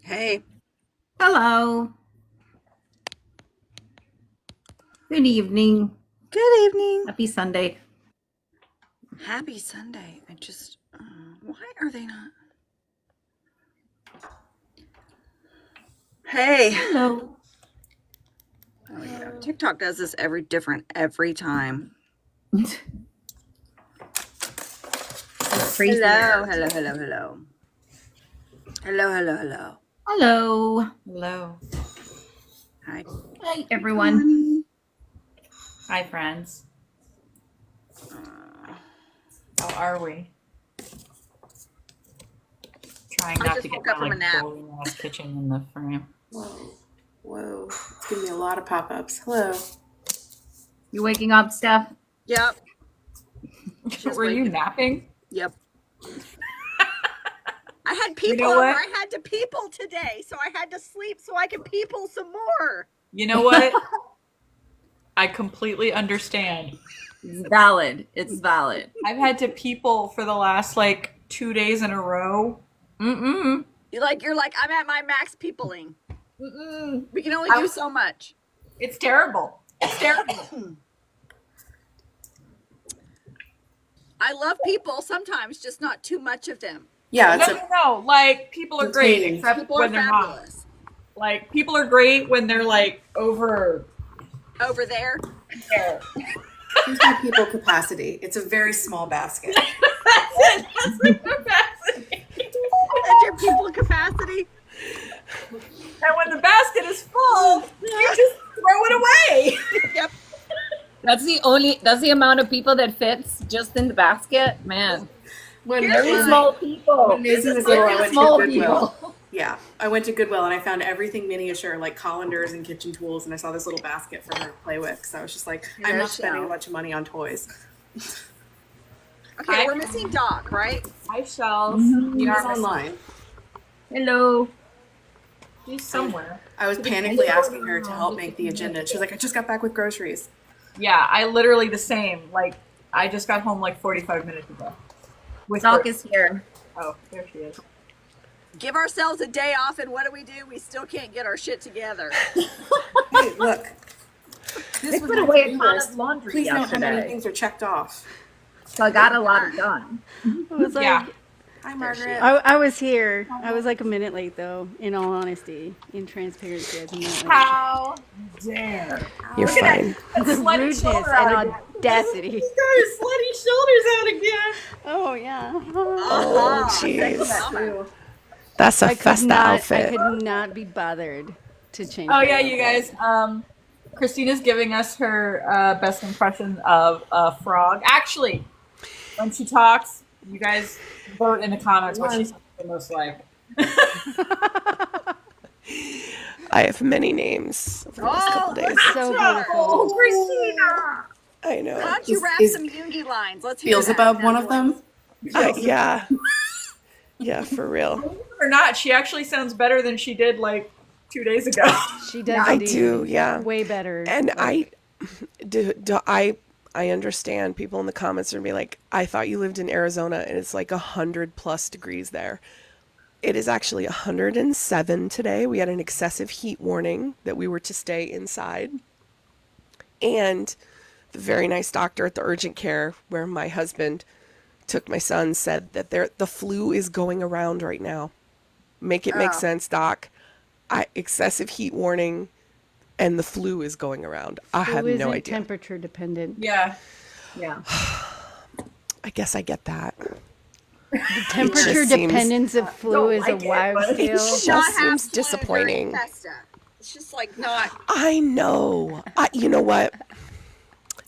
Hey, Hello. Good evening. good evening. Happy Sunday. Happy Sunday. Why are they not? Hey. Hello. Oh, yeah. TikTok does this every time. Crazy. Hello. Hello. Hello. Hello. Hi, Hi, everyone. Connie. Hi, friends. Uh, How are we? Trying I not just to get woke my up from a nap. boring ass kitchen in the frame. Whoa. It's giving me a lot of pop-ups. Hello. You waking up, Steph? Yep. Just Were you waking. napping? Yep. I had You people know over. what? I had to people today, so I had to sleep so I could people some more. You know what? I completely understand. It's valid. It's valid. I've had to people for the last 2 days in a row. Mm-mm. You're like, I'm at my max peopling. Mm-mm. We can only do so much. It's terrible. It's terrible. I love people sometimes, just not too much of them. Yeah, No, it's no, no. Like, people are great, entertaining. except People are when they're not. fabulous. Like, people are great when they're, over Over there. there. Here's my people capacity. It's a very small basket. That's it. That's the capacity. That's your people capacity. And when the basket is full, you just throw it away. Yep. That's the amount of people that fits just in the basket. Man. When, Here's when, Small people. when Maisie was little, I went to Small Goodwill. people. Yeah, I went to Goodwill and I found everything miniature, like colanders and kitchen tools, and I saw this little basket for her to play with. So I was just like, I'm not spending a bunch of money on toys. Okay, we're missing Doc, right? Hi, Shells. He was online. Hello. She's somewhere. I was panically asking her to help make the agenda. She was like, I just got back with groceries. Yeah, I literally the same. I just got home 45 minutes ago. With Doc her. is here. Oh, there she is. Give ourselves a day off, and what do? We still can't get our shit together. Hey, look. They This was put my away a to-do ton list. of laundry Please note how many yesterday. things are checked off. So I got a lot done. I was like, Yeah. Hi, Margaret. I was here. I was like a minute late, though, in all honesty. In transparency, I was a minute late. How dare. You're Look at fine. that. The Slutty rudeness shoulder and out again. audacity. He's got his slutty shoulders out again. Oh, yeah. Oh, jeez. Summer. That's a I could Festa not. outfit. I could not be bothered to change. Oh, my yeah, you outfit. guys. Christina's giving us her best impression of a frog. Actually, when she talks, you guys vote in the comments what she sounds the most like. I have many names over the last couple days. So beautiful. Christina! I Why know. don't you rap Is- some Yoongi lines? Let's hear that. Beelzebub one of them? Yeah. Yeah, for real. Believe it or not, she actually sounds better than she did 2 days ago. She does. I indeed. do, yeah. Way better. And I understand people in the comments are gonna be like, I thought you lived in Arizona and it's like 100+ degrees there. It is actually 107 today. We had an excessive heat warning that we were to stay inside. And the very nice doctor at the urgent care where my husband took my son said that the flu is going around right now. Make it make sense, doc. Excessive heat warning and the flu is going around. I have Flu no isn't idea. temperature dependent. Yeah. I guess I get that. The temperature just seems- dependence of flu Don't is like a it, wild but- scale. Just Not have seems flu during disappointing. Festa. It's just like not. I know. You know what?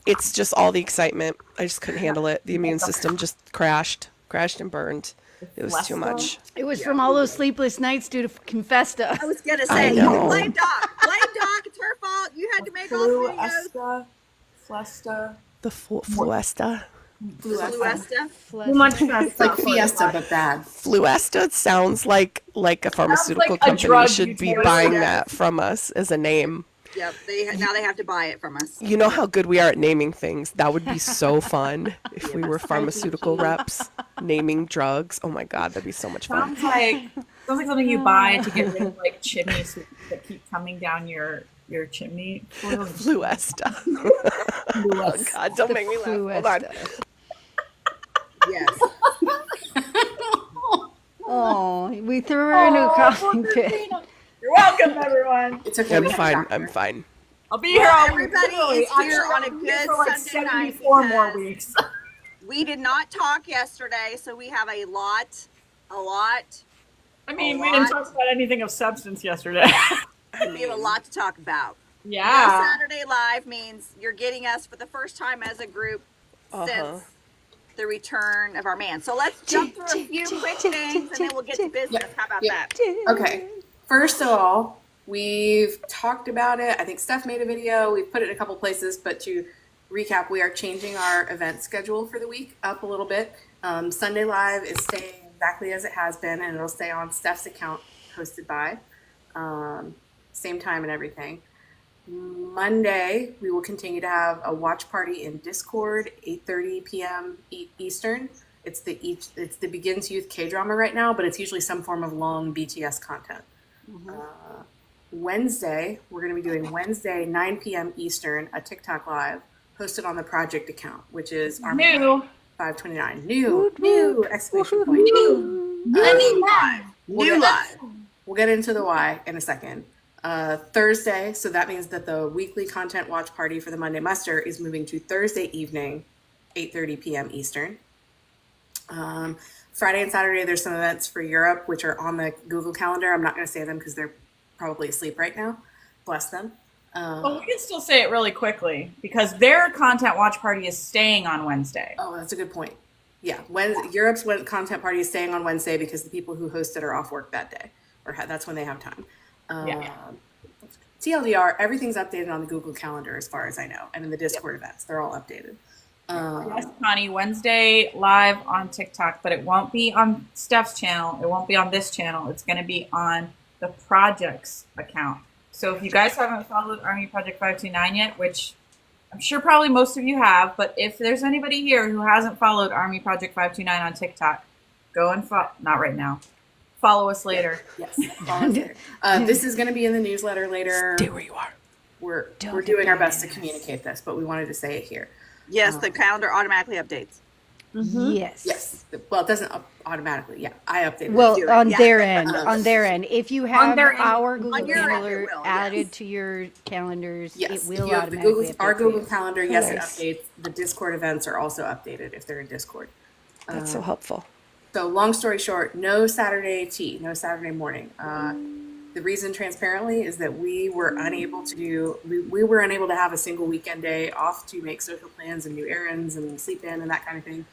It's just all the excitement. I just couldn't handle it. The immune system just crashed and burned. It was too much. It was from all those sleepless nights due to fucking Festa. I was gonna I say, know. blame Doc. Blame Doc. It's her fault. You had to make all the videos. Flesta. The Fluesta. Fluesta. Too much stress. It's like Fiesta, but bad. Fluesta sounds like a pharmaceutical like a company drug should you be take. buying Yeah. that from us as a name. Yep. Now they have to buy it from us. You know how good we are at naming things. That would be so fun if we were pharmaceutical reps naming drugs. Oh my god, that'd be so much fun. Sounds like Sounds like something you buy to get rid of like chimney sweeps that keep coming down your chimney. Fluesta. Oh God, don't make me laugh. Hold on. Fluesta. Yes. Oh, we threw her into a coughing fit. You're welcome, everyone. It's okay. I'm we have a fine. doctor. I'm fine. I'll be here all week. Everybody Literally, is here actually, on a I'll be here good for like Sunday night 74 more because- weeks. We did not talk yesterday, so we have a lot. I mean, A we didn't lot. talk about anything of substance yesterday. We have a lot to talk about. No Yeah. Saturday Live means you're getting us for the first time as a group since the return of our man. So let's jump through a few quick things and then we'll get to business. How about that? Okay. First of all, we've talked about it. I think Steph made a video. We've put it in a couple places, but to recap, we are changing our event schedule for the week up a little bit. Sunday Live is staying exactly as it has been, and it'll stay on Steph's account, hosted by. Same time and everything. Monday, we will continue to have a watch party in Discord, 8:30 p.m. Eastern. It's the Begins Youth K-drama right now, but it's usually some form of long BTS content. Wednesday, we're going to be doing Wednesday, 9 p.m. Eastern, a TikTok live hosted on the project account, which is our New. 529. New! Exclamation point. New live. We'll get into the why in a second. Thursday, so that means that the weekly content watch party for the Monday Muster is moving to Thursday evening, 8:30 p.m. Eastern. Friday and Saturday, there's some events for Europe, which are on the Google Calendar. I'm not going to say them because they're probably asleep right now. Bless them. Well, we can still say it really quickly because their content watch party is staying on Wednesday. Oh, that's a good point. Yeah, Europe's content party is staying on Wednesday because the people who host it are off work that day, or that's when they have time. TLDR, everything's updated on the Google Calendar as far as I know, and in the Discord events, they're all updated. Yes, Connie, Wednesday live on TikTok, but it won't be on Steph's channel. It won't be on this channel. It's going to be on the project's account. So if you guys haven't followed Army Project 529 yet, which I'm sure probably most of you have, but if there's anybody here who hasn't followed Army Project 529 on TikTok, go and not right now. Follow us later. Yes, follow us later. This is going to be in the newsletter later. Stay where you are. We're doing our best to communicate this, but we wanted to say it here. Yes, the calendar automatically updates. Yes. Yes. Well, it doesn't automatically. Yeah, I updated Well, it. on Yeah. their end, if you have their end. our Google On your end, it Calendar will, added yes. to your calendars, Yes, it if will you have the automatically our update for Google you. Calendar, yes, it Nice. updates. The Discord events are also updated if they're in Discord. That's so helpful. So long story short, no Saturday tea, no Saturday morning. The reason, transparently, is that we were unable to have a single weekend day off to make social plans and do errands and sleep in and that kind of thing.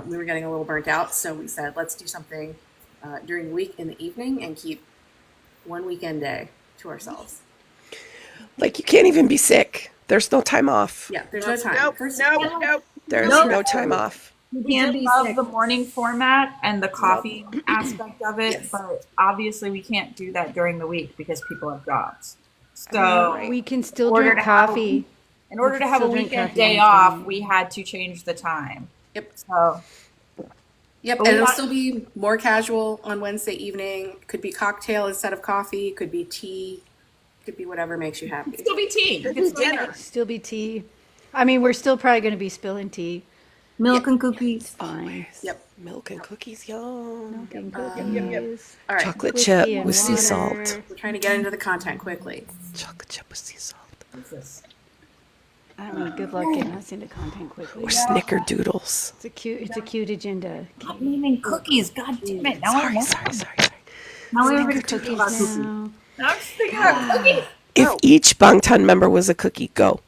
We were getting a little burnt out, so we said, let's do something during the week in the evening and keep one weekend day to ourselves. Like, you can't even be sick. There's no time off. Yeah, there's no time. Nope. There's no time off. We did love the morning format and the coffee aspect of it, Yes. but obviously we can't do that during the week because people have jobs. So Right. We can still order drink to have a- coffee. in order to have a Still drink weekend coffee day on off, Sunday. we had to change the time. Yep. So Yep, But and we it'll want- still be more casual on Wednesday evening. Could be cocktail instead of coffee. Could be tea. Could be whatever makes you happy. still be tea. You can still Dinner. Still be tea. I mean, we're still probably going to be spilling tea. Milk and cookies. Fine. Yep. Milk and cookies, yum. And cookies. All right. Chocolate Whiskey chip and with sea water. salt. We're trying to get into the content quickly. Chocolate chip with sea salt. I don't know. Good luck getting us into content quickly. Or snickerdoodles. It's a cute agenda. Stop naming cookies. God damn it. Now I Sorry, want sorry. Now everybody's thinking about Cookies cookies. now. Now I'm just thinking about cookies. If each Bangtan member was a cookie, go.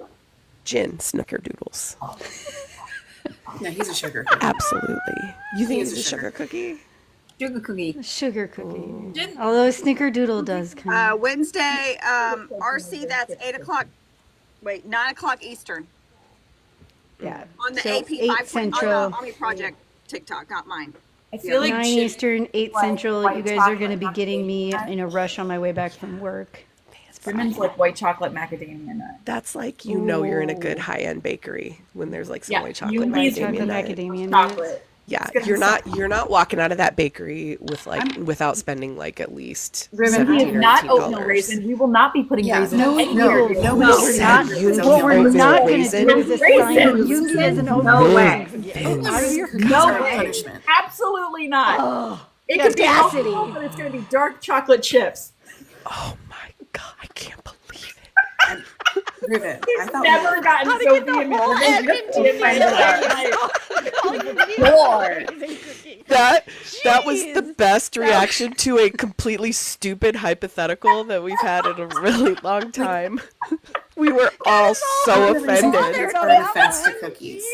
Jin, snickerdoodles. No, he's a sugar cookie. Absolutely. You think is it's a a sugar cookie? Sugar cookie. Sugar cookie. Didn't- Although Snickerdoodle does kind of. Wednesday, RC, that's 8 o'clock. Wait, 9 o'clock Eastern Yeah. on the So, AP 8 5 Central. Army Project TikTok, not mine. I feel like 9 Jin- Eastern, 8 like Central. white You guys are going to chocolate be getting me macadamia. in a rush on my way back from work. Jimin's like white chocolate macadamia nut. That's like, you know, you're in a good high-end bakery when there's like some white chocolate Yoongi's Chocolate macadamia nut. macadamia nuts. chocolate. Yeah, It's gonna be you're not walking out of that bakery with without spending like at least Riven, We $17 is or not $18. oatmeal raisin. We will not be putting Yeah, raisins. no, anywhere. no, No, said not, it was Yoongi what we're oatmeal not going to raisin. do is assign Raisins. Yoongi as an No oatmeal way. raisin cookie. Oatmeal Out of your raisin cookies No are way. punishment. Absolutely not. Oh, It the could be audacity. oatmeal, but it's going to be dark chocolate chips. Oh my god, I can't believe it. Riven, I thought Never gotten How to so get the vehement. whole We're egg just into defend the that. All you need is a raisin cookie. That was the Jeez. best reaction to a completely stupid hypothetical that we've had in a really long time. We were all so offended. It's part of Festa cookies.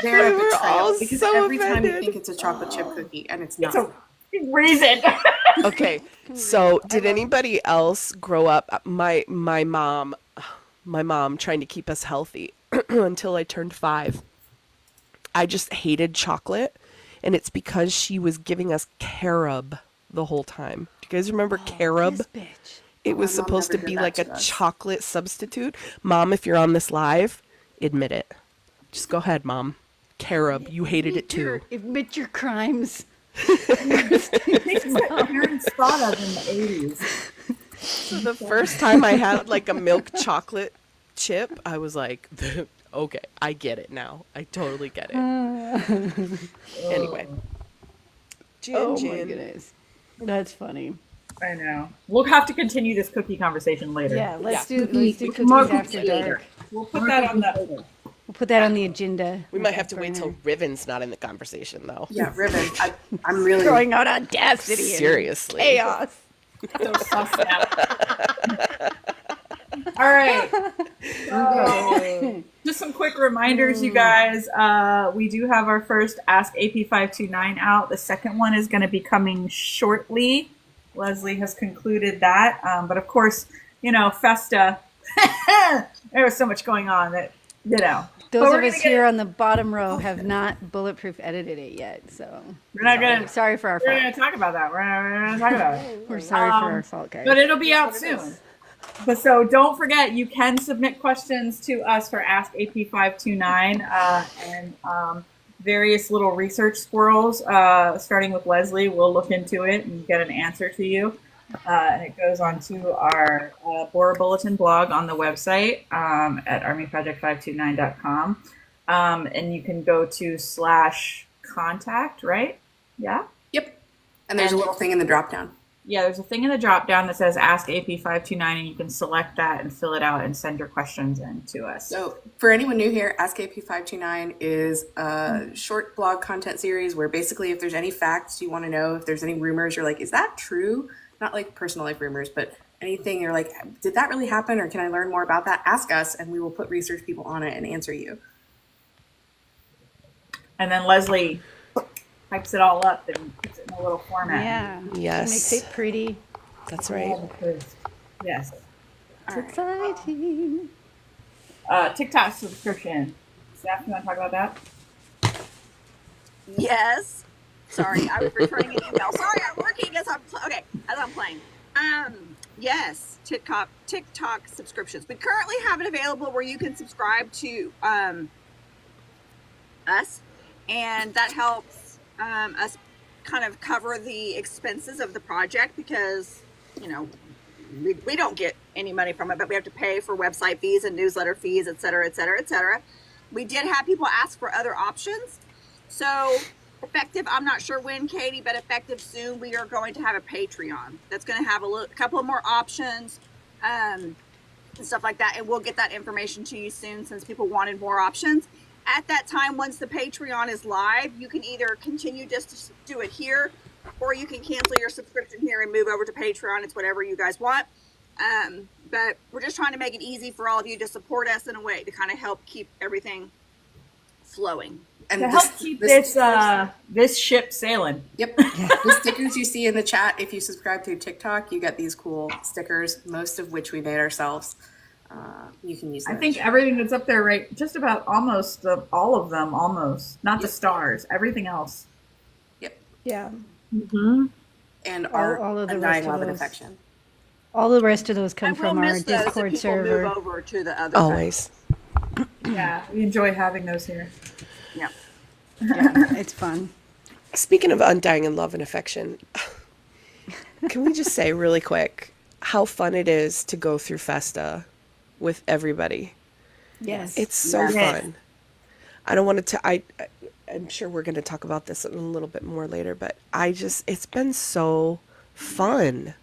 They're We a were all betrayal because so every time you offended. think it's a chocolate chip cookie and it's not. It's a raisin. Okay, so did anybody else grow up? My mom trying to keep us healthy until I turned 5. I just hated chocolate, and it's because she was giving us carob the whole time. Do you guys remember carob? This bitch. It was My mom supposed to never be did like that a to us. chocolate substitute. Mom, if you're on this live, admit it. Just go ahead, Mom. Carob, you hated it too. Admit your crimes. Parents thought of in the 80s. So the first time I had like a milk chocolate chip, I was like, okay, I get it now. I totally get it. Anyway. Oh my Jin. goodness. That's funny. I know. We'll have to continue this cookie conversation later. Yeah, let's do cookies More after cookies later. dark. We'll put that on the. We'll put that on the agenda. We might have to wait till Riven's not in the conversation though. Yeah, Riven, I'm really Throwing out audacity. and Seriously. Chaos. So sus now. All right. So, just some quick reminders, you guys. We do have our first Ask AP529 out. The second one is going to be coming shortly. Leslie has concluded that. But of course, Festa, there was so much going on that, Those But of we're us gonna get here on the bottom row have not bulletproof edited it yet, so We're not going to. sorry for our We're fault. going to talk about that. We're going to talk about it. We're sorry for our fault, guys. But it'll be out soon. But so don't forget, you can submit questions to us for Ask AP529 and various little research squirrels, starting with Leslie. We'll look into it and get an answer to you. And it goes onto our Bora Bulletin blog on the website at armyproject529.com. And you can go to /contact, right? Yeah? Yep. And there's a little thing in the drop down. Yeah, there's a thing in the drop down that says Ask AP529, and you can select that and fill it out and send your questions in to us. So for anyone new here, Ask AP529 is a short blog content series where basically if there's any facts you want to know, if there's any rumors, you're like, is that true? Not like personal life rumors, but anything you're like, did that really happen or can I learn more about that? Ask us and we will put research people on it and answer you. And then Leslie types it all up and puts it in a little format. Yeah. Yes. Makes it pretty. That's right. Yes. It's exciting. TikTok subscription. Steph, you want to talk about that? Yes. Sorry, I was returning an email. Sorry, I'm working as I'm playing. Yes, TikTok subscriptions. We currently have it available where you can subscribe to us, and that helps us kind of cover the expenses of the project because we don't get any money from it, but we have to pay for website fees and newsletter fees, et cetera, et cetera, et cetera. We did have people ask for other options, so. Effective, I'm not sure when, Katie, but effective soon, we are going to have a Patreon that's going to have a couple of more options and stuff like that. And we'll get that information to you soon since people wanted more options. At that time, once the Patreon is live, you can either continue just to do it here or you can cancel your subscription here and move over to Patreon. It's whatever you guys want. But we're just trying to make it easy for all of you to support us in a way to kind of help keep everything flowing. And To help keep this ship sailing. Yep. The stickers you see in the chat, if you subscribe to TikTok, you get these cool stickers, most of which we made ourselves. You can use them. I think everything that's up there, right? Just about almost all of them, almost. Not the stars, everything else. Yep. Yeah. And our all of the undying rest of love and those. affection. All the rest of those I come will from our miss those if Discord people server. move over to the other Always. Yeah, we enjoy having those here. Yeah. Yeah, it's fun. Speaking of undying in love and affection, can we just say really quick how fun it is to go through Festa with everybody? Yes. It's so Yes. fun. I don't want to. I'm sure we're going to talk about this a little bit more later, but it's been so fun.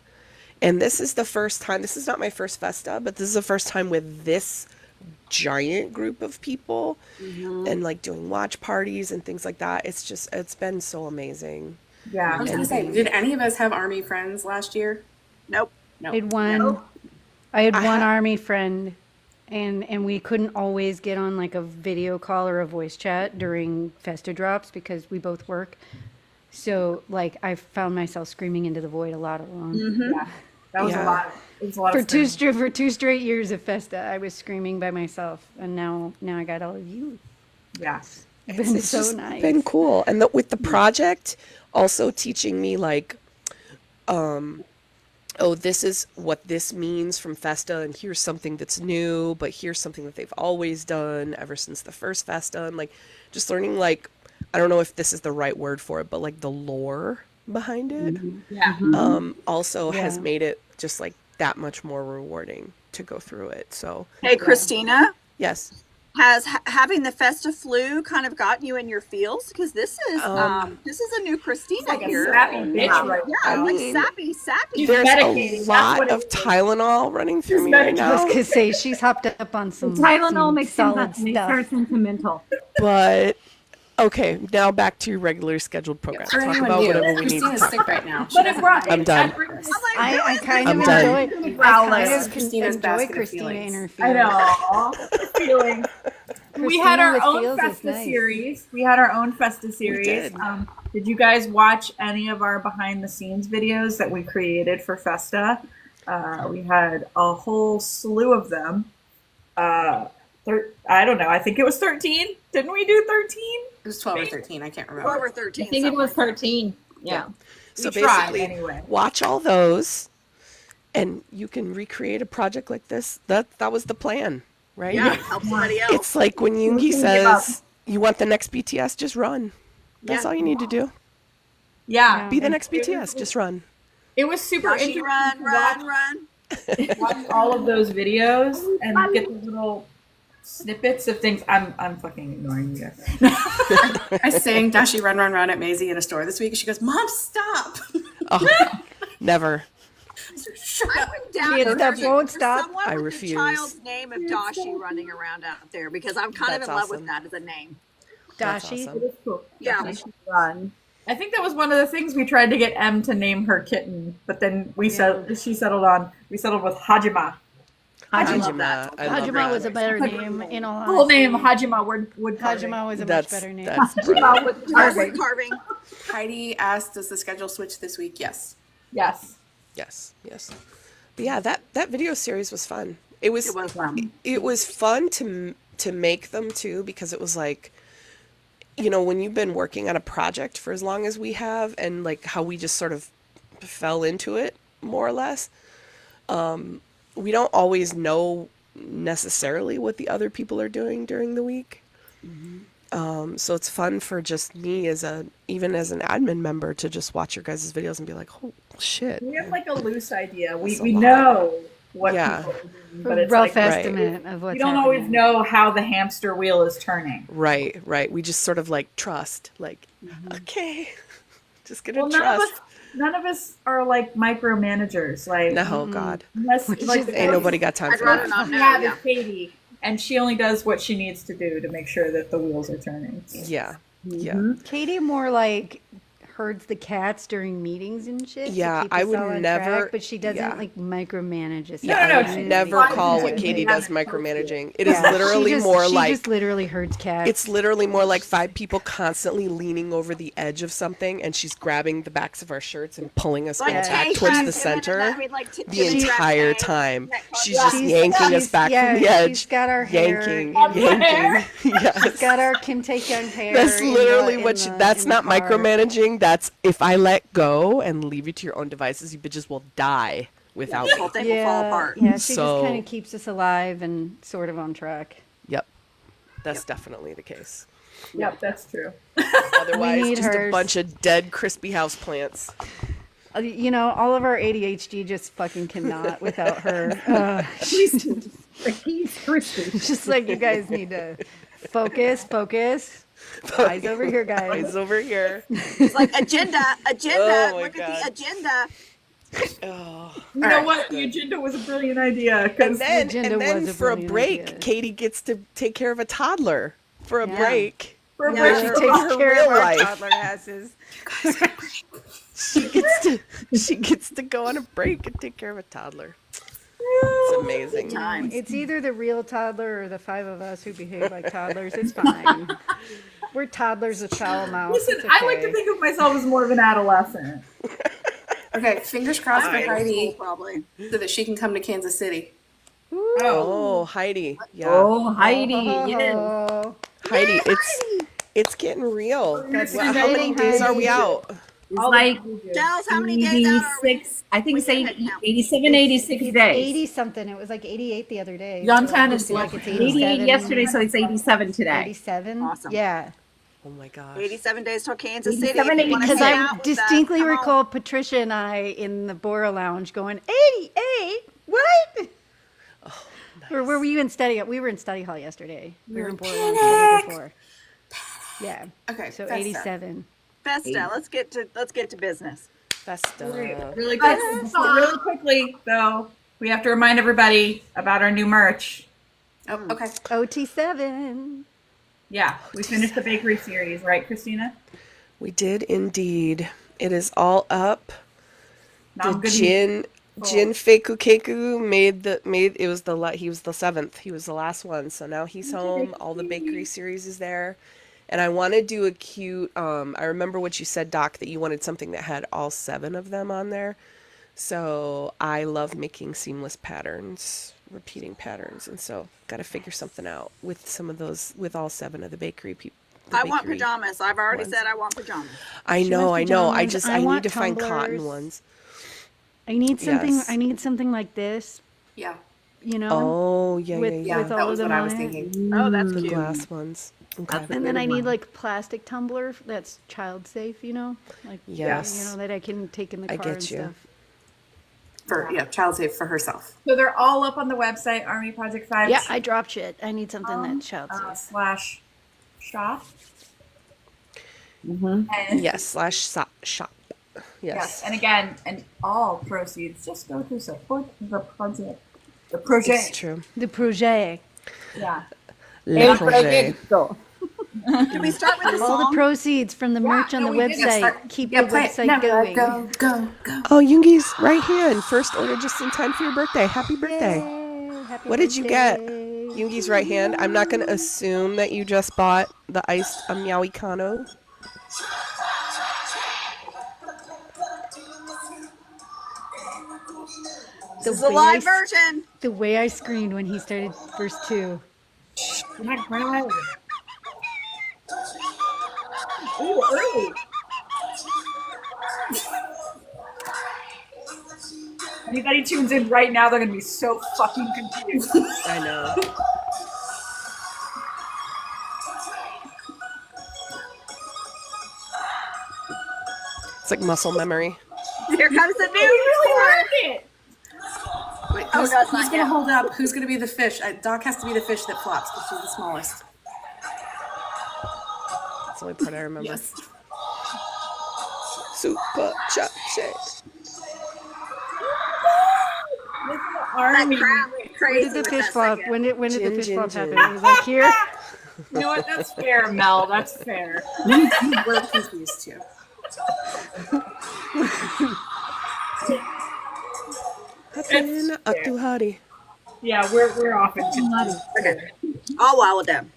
And this is the first time. This is not my first Festa, but this is the first time with this giant group of people and like doing watch parties and things like that. It's been so amazing. Yeah. I was gonna say, did any of us have army friends last year? Nope. No. I had one. Nope. I had I one ha- army friend, and we couldn't always get on like a video call or a voice chat during Festa drops because we both work. So like I found myself screaming into the void a lot alone. Yeah. That was Yeah. a lot. It was a lot For of two screaming. for 2 straight years of Festa, I was screaming by myself, and now I got all of you. Yeah. It's been so just nice. been cool. And with the project also teaching me like, oh, this is what this means from Festa, and here's something that's new, but here's something that they've always done ever since the first Festa, and like just learning like, I don't know if this is the right word for it, but like the lore behind it, Yeah. also has Yeah. made it just like that much more rewarding to go through it. So Hey, Christina, yes. has having the Festa flu kind of gotten you in your feels? Because this is a new Christina Like a here. sappy bitch Yeah, right yeah, now. like mean, sappy. She's There's medicated. a That's lot what it of is. Tylenol running through me right I was now, gonna say she's hopped up on some Tylenol some makes him solid makes her stuff. sentimental. but okay, now back to your regular scheduled program. For Talk anyone about new, whatever we need to Christina's talk sick about. right now. She But it doesn't brought. have I'm done. I'm like, I kind I'm of done. enjoy. Growling. I Christina's enjoy basket of Christina in feelings. her I feelings. know. Feeling. We Christina had our with own feels is Festa nice. series. We had our own Festa series. did. Did you guys watch any of our behind the scenes videos that we created for Festa? We had a whole slew of them. I don't know. I think it was 13. Didn't we do 13? It was 12 or 13. I can't over remember. 13. I think it was 13. Yeah. So We tried basically, anyway. watch all those, and you can recreate a project like this. That was the plan, right? Yeah, help somebody else. It's like when Yoongi can give up. says, "You want the next BTS? Just run." That's Yeah. all you need to do. Yeah. Be the next BTS. Just run. It was super Dashi, interesting run, to run. watch all of those videos and get the little snippets of things. I'm fucking ignoring you guys. I sang Dashi Run Run Run at Maisie in a store this week, and she goes, "Mom, stop!" Oh, never. Shut I up. went down Kids to that there's won't stop. someone I with refuse. the child's name of Dashi running around out there because I'm kind That's of in love with awesome. that as a name. That's Dashi. awesome. It was cool. Yeah. Run. I think that was one of the things we tried to get M to name her kitten, but then we settled with Hajima. Hajima. I love Hajima was a that. better name in all Full name honesty. Hajima wood carving. Hajima was a much That's better name. that's Hajima wood carving. Carving. Heidi asked, "Does the schedule switch this week?" Yes. Yes. yes. But yeah, that video series was fun. It was fun. it was fun to make them too, because it was like, you know, when you've been working on a project for as long as we have, and like how we just sort of fell into it more or less, we don't always know necessarily what the other people are doing during the week. So it's fun for just me even as an admin member to just watch your guys' videos and be like, oh shit. We have like a loose idea. That's a We lot. know what Yeah. people are doing, but it's Rough like estimate of what's you don't always happening. know how the hamster wheel is turning. Right. We just sort of like trust, like, okay, just gonna Well, trust. none of us are like micromanagers. Like No, God. unless Which like is- Ain't nobody got time I'd for rather that. not we know. have Yeah. is Katie, and she only does what she needs to do to make sure that the wheels are turning. Yeah. Yeah. Mm-hmm. Katie more like herds the cats during meetings and shit. Yeah, to keep I us would all on never- track, but she doesn't yeah. like micromanage us. Yeah, No, I no, would she- never Why call does what it Katie make does them posted? micromanaging. It is Yeah, literally more she like just literally herds cats. it's literally more like 5 people constantly leaning over the edge of something, and she's grabbing the backs of our shirts and pulling us all Like back Tay towards Tay, the center the the entire time. She's just She's- yanking us she's- back yeah, from the edge. she's got our hair yanking, in- yanking. Yes. She's got our Kim Tae-kyung hair. That's in literally the- what in she. the- That's in the not car. micromanaging. That's if I let go and leave you to your own devices, you bitches will die without The whole me. thing will fall apart. Yeah, she So- just kind of keeps us alive and sort of on track. Yep, that's definitely the case. Yep, that's true. Otherwise, need just a hers. bunch of dead, crispy house plants. You know, all of our ADHD just fucking cannot without her. The key's crispy. Just like you guys need to focus. Eyes over here, guys. Eyes over here. It's like agenda. Oh my Look at God. the agenda. Oh. You know what? The agenda was a brilliant idea. And then, agenda was a for a brilliant break, idea. Katie gets to take care of a toddler for a Yeah. break. For a Yeah, break She Her- from takes her care of real our life. toddler asses. She gets to go on a break and take care of a toddler. It's amazing. Times. It's either the real toddler or the five of us who behave like toddlers. It's fine. We're toddlers with foul mouths. Listen, It's I like to okay. think of myself as more of an adolescent. Okay, fingers crossed for Fine. Heidi Probably. so that she can come to Kansas City. Oh, Heidi. Yeah. Oh, Heidi. Yes. Oh, Heidi, it's getting real. That's Well, how many exciting, days are we Heidi. out? It's like Tell us how many days out are we? 86. I think it's What's your head count? 87, 86 it's days. 80 something. It was like 88 the other day. Yontan So is it's like it's 88 87. yesterday, so it's 87 today. 87. Awesome. Yeah. Oh my gosh. 87 days till Kansas City. 87, If you wanna Because hang I out with us, distinctly come on. recall Patricia and I in the Bora Lounge going, 88? What? Or were you in study? We were in study hall yesterday. We were in Bora Lounge the day before. Yeah. Okay, So Festa. 87. Festa. Let's get to business. Festa. Really quick, really quickly though, we have to remind everybody about our new merch. Oh, okay. OT7. Yeah, we finished the bakery series, right, Christina? We did indeed. It is all up. Now The I'm good. Jin Feku Keku he was the 7th. He was the last one. So now he's home. All the bakery series is there. And I want to do a cute I remember what you said, Doc, that you wanted something that had all 7 of them on there. So I love making seamless patterns, repeating patterns, and so got to figure something out with some of those, with all 7 of the bakery people. I want pajamas. I've already ones. said I want pajamas. I She know. wants I pajamas. I need want to find cotton tumblers. ones. I need something. Yes. I need something like this. Yeah. You know, Oh, yeah, with, yeah, Yeah, with that all was of them what I on was it. thinking. Oh, that's The cute. glass ones. Okay. And then I need like plastic tumbler that's child safe. You know, like Yes. you know that I can take in the I car get and you. stuff. For child safe for herself. So they're all up on the website, Army Project 5. Yeah, I dropped shit. I need something that's child safe. /shop. And, Yes, /shop. Yes. And again, and all proceeds just go to support the project. The It's project. true. The projet. Yeah. Le projet. Did we start with the All the song? proceeds from the merch on no, the we did. website. Keep Yeah, the play it. website No, going. go, go, go. Oh, Yoongi's right hand. First order just in time for your birthday. Happy birthday. Yay, happy What did you get? birthday. Yoongi's right hand. I'm not going to assume that you just bought the iced Meowicano. This is a live version. The way I screamed when he started verse 2. Ooh, early. Anybody tunes in right now, they're gonna be so fucking confused. I know. It's like muscle memory. Here comes the new really chord. heard it. Wait, Oh, who's, no, it's not who's gonna yet. hold up? Who's gonna be the fish? Doc has to be the fish that flops because she's the smallest. That's the only part I remember. Yes. Super chop shake. Listen to That Army. crowd went When crazy did the with fish that flop? second. When did the Gin, fish gin, flop gin. happen? It was like here. You know what? That's fair, Mel. That's fair. We're confused too. Hatin Atuhari. Yeah, we're off into Okay. All while with them.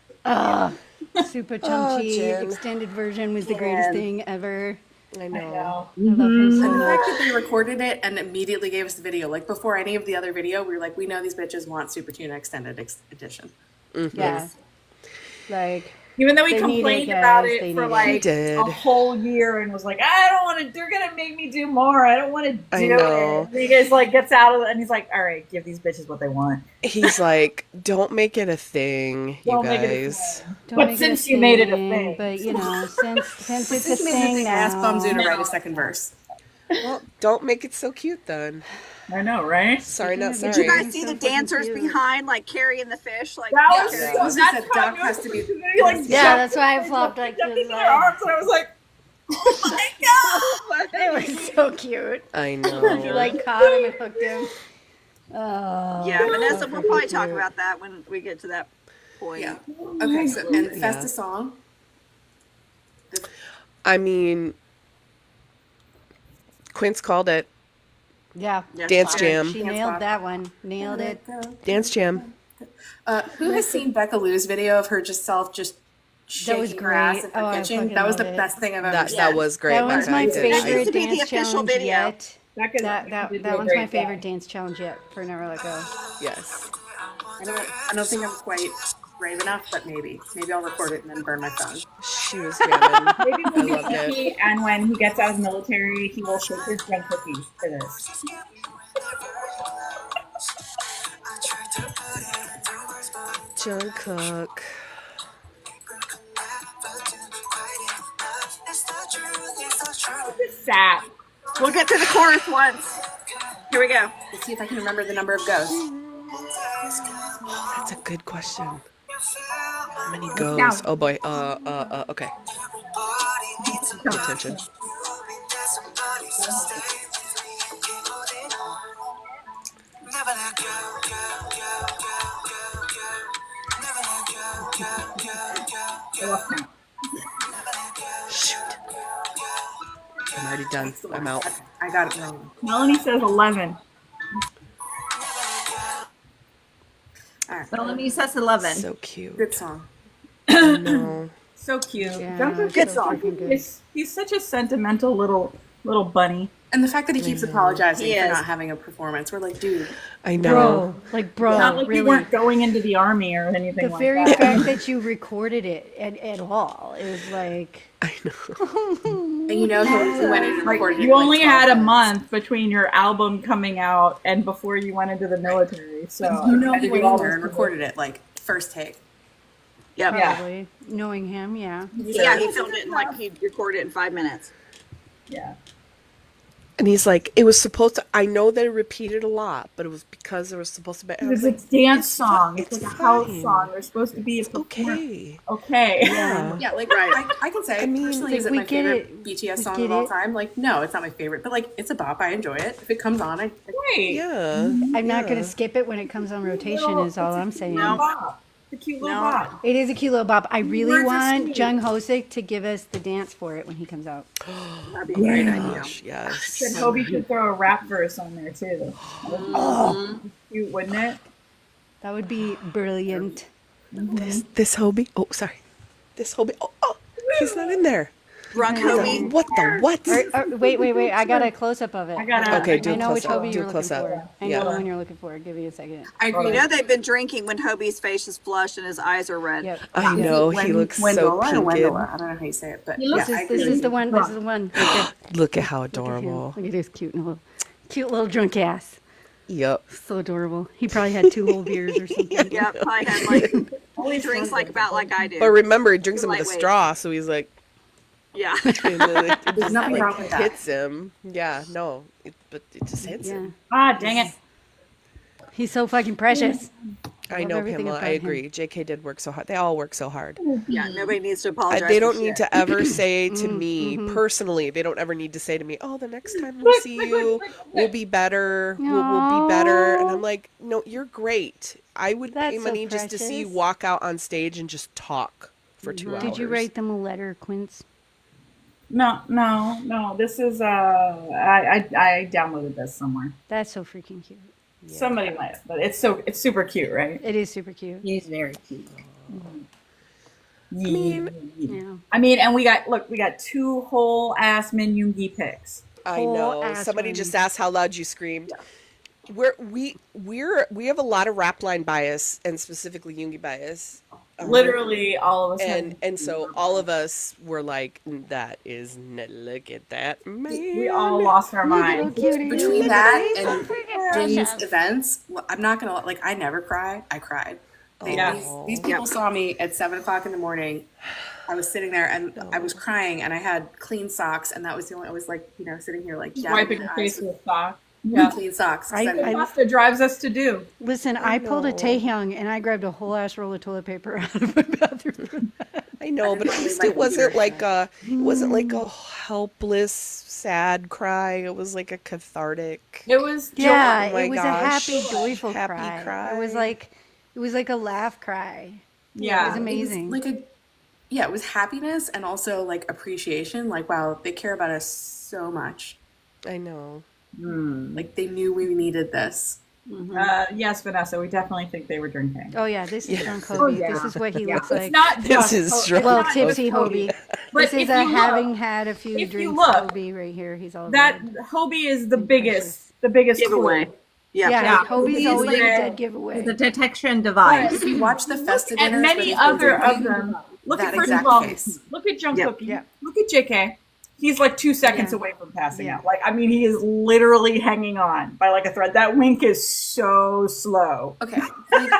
Super Chumchi Jen. extended version was the greatest thing ever. I know. know. I love her so And the much. fact that they recorded it and immediately gave us the video, like before any of the other video, we were like, we know these bitches want Super Tuna Extended Edition. Yeah. Like, Even though he They need it, complained guys. about They it need for it. like He did. a whole year and was like, I don't want to. They're gonna make me do more. I don't want to I do know. it. And he guys like gets out of it and he's like, all right, give these bitches what they want. He's like, don't make it a thing, you Don't make it a guys. thing. Don't But make since it a you made it a thing, thing. but you know, since it's a Since you made thing the ask Bumzu to now. write a second verse. Well, don't make it so cute then. I know, right? Sorry, not Speaking Did sorry. you guys see So the fucking dancers cute. behind, like carrying the fish? Like That was Yeah. so. Who's That's this? how Doc has to be- like, Yeah, that's why I flopped like jumped this. into their arms and I was like, oh my god! It was so cute. I You know. like caught him and hooked him. Oh, yeah, so Vanessa, we'll freaking probably talk cute. about that when we get to that point. Yeah. Okay, so and Yeah. Festa song. I mean, Quince called it. Yeah, Yes, Dance fine. jam. she Dance nailed pop. that one. Nailed it. Dance jam. Who has seen Becca Lou's video of her just shaking was her ass great. in her Oh, I kitchen? fucking That was the love it. best thing I've ever That seen. that was great. That one's Becca. my I did- That favorite used to be the dance official challenge video. yet. Becca's- That Becca did that a one's great my favorite job. dance challenge yet for Never Let Go. Yes. I don't think I'm quite brave enough, but maybe I'll record it and then burn my phone. She was jamming. Maybe I when he's loved it. lucky and when he gets out of the military, he will shake his drunk cookies for this. Jungkook. It's sad. We'll get to the chorus once. Here we go. Let's see if I can remember the number of ghosts. That's a good question. How many Count. goes? Oh boy. Okay. Pay attention. I lost count. Shoot. I'm already done. I'm out. Okay, I got it wrong. Melanie says 11. All right, Melanie says 11. So cute. good song. I know. So cute. Yeah, Jungkook Good is song. freaking good. He's such a sentimental little bunny. And the fact that he keeps apologizing He for is. not having a performance, we're like, dude, I know. Bro, like bro, Not like really. you weren't going into the army or anything The like very that. fact that you recorded it at all is like, I know. and you know he went in and Like, recorded it. you in, only 12 had a minutes. month between your album coming out and before you went into the military. So You know had he to went do all in there this and recorded it like first take. Yep. Yeah. probably knowing him, yeah. Yeah, he filmed it in like he recorded it in 5 minutes. Yeah. And he's like, it was supposed to. I know they repeated a lot, but it was because it was supposed to be. I was It's like, a dance song. It's it's like a house fine. song. They're supposed to be okay. Okay. Yeah. Yeah, like Right. I can say I mean, personally, like, is it we my get favorite it. BTS We song get of all it. time? Like, no, it's not my favorite, but like, it's a bop. I enjoy it. If it comes on, I Right. Yeah. I'm not Yeah. gonna skip it when it comes on rotation. Little- Is all it's a I'm cute saying. little bop. It's a cute little No. bop. It is a cute little bop. I really Words are want sweet. Jung Hosik to give us the dance for it when he comes out. That'd be a great idea. Gosh, yes. Said Hobie should throw a rap verse on there too. Oh, cute, wouldn't it? That would be brilliant. This Hobie. Oh, sorry. This Hobie. Oh, he's not in there. Drunk Hobie. What the what? Wait. I got a close up of it. I got Okay, do I a know which close up. Hobie Do you're a looking close up. for. I Yeah. know the one you're looking for. Give me a second. I agree. You know they've been drinking when Hobie's face is flushed and his eyes are red. Yep. I know he looks so Wendola or peaked. Wendola. I don't know how you say it, but looks- yeah, I This agree. is the one. This is the one. Right there. Look at how Look at him. adorable. Look at his cute little drunk ass. Yep. So adorable. He probably had 2 whole beers or something. Yep, probably had like he drinks like about like I do. But remember, he drinks them with a Lightweight. straw, so he's like, Yeah. and then it There's just, nothing like, wrong with that. hits him. Yeah, no, but it just hits Yeah. him. Ah, dang it. He's so fucking precious. I love know, everything Pamela. about I him. agree. JK did work so hard. They all work so hard. Yeah, nobody needs to apologize. They for don't shit. need to ever say to me personally. They don't ever need to say to me, "Oh, the next time we see you, we'll be better. We'll be better." And I'm like, "No, you're great. I would pay That's so money just to see you precious. walk out on stage and just talk for 2 hours." Did you write them a letter, Quince? No. This is I downloaded this somewhere. That's so freaking cute. Somebody might have, but it's super cute, right? It is super cute. He's very cute. mean- Yeah. I mean, and we got 2 whole ass Min Yoongi pics. I Whole know. ass Somebody women. just asked how loud you screamed. We have a lot of rap line bias and specifically Yoongi bias. Literally, all of us. And so all of us were like, "That is look at that man." We all lost our Look at how minds. cute he is. Between Look that at his and freaking Jamie's precious. events, I'm not gonna like. I never cry. I cried. Yeah. These people saw me at 7 o'clock in the morning. I was sitting there and I was crying, and I had clean socks, and that was the only. I was like, sitting here like Wiping dabbing your my face eyes with sock. with Yeah. clean socks. 'cause I- then- Festa drives us to do. Listen, I pulled a Taehyung and I grabbed a whole ass roll of toilet paper out of my bathroom. I know, but at really least like it wasn't computer like a helpless, sad cry. It was like a cathartic. It was Yeah, Oh my it was gosh. a happy, joyful Happy cry. It was like a laugh cry. Yeah. It was amazing. It was it was happiness and also like appreciation. Like, wow, they care about us so much. I know. Like they knew we needed this. Yes, Vanessa, we definitely think they were drinking. Oh yeah, this is drunk Oh, Hobie. yeah. This is what he Yeah. looks It's like. not This just is Hobie. strong. Well, It's not tipsy just Hobie. But This is if a you look, having had a few if you drinks look, Hobie right here. He's all that red. Hobie is the biggest Giveaway. clue. Yeah. Yeah, Hobie's Hobie's always a there. dead giveaway. The detection device. If you watch the Festa At dinners, many where they've been other of drinking, them. Look that at first exact of all, face. look at Jungkook. Yeah. Look at JK. He's like 2 seconds Yeah. away from passing Yeah. out. Like, I mean, he is literally hanging on by like a thread. That wink is so slow. Okay, like,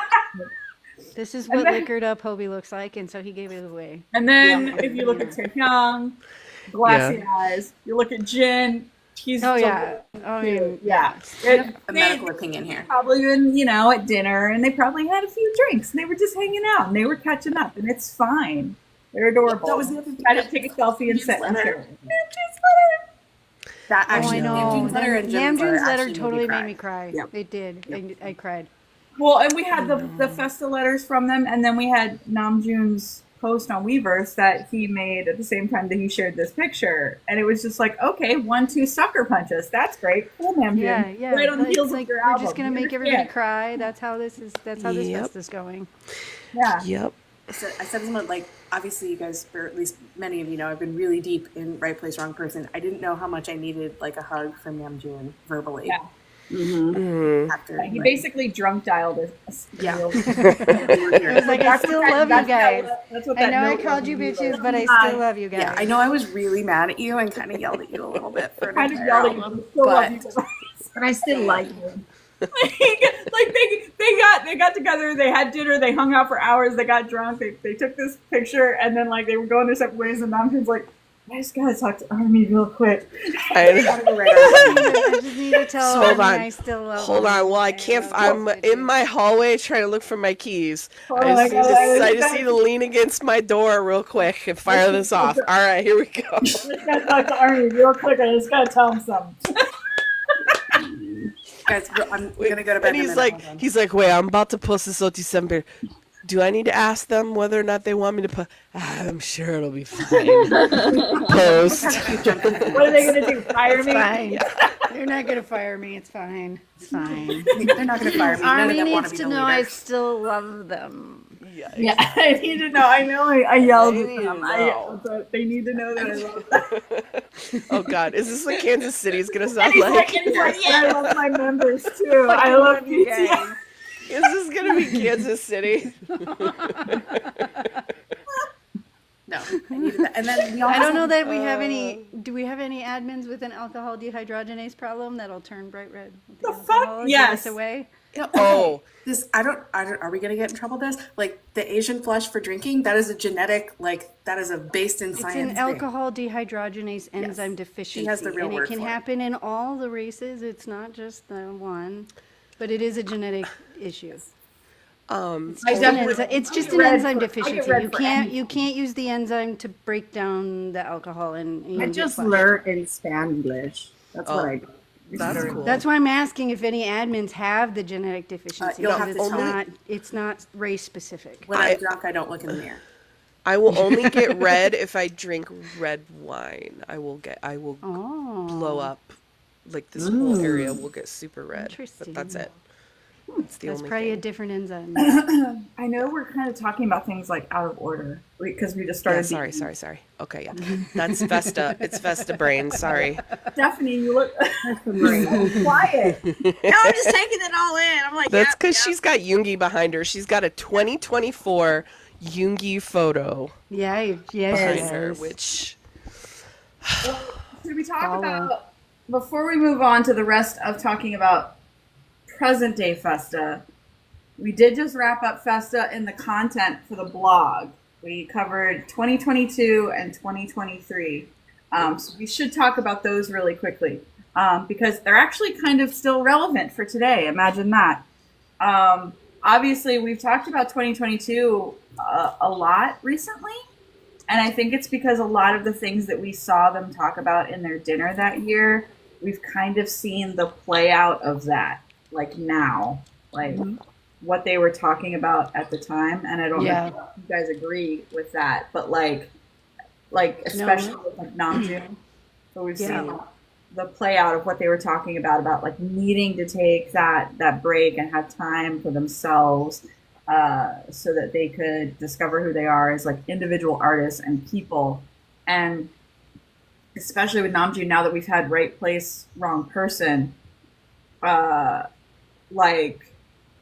This is what liquored up Hobie looks like, and so he gave it away. And then if you look at Taehyung, glassy eyes. You look at Jin. He's Oh yeah, I mean, yeah. a They medical opinion here. probably been, at dinner, and they probably had a few drinks, and they were just hanging out, and they were catching up, and it's fine. They're adorable. That was the other thing. Try to take a selfie and sit and share. That oh, actually, I know. Namjoon's letter and Jin's Namjoon's letter actually totally made made me me cry. Yep. It did. I cried. Well, and we had the Festa letters from them, and then we had Namjoon's post on Weverse that he made at the same time that he shared this picture, and it was just like, okay, 1-2 sucker punches. That's great. Cool, Namjoon. Yeah. Right on the It's heels like of your we're album. just gonna You make everybody understand? cry. That's how this Yep. fest is going. Yeah. Yep. I said something like, obviously you guys, or at least many of you know, I've been really deep in Right Place, Wrong Person. I didn't know how much I needed like a hug from Namjoon verbally. Yeah. After He like, basically drunk dialed us. Yeah. It was like, I still love you guys. That's what I that know I note called was. you bitches, but I still love you guys. yeah, I know I was really mad at you and kind of yelled at you a little bit for an Kind of entire yelled at you. album, Still love but you guys. But I still like you. like they got together, they had dinner, they hung out for hours, they got drunk, they took this picture, and then like they were going their separate ways, and Namjoon's like, I just gotta talk to Army real quick. I I just need to tell So hold Army on. I still love Hold him. on. Well, I can't. I'm in my hallway trying to look for my keys. Oh I my just, God, I just need to lean against my door real quick and fire this off. All right, here we go. I just gotta talk to Army real quick, I just gotta tell him something. guys, I'm gonna go to bed. And in a he's minute, like, hold on. wait, I'm about to post this on December. Do I need to ask them whether or not they want me to put? I'm sure it'll be fine. Post. What are they gonna do? Fire me? Fine. They're not gonna fire me. It's fine. It's fine. They're not gonna fire me. None of Army them want needs to be to the know I leader. still love them. Yeah, I need to know. I know I yelled They at need to them. know. But they need to know that I love them. Oh God, is this what Kansas City is gonna And sound he's like? I love my members too. I love BTS. Is this gonna be Kansas City? No, I needed that. And then we all I don't know have- that we have any. Do we have any admins with an alcohol dehydrogenase problem that'll turn bright red? with The alcohol fuck? and give Yes. us away. No, Oh. this I don't. Are we gonna get in trouble? With this like the Asian flush for drinking? That is a genetic that is a based in It's science. an thing. alcohol dehydrogenase enzyme deficiency, has the real and word it can for it. happen in all the races. It's not just the one, but it is a genetic issue. It's just, it's just an enzyme deficiency. You can't use the enzyme to break down the alcohol and I you get just flushed. learned in Spanglish. That's what I do. That's cool. That's why I'm asking if any admins have the genetic deficiency. you'll because have to it's not race specific. When I'm drunk, I don't look in the mirror. I will only get red if I drink red wine. I will Oh, blow up. Like this whole area will get super red. Interesting. But that's it. It's the that's only probably a thing. different enzyme. I know we're kind of talking about things like out of order because we just started. Yeah, sorry. Okay, yeah. That's Festa. It's Festa brain. Sorry. Stephanie, you look so quiet. No, I'm just taking it all in. I'm like, That's yep, because yep. she's got Yoongi behind her. She's got a 2024 Yoongi photo Yeah, yes, behind yes. her, which Should we talk Follow. about, before we move on to the rest of talking about present day Festa, we did just wrap up Festa in the content for the blog. We covered 2022 and 2023. So we should talk about those really quickly because they're actually kind of still relevant for today. Imagine that. Obviously, we've talked about 2022 a lot recently. And I think it's because a lot of the things that we saw them talk about in their dinner that year, we've kind of seen the play out of that, like now, like what they were talking about at the time. And I don't know if you guys agree with that, but like especially with like Namjoon, so we've seen the play out of what they were talking about like needing to take that break and have time for themselves. So that they could discover who they are as like individual artists and people. And especially with Namjoon, now that we've had Right Place, Wrong Person, like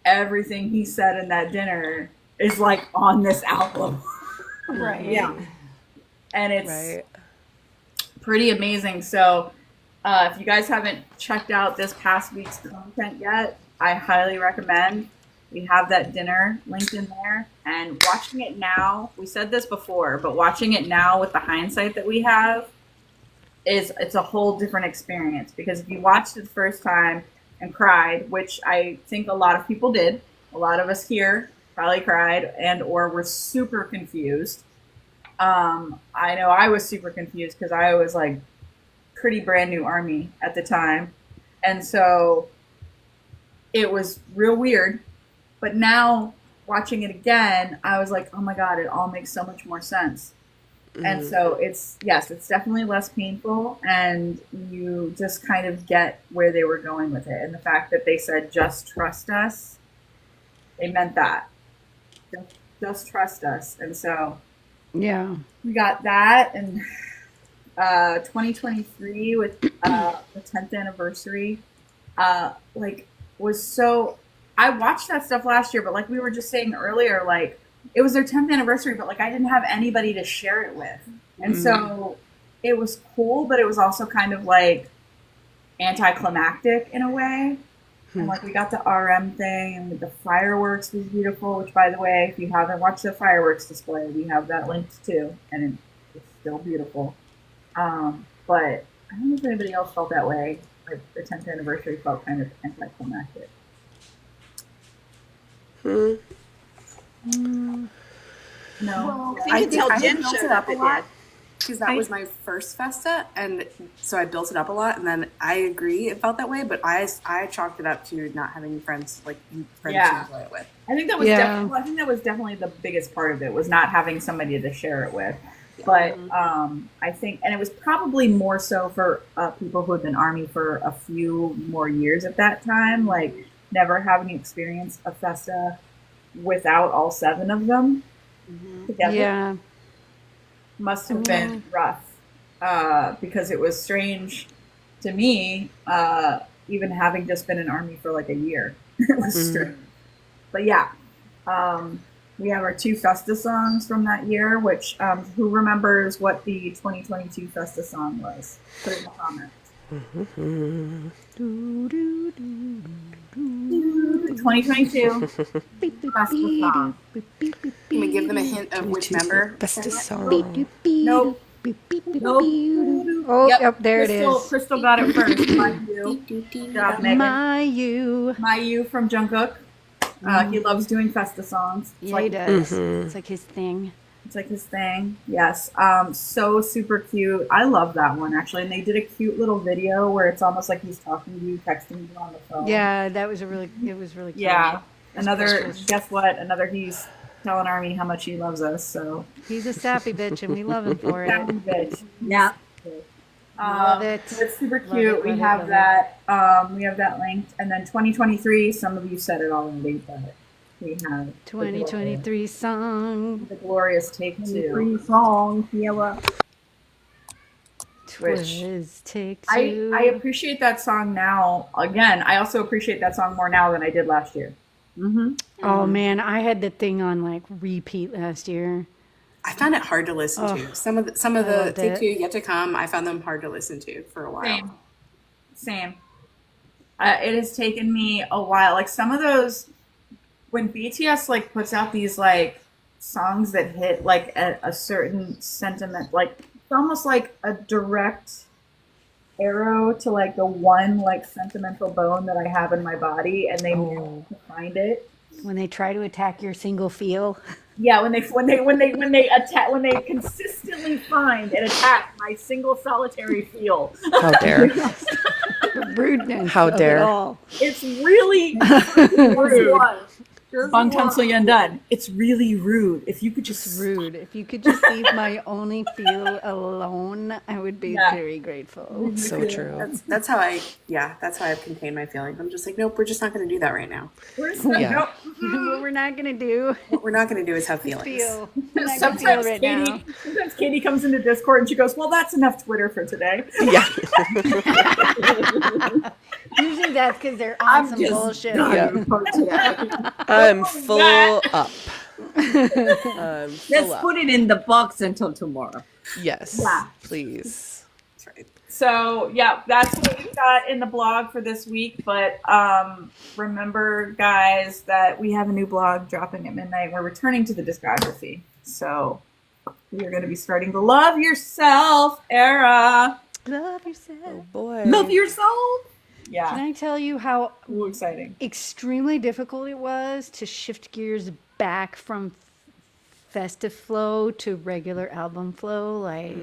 everything he said in that dinner is like on this album. Right. Yeah. And it's pretty amazing. So if you guys haven't checked out this past week's content yet, I highly recommend. We have that dinner linked in there, and watching it now, we said this before, but watching it now with the hindsight that we have it's a whole different experience, because if you watched it the first time and cried, which I think a lot of people did, a lot of us here probably cried and or were super confused. I know I was super confused because I was like pretty brand new ARMY at the time, and so it was real weird. But now watching it again, I was like, oh my God, it all makes so much more sense. And so it's definitely less painful, and you just kind of get where they were going with it. And the fact that they said, just trust us, they meant that. Just trust us. And so we got that. And 2023 with the 10th anniversary, was so... I watched that stuff last year, but like we were just saying earlier, like it was their 10th anniversary, but like I didn't have anybody to share it with. And so it was cool, but it was also kind of like anticlimactic in a way. And like we got the RM thing, and the fireworks was beautiful, which by the way, if you haven't watched the fireworks display, we have that linked too, and it's still beautiful. But I don't know if anybody else felt that way. Like the 10th anniversary felt kind of anticlimactic. No, I tell Jen built showed it up up a it lot did. because that was my first Festa, and so I built it up a lot. And then I agree, it felt that way, but I chalked it up to not having friends to enjoy it with. I think that was definitely the biggest part of it, was not having somebody to share it with. But I think, and it was probably more so for people who had been ARMY for a few more years at that time, like never having experienced a Festa without all 7 of them together. Yeah. Must have been rough, because it was strange to me, even having just been in ARMY for like a year. It was strange. But yeah, we have our 2 Festa songs from that year, which who remembers what the 2022 Festa song was? Put it in the comments. 2022 Festa song. Can we give them a hint of which member? Festa song. Nope. Oh, yep, there it is. Crystal got it first. Good job, Megan. Mayu from Jungkook. He loves doing Festa songs. Yeah, he does. It's like his thing. It's like his thing. Yes. So super cute. I love that one actually. And they did a cute little video where it's almost like he's talking to you, texting you on the phone. Yeah, it was really cute. Yeah. Guess what? He's telling ARMY how much he loves us. So he's a sappy bitch, and we love him for it. Sappy bitch. Yeah. Love it. It's super cute. We have that linked. And then 2023, some of you said it already, but we have 2023 song. The glorious Take 2. 3 songs. Yeah. Twiz Take 2. I appreciate that song now. Again, I also appreciate that song more now than I did last year. Oh man, I had the thing on like repeat last year. I found it hard to listen to. Some of I the loved Take it. Two Yet to Come, I found them hard to listen to for a while. Same. It has taken me a while. Like some of those, when BTS like puts out these like songs that hit like a certain sentiment, like it's almost like a direct arrow to like the one like sentimental bone that I have in my body, and they manage to find it. When they try to attack your single feel. Yeah, when they attack, when they consistently find and attack my single solitary feel, How dare. Rudeness. How of dare. It all. it's really rude. Bang Tansu Done. It's really rude. If you could just Rude. If you could just leave my only feel alone, I would be very grateful. So true. That's how I've contained my feelings. I'm just like, nope, we're just not going to do that right now. Yeah. What we're not gonna do What we're not going to do is have feelings. feel. We're not gonna feel right now. Sometimes Katie comes into Discord and she goes, "Well, that's enough Twitter for today." Yeah. Usually that's because they're on some bullshit. I'm full up. I'm Let's full up. put it in the box until tomorrow. Yes. Yeah. Please. That's right. So yeah, that's what we've got in the blog for this week. But remember, guys, that we have a new blog dropping at midnight. We're returning to the discography. So we are going to be starting the Love Yourself era. Love yourself. Oh boy. Love yourself. Can Yeah, I tell you how ooh, exciting. extremely difficult it was to shift gears back from festive flow to regular album flow? Like,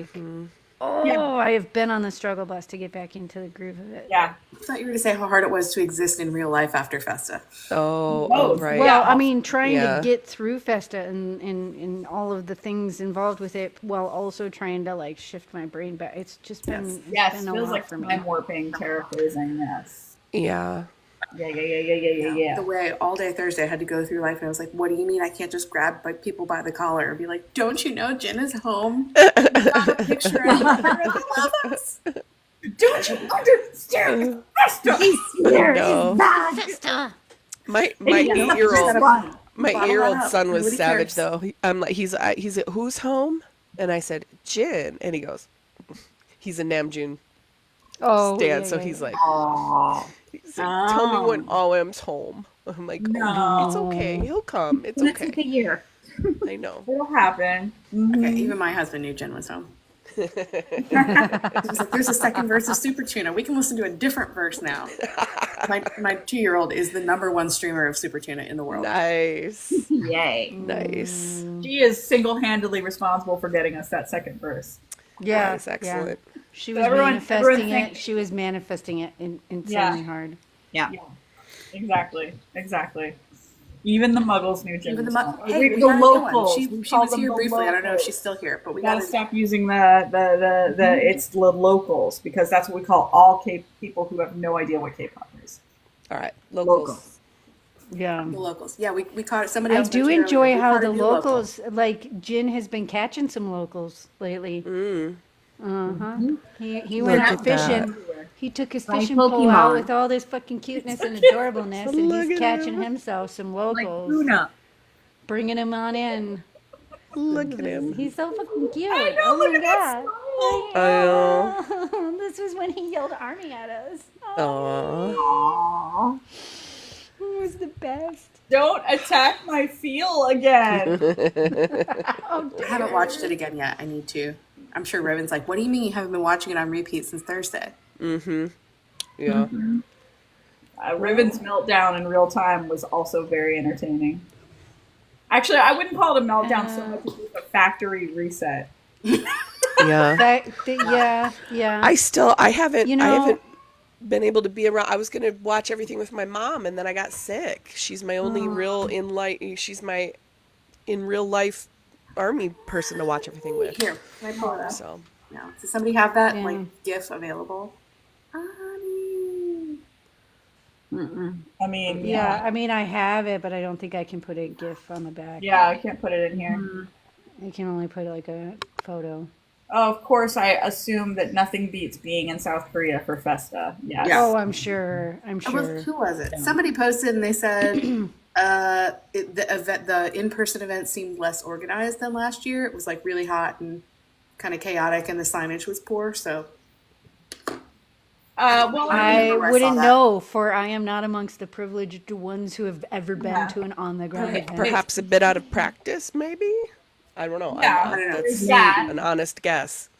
I have been on the struggle bus to get back into the groove of it. Yeah, I thought you were going to say how hard it was to exist in real life after Festa. Oh, right. Well, I mean, trying Yeah. to get through Festa and all of the things involved with it, while also trying to like shift my brain back. It's just been, it's yes, been a feels lot like for me. time warping, paraphrasing. Yes. Yeah. Yeah. The way all day Thursday I had to go through life and I was like, what do you mean I can't just grab like people by the collar and be like, don't you know Jen is home? Got a picture of her. They love us. Don't you understand? No. My 8-year-old my Bottle 8-year-old that up. son was Nobody savage cares. though. I'm like he's at who's home? And I said, Jin, and he goes, he's a Namjoon Oh, stan, yeah, so yeah, he's yeah. like, he's like, tell me when OM's home. I'm like, oh, it's okay, he'll come. It's Let's take okay. a year. I know. It'll happen. Okay, even my husband knew Jen was home. He was like, there's a second verse of Super Tuna. We can listen to a different verse now. My 2-year-old is the #1 streamer of Super Tuna in the world. Nice. Yay. Nice. She is single-handedly responsible for getting us that second verse. Yeah, That's excellent. yeah. She was Everyone manifesting think- it. She was manifesting it insanely Yeah. hard. Yeah. Exactly. Even the Muggles knew Jen. Even the was home. hey, we the got a new one. locals. She We call was them here the briefly. I don't know if locals. she's still here, but we Gotta got stop using the it's the locals, because that's what we call all K people who have no idea what K-pop is. All right, locals. Yeah. the locals. Yeah, we caught somebody I else. do mentioned enjoy earlier, we how caught a the new local. locals, like Jin has been catching some locals lately. He went Look out at that. fishing. He took his Like fishing pole out Pokemon. with all this fucking cuteness and adorableness, and Look he's at catching him. himself some Like locals, Luna. bringing him on in. Look at him. He's so fucking cute. Oh my god. I know. This was when he yelled army at us. Aw. Aww. He was the best. Don't attack my feel again. Oh, I haven't watched it again yet. I need to. I'm sure Revan's like, what do you mean you haven't been watching it on repeat since Thursday? Yeah. Riven's meltdown in real time was also very entertaining. Actually, I wouldn't call it a meltdown so much as just a factory reset. Yeah. Yeah. I haven't You know- I haven't been able to be around. I was going to watch everything with my mom and then I got sick. She's my only she's my in real life army person to watch everything with. Here, can I pull it up? So, No. Does somebody have that Yeah. like GIF available? I mean, Yeah, I mean, I have it, but I don't think I can put a GIF on the back. Yeah, I can't put it in here. I can only put like a photo. Oh, of course, I assume that nothing beats being in South Korea for Festa. Yes. Yeah. Oh, I'm sure. I'm sure. Who was it? Somebody posted and they said The in-person event seemed less organized than last year. It was like really hot and kind of chaotic, and the signage was poor. So Well, I remember I saw wouldn't that. know, for I am not amongst the privileged ones who have ever been Yeah. to an on-the-ground Okay, event. Perhaps a bit out of practice, maybe. I don't know. Yeah, I don't know. That's that. an honest guess.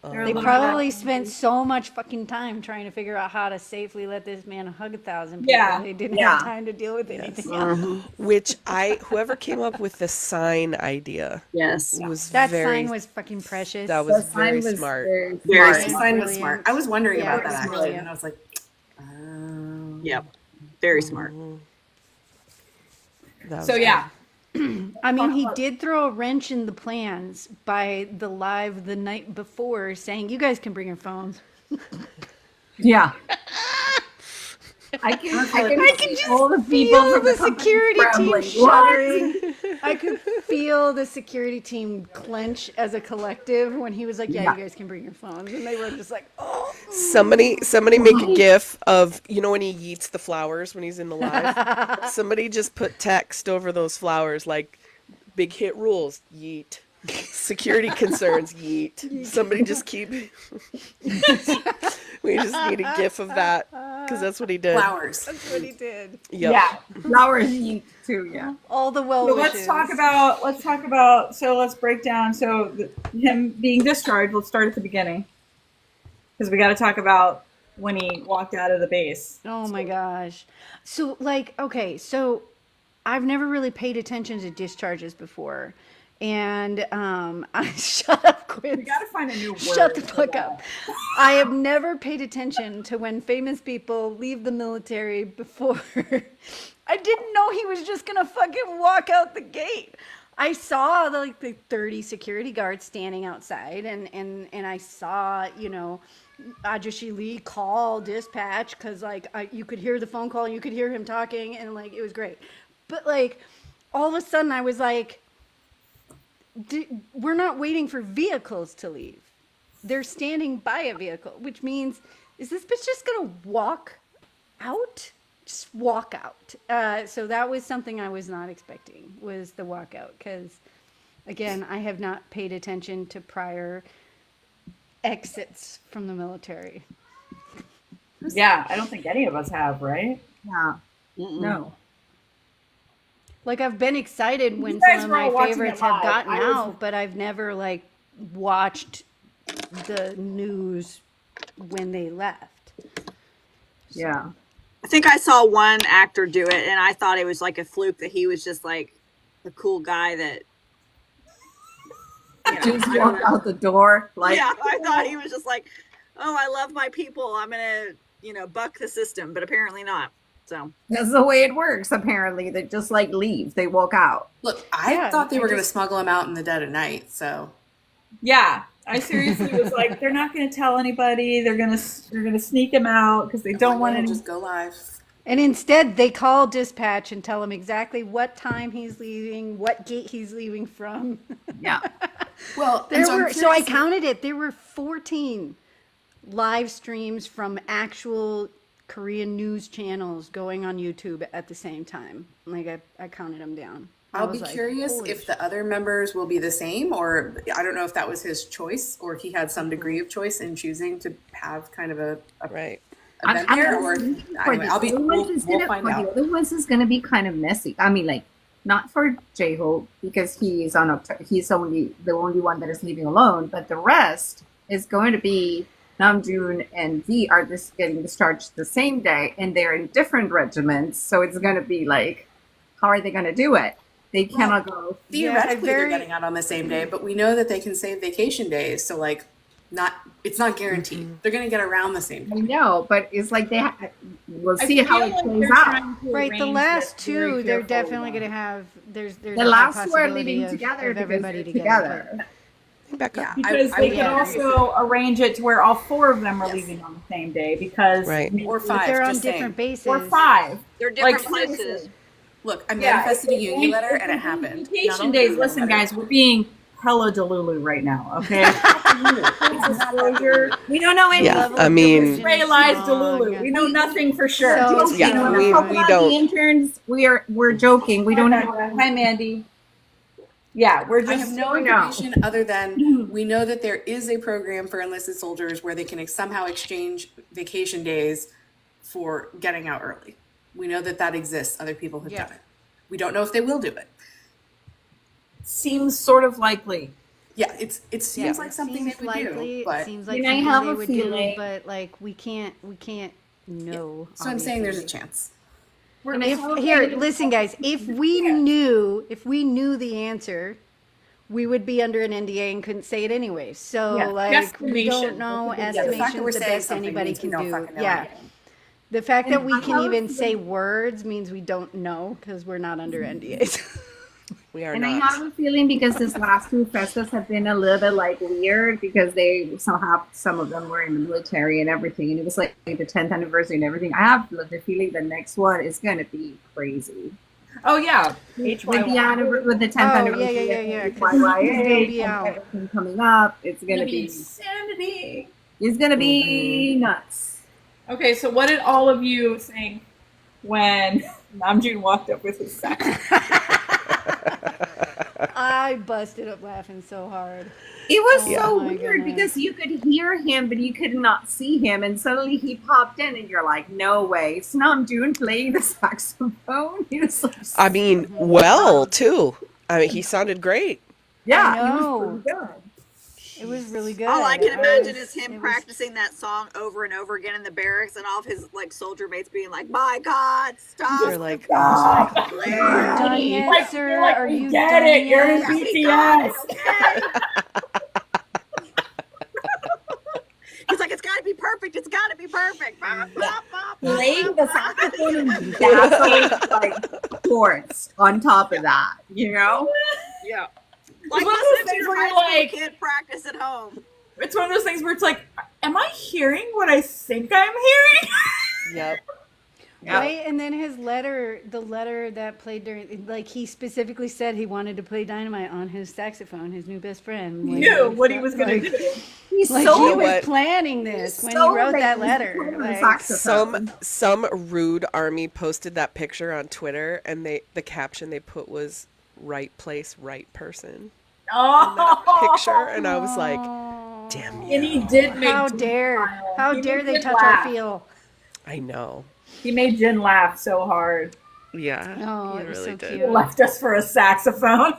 They're a They little probably bit- spent so much fucking time trying to figure out how to safely let this man hug 1,000 people. Yeah. They didn't Yeah. have time to deal with anything else. Which whoever came up with the sign idea Yes. was That very. sign was fucking precious. That The was sign very was smart. very Very smart. The smart. sign was smart. I was wondering Yeah, about that actually, brilliant. and I was like, oh. Yep. Very smart. That was So yeah, I mean, he did throw a wrench in the plans by the live the night before, saying, "You guys can bring your phones." Yeah. I can see all the people Feel from the the company security team scrambling. shuddering. I could feel the security team clench as a collective when he was like, "Yeah, Yeah. you guys can bring your phones," and they were just like, "Oh." Somebody make a gif of when he yeets the flowers when he's in the live. Somebody just put text over those flowers like big hit rules, yeet. Security concerns, yeet. Somebody just keep We just need a gif of that because that's what he did. Flowers. That's what he did. Yep. yeah. Flowers yeet too, yeah. All the well So wishes. let's break down. So him being discharged. Let's start at the beginning because we got to talk about when he walked out of the base. Oh my gosh. So, like, okay, so I've never really paid attention to discharges before. And I shut up, Quinn. We got to find a new word. Shut the for fuck that. up. I have never paid attention to when famous people leave the military before. I didn't know he was just gonna fucking walk out the gate. I saw the 30 security guards standing outside, and I saw, Ajashi Lee call dispatch because you could hear the phone call and you could hear him talking, and it was great. But all of a sudden I was like, we're not waiting for vehicles to leave. They're standing by a vehicle, which means, is this bitch just gonna walk out? Just walk out. So that was something I was not expecting, was the walkout. Because, again, I have not paid attention to prior exits from the military. Yeah, I don't think any of us have, right? Yeah. No. I've been excited when You guys some were of all my watching favorites it have live. gotten I was- out, but I've never watched the news when they left. Yeah. I think I saw one actor do it, and I thought it was like a fluke that he was just like a cool guy that. Just I don't walk know. out the door like Yeah, I thought he was just like, "Oh, I love my people. I'm gonna, buck the system," but apparently not. So that's the way it works, apparently. They just leave. They walk out. Look, I Yeah, thought they I were going to just- smuggle him out in the dead of night. So Yeah, I seriously was like, they're not going to tell anybody. They're gonna sneak him out because they don't want to any. just go live. And instead, they call dispatch and tell him exactly what time he's leaving, what gate he's leaving from. Yeah. Well, So I counted it. There were 14 live streams from actual Korean news channels going on YouTube at the same time. I counted them down. I I'll was be like, curious holy if the other members will be the same, or I don't know if that was his choice, or he had some degree of choice in choosing to have kind of a Right. event there. Or anyway, we'll find out. The other ones is going to be kind of messy. I mean, not for J-Hope because he's he's only the only one that is leaving alone, but the rest is going to be Namjoon and V are just getting discharged the same day, and they're in different regiments. So it's going to be how are they going to do it? They cannot go. Theoretically, they're getting out on the same day, but we know that they can save vacation days. So it's not guaranteed. They're going to get around the same I day. know, but it's we'll I see how feel it like plays they're out. trying to Right, the arrange last this very two, they're carefully, definitely though. going to have. There's The a high last two are possibility living of together because everybody they're together. Back up. Yeah, Because I they would can be also arrange it to where all four of them are Yes. leaving on the same day because Right. Or But five. they're on just saying. different bases. or five. they're different seriously. places. Look, I Yeah, manifested a if Yoongi they- letter if and they it do happened. Not Vacation only days. Yoongi Listen, letter. guys, we're being hella Delulu right now. Okay. We don't know any Yeah, level I of mean- division Ray is lies wrong. Delulu. We know nothing for sure. So- Yeah, When we talk about don't. The interns, we're joking. We don't have. Hi, Mandy. Yeah, we're I just have no we know. information other than we know that there is a program for enlisted soldiers where they can somehow exchange vacation days for getting out early. We know that that exists. Other people have done it. We don't know if they will do it. seems sort of likely. Yeah, it seems like something Seems they would likely. do, but It seems like And I something have they a would feeling- do, but like we can't know. so I'm saying there's a obviously. chance. Here, listen, guys. If we knew the answer, we would be under an NDA and couldn't say it anyway. So, Yeah, like, we don't guesstimation. know. Yeah, the The fact that we're Estimation's the saying best something anybody means we can don't do. fucking know Yeah. anything. The fact that we I can have a even say feeling- words means we don't know because we're not under NDAs. We are And I not. have a feeling because this last two festas have been a little bit like weird because they somehow some of them were in the military and everything, and it was like the 10th anniversary and everything. I have the feeling the next one is gonna be crazy. Oh yeah, With the 10th Oh, anniversary, yeah, 'cause YYA, it's gonna be and out. everything coming up, it's gonna be insanity. it's gonna be nuts. Okay, so what did all of you think when Namjoon walked up with his sax? I busted up laughing so hard. It was Oh so my weird goodness. because you could hear him, but you could not see him. And suddenly he popped in, and you're like, no way. It's Namjoon playing the saxophone. He was like, I mean, well, too. I mean, he sounded great. yeah, I he was know. pretty good. It was really good. All I can imagine was- is him it was- practicing that song over and over again in the barracks, and all of his like soldier mates being like, "My God, stop!" They're like, Done Like, yet, sir? you're like, Are we you get done it. You're in yet? BTS. He's like, "It's got to be perfect. It's got to be perfect." Bop, bop, bop, Playing the saxophone and dancing like chords on top of that, you know? Yeah. Like one of those listen to things your where high you're school like- kid practice at home. It's one of those things where it's like, am I hearing what I think I'm hearing? yep. Yeah. Right, and then his letter, the letter that played during, like he specifically said he wanted to play Dynamite on his saxophone, his new best friend. He knew what he was going to Like- do. He's Like so he know was what? planning this when so he wrote that like, letter. playing the Like, saxophone. Some rude army posted that picture on Twitter, and the caption they put was "right place, right person" in that Oh, picture, and I was like, oh, "Damn and you!" he did make how Jin dare, smile. how He dare made they Jin touch laugh. our feel? I know. He made Jin laugh so hard. Yeah. Oh, he it was really so did. He cute. left us for a saxophone.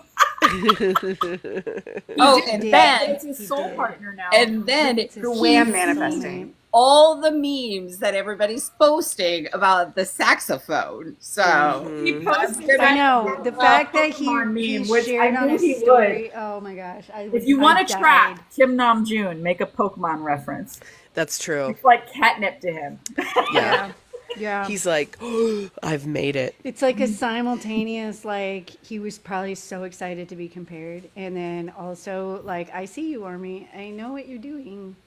Oh, He and did. then It's his soul partner now. and then It's his The Wham soulmate. manifesting. all the memes that everybody's posting about the saxophone. So he posted I know the fact that Pokemon he meme, which I shared on knew his he story. Oh my gosh! if you want to track Kim Namjoon, make a Pokemon reference. That's true. It's like catnip to him. Yeah. Yeah. He's like, oh, I've made it. It's like a simultaneous, like, he was probably so excited to be compared. And then also, like, I see you, Army. I know what you're doing.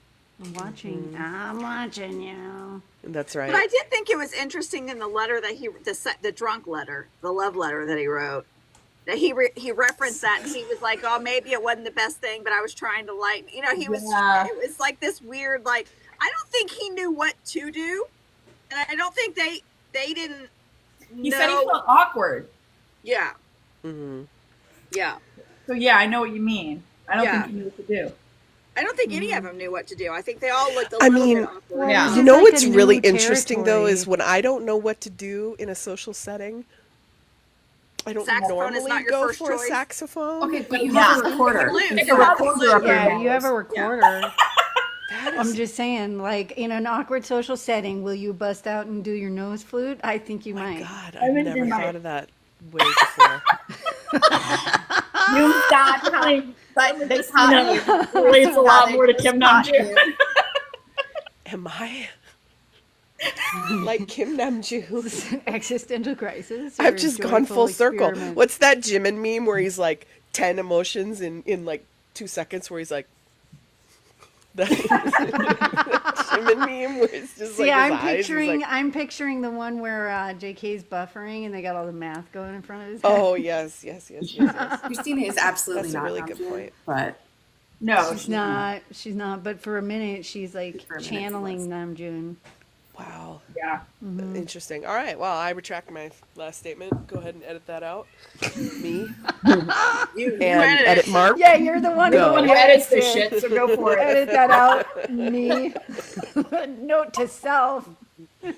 I'm watching. I'm watching you. That's right. But I did think it was interesting in the letter that the drunk letter, the love letter that he wrote, that he referenced that, and he was like, "Oh, maybe it wasn't the best thing, but I was trying to lighten." You know, he was. Yeah. It was like this weird, like, I don't think he knew what to do, and I don't think they didn't. He know. said he felt awkward. Yeah, hmm yeah. So yeah, I know what you mean. I don't Yeah. think he knew what to do. I don't think any of them knew what to do. I think they all looked a I little mean, bit awkward. Yeah. It's You just know like what's a really new interesting though is territory. when I don't know what to do in a social setting, I don't Saxophone is normally not your go first for a choice? saxophone. Okay, but you Yeah. have a recorder. Flute. Take You a have a recorder flute. up your Yeah, nose. you have a recorder. That I'm is, just saying, like, in an awkward social setting, will you bust out and do your nose flute? I think you might. God, I I've mean, never you might. thought of that way before. you got time, but they taught you. Relates a lot They more to just Kim taught Namjoon. you. Am I like Kim Namjoon? Existential crisis. I've or just gone joyful full circle. experiment? What's that Jimin meme where he's like 10 emotions in like 2 seconds where he's like, Jimin meme where it's just See, like I'm his eyes. He's picturing like, I'm picturing the one where JK's buffering and they got all the math going in front of his head. oh yes, yes, yes, yes, yes. Christina is absolutely That's a not really good Namjoon, point. but No, She's not. She's not. But for a minute, she's like For a minute she channeling was. Namjoon. Wow. Yeah. Interesting. All right. Well, I retract my last statement. Go ahead and edit that out. Me You and edit it. edit Mark. Yeah, you're the one Go. The who one who edits this shit, so go for it. Edit that out. Me. Note to self. Me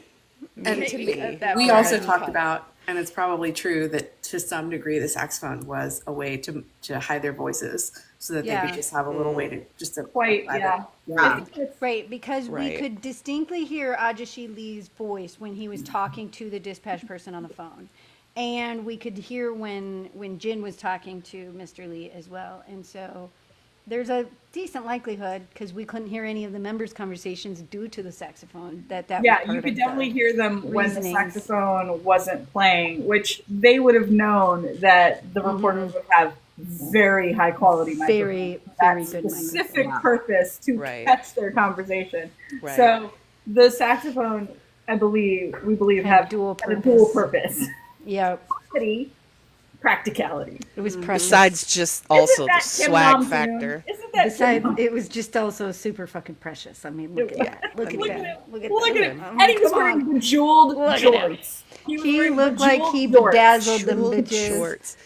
to me. we Go also ahead and talked cut. about, and it's probably true, that to some degree the saxophone was a way to hide their voices so that they Yeah. could just have a little way to just to Quite, hide yeah. it. Yeah. Right, because we Right. could distinctly hear Ajashi Lee's voice when he was talking to the dispatch person on the phone. And we could hear when Jin was talking to Mr. Lee as well. And so there's a decent likelihood, because we couldn't hear any of the members' conversations due to the saxophone, that was Yeah, part you of could the definitely hear them when the reasonings. saxophone wasn't playing, which they would have known that the reporters would have very high quality microphones. Very, for that very good specific microphone. purpose to Right. catch their conversation. Right. So the saxophone, we believe Had have dual had a dual purpose. purpose. Yeah, Practicality. it was precious. Besides just also the Kim swag Nam-joon? factor. Isn't that Besides, Kim it was just also super fucking precious. I mean, look at that. Look at Look at that. him. Look at Look that. at him. I And mean, he was come wearing on. bejeweled Look at him. jorts. was He wearing looked like he bejeweled jorts. bedazzled them Jeweled bitches. shorts.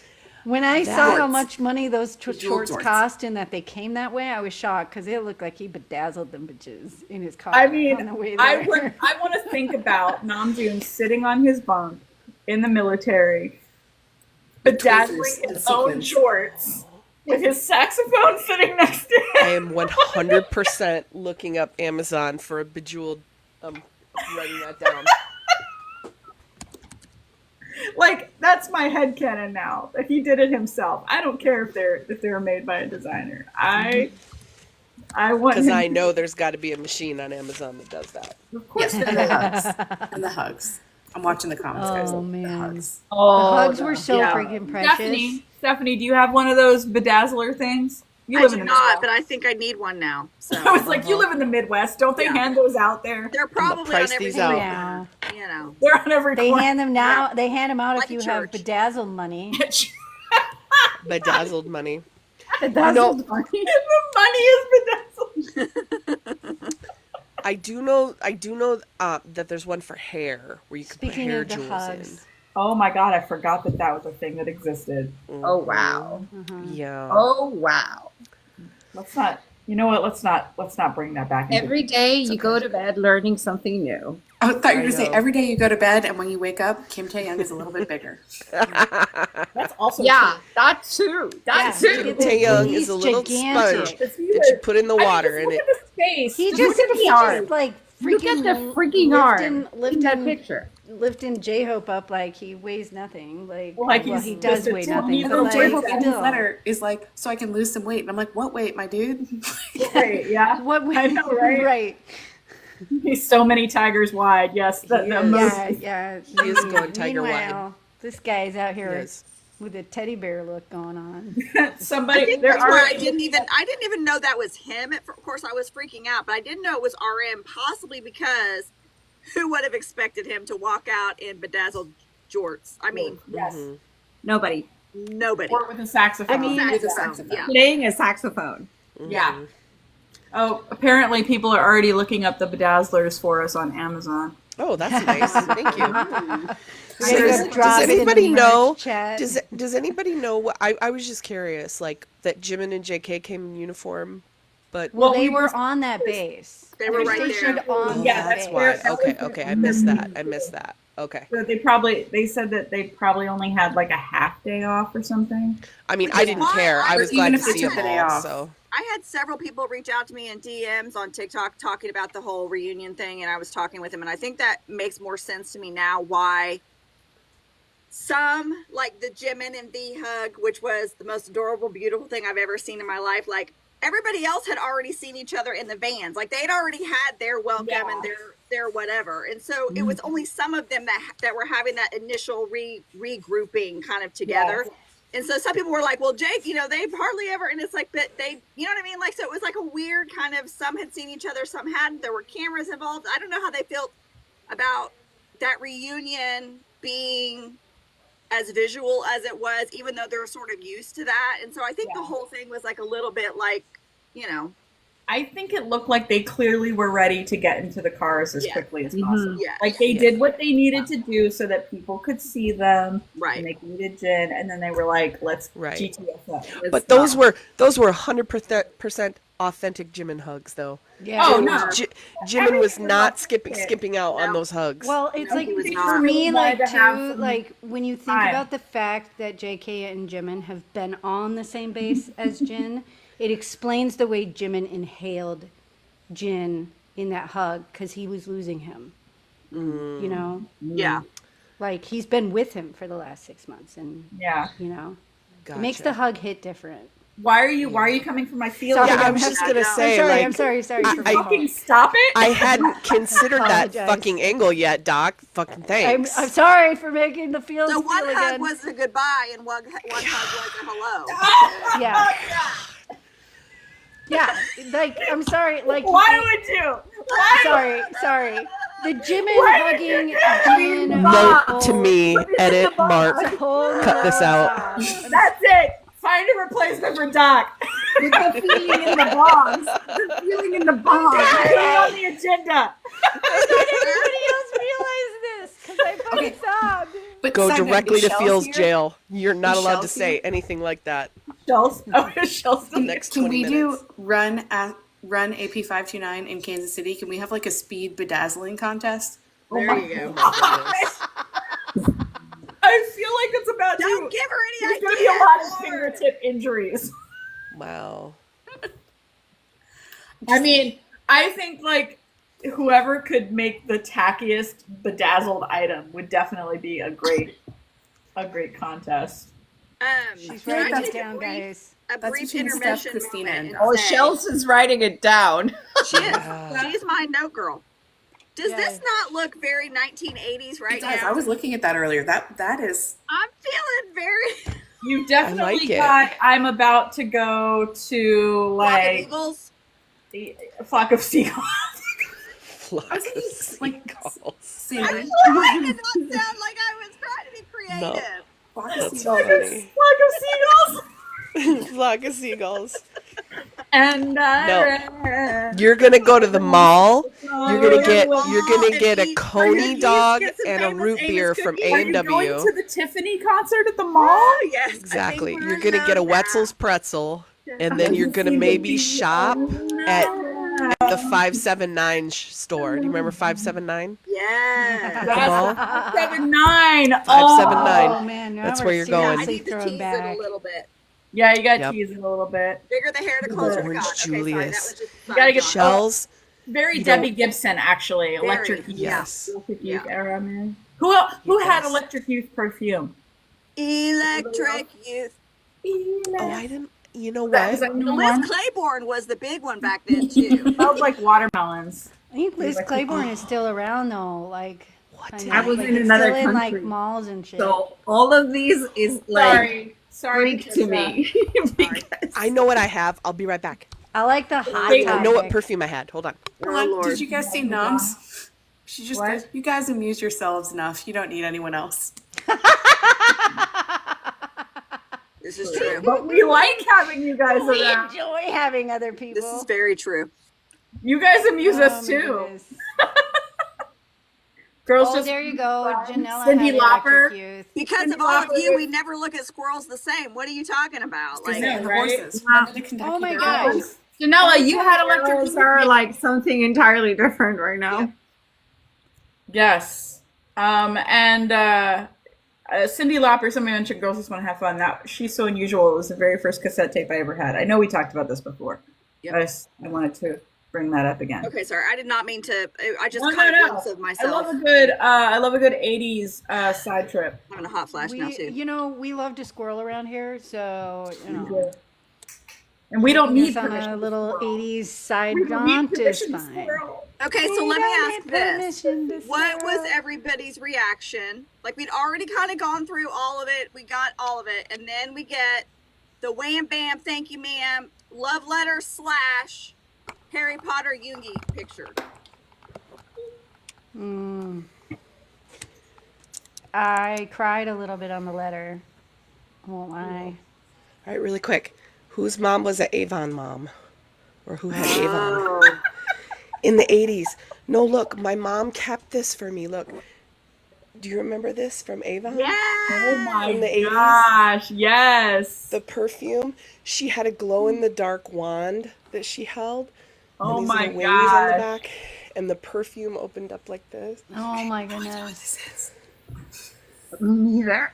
When I saw how Jorts. much money those Bejeweled shorts jorts. cost and that they came that way, I was shocked because it looked like he bedazzled them bitches in his car. I on the mean, way I there. want to think about Namjoon sitting on his bunk in the military, bedazzling tweezers and his own sequins. shorts with his saxophone sitting next to I him. am 100% looking up Amazon for a bejeweled. Writing that down. Like, that's my headcanon now. That he did it himself. I don't care if they're made by a designer. I want Because him I to- know there's got to be a machine on Amazon that does that. Of course, Yes, and the hugs. And the hugs. I'm watching the comments, guys. Oh, The man. hugs. The Oh, hugs were so yeah. freaking precious. Stephanie, do you have one of those bedazzler things? You I live do in the not, Midwest. but I think I need one now. So I was like, you live in the Midwest. Don't they Yeah. hand those out there? they're probably on price every these out. Yeah. you know. They're on every They corner. hand them now. They hand them out Like if a you have church. bedazzled money. Bedazzled money. Bedazzled No. money. The money is bedazzled. I do know that there's one for hair where you can put Speaking hair of the jewels hugs, Oh my god, I forgot that was a thing that existed. in. Oh wow. Yeah. Oh wow. Let's not. You know what? Let's not bring that back. Every day you go to bed learning something new. I thought you were I going to say, know. every day you go to bed and when you wake up, Kim Tae-young is a little bit bigger. That's also Yeah, that too. That Yeah, too. look at this. Taeyong He's is a little gigantic. sponge It's that you put in the water I mean, and just it. look at the face. he Just just, look at he the just arm. like Look at the freaking lifting, arm in that lifting, picture. lifting J-Hope up like he weighs nothing. Like, Like well, he's he does just a weigh tiny nothing. And But then like, J-Hope in his still. letter is like, so I can lose some weight. And I'm like, what weight, my dude? Right, yeah. What we, I know, right? right. He's so many tigers wide. Yes, the most. Yeah. He is going tiger wide. Meanwhile, this guy's out here Yes. with a teddy bear look going on. Somebody. There That's are. where I didn't even know that was him. Of course, I was freaking out, but I didn't know it was RM. Possibly because who would have expected him to walk out in bedazzled jorts? I mean, Yes. Nobody nobody. Or with a saxophone. I mean, With a Saxophone, saxophone. yeah. playing a saxophone. Yeah. Oh, apparently people are already looking up the bedazzlers for us on Amazon. Oh, that's nice. Thank you. We So gotta does, go drop does it in the anybody merch know? chat. Does anybody know what? I was just curious, like that Jimin and JK came in uniform, but Well, Well, they we were just- on that base. They were right stationed there. on Yeah, that that's base. where- Okay, I missed that. Okay. So they said that they probably only had like a half day off or something. I mean, I didn't care. I Or was even glad to if they see took them the day all. off. So I had several people reach out to me in DMs on TikTok talking about the whole reunion thing, and I was talking with them, and I think that makes more sense to me now why some, like the Jimin and V hug, which was the most adorable, beautiful thing I've ever seen in my life, like everybody else had already seen each other in the vans. Like they'd already had their welcome and their whatever. And so it was only some of them that were having that initial regrouping kind of together. and so some people were like, well, Jake, you know, they've hardly ever, and it's like, but they, you know what I mean? Like, so it was like a weird kind of, some had seen each other, some hadn't, there were cameras involved. I don't know how they felt about that reunion being as visual as it was, even though they're sort of used to that. And so I think the whole thing was like a little bit like, you know. I think it looked like they clearly were ready to get into the cars as quickly as possible. Yeah. Like they did what they needed to do so that people could see them. Right. And they needed Jin, and then they were like, "Let's Right. GTS up." But those were 100% authentic Jimin hugs, though. Yeah. Oh no, Jimin was not skipping out on those hugs. Well, it's No, like he was for not. me, like Wanted to have too, some like when you think time. about the fact that JK and Jimin have been on the same base as Jin, it explains the way Jimin inhaled Jin in that hug because he was losing him. You know, Yeah. like he's been with him for the last 6 months, and yeah. you know, Gotcha. it makes the hug hit different. Why are you coming for my feelings? Sorry, Yeah, I I'm was just gonna I'm say, sorry, like, I'm sorry for I- my fault. Fucking stop it! I hadn't considered that Apologize. fucking angle yet, Doc. Fucking thanks. I'm sorry for making the feels So feel one hug again. was a goodbye and one hug was a hello. Yeah. Yeah, like I'm sorry, like Why would you? Why? sorry. The Jimin Why hugging did Jin. Note to me, edit, Mark. Whole Cut this out. That's it. Find a replacement for Doc. With the feeling in the bombs. The feeling in the bombs. Put it on the agenda. Everybody else realized this because I put it down. But Go side note, directly is to Shells Feels here? jail. You're not Is allowed to Shells say here? anything like that. Shells. Oh, Shells. The next Can 20 we minutes. do run AP529 in Kansas City? Can we have like a speed bedazzling contest? There you go. I feel like it's about Don't to. give her any There's ideas. going to be a lot of fingertip injuries. Wow. I mean, I think like whoever could make the tackiest bedazzled item would definitely be a great contest. She's can I writing take this down, a brief- guys. A That's brief between Steph, intermission Christina, moment and and Oh, say- Shells is writing it down. She is. Yeah. She's my note girl. Does Yeah. this not look very 1980s right It does. now? I was looking at that earlier. That is. I'm feeling very You definitely like it. got. I'm about to go to Flock of like Eagles. a flock of seagulls. Flock I was of thinking, like, seagulls. Cindy. I did not sound like I was trying to be creative. That's Flock funny. of seagulls. Flock of seagulls. And No. You're gonna go to the mall. You're gonna get a Coney dog and a root beer from Are you going A&W. to the Tiffany concert at the mall? Oh, yes. I think Exactly. we're You're gonna get a done now. Wetzel's pretzel, and then you're gonna maybe shop at the 579 store. Do you remember 579? Yeah. Mall? 579. 579. Oh man, now That's we're where you're going. I seriously need to thrown tease back. it a little bit. Yeah, you got to Yep. tease it a little bit. Bigger the hair, the closer the Orange cut. Okay, sorry, that Julius. was just You gotta get side Shells. Very You Debbie don't- Gibson, actually. Electric Youth. Yes. Electric Yeah. Youth era, man. Who had Yes. Electric Youth perfume? Electric Youth. Oh, I didn't. You know That- what? is that the new Liz one? Claiborne was the big one back then too. Smells like watermelons. I think Liz Claiborne is still around though, like. kinda, I was like, in it's another still in like country. malls and shit. So all of these is like Sorry, freak to me. Because I know what I have. I'll be right back. I like the hot Wait, I know what topic. perfume I had. Hold on. Hold on. Lord. Did you guys see Nums? She just What? goes, you guys amuse yourselves enough. You don't need anyone else. This is true. But we like having you guys We around. enjoy having other people. This is very true. You guys amuse Oh, us my too. goodness. Girls Oh, just there you go. Janella Cyndi had Lauper. Electric Youth. Because of all of you, we never look at squirrels the same. What are you talking about? Like, Yeah, And the right? horses. Remember the Kentucky Oh my Derby gosh. horse? Janella, you had Electric Girls Youth. are like something entirely different right now. Yes. And Cyndi Lauper, somebody mentioned Girls Just Want to Have Fun. That She's So Unusual. It was the very first cassette tape I ever had. I know we talked about this before. Yep. I wanted to bring that up again. okay, sorry, I did not mean to. I just No, caught no, a no. glimpse of I myself. love a good 80s side trip. I'm having a hot flash now too. You know, we love to squirrel around here, so you know, And we don't taking need us on permission. a to little squirrel. '80s side We don't need jaunt is permission to fine. squirrel. Okay, so let me ask this. Permission to What was sell. everybody's reaction? Like, we'd already kind of gone through all of it. We got all of it. And then we get the wham bam, thank you, ma'am, love letter / Harry Potter Yoongi picture. I cried a little bit on the letter. I won't lie. All right, really quick. Whose mom was an Avon mom? Or who had Avon? Oh. In the 80s. No, look, my mom kept this for me. Look. Do you remember this from Avon? Yeah. Oh my From the 80s? gosh, yes. The perfume. She had a glow-in-the-dark wand that she held. Oh and these my little wings on the gosh. back. And the perfume opened up like this. Oh my goodness. Me neither.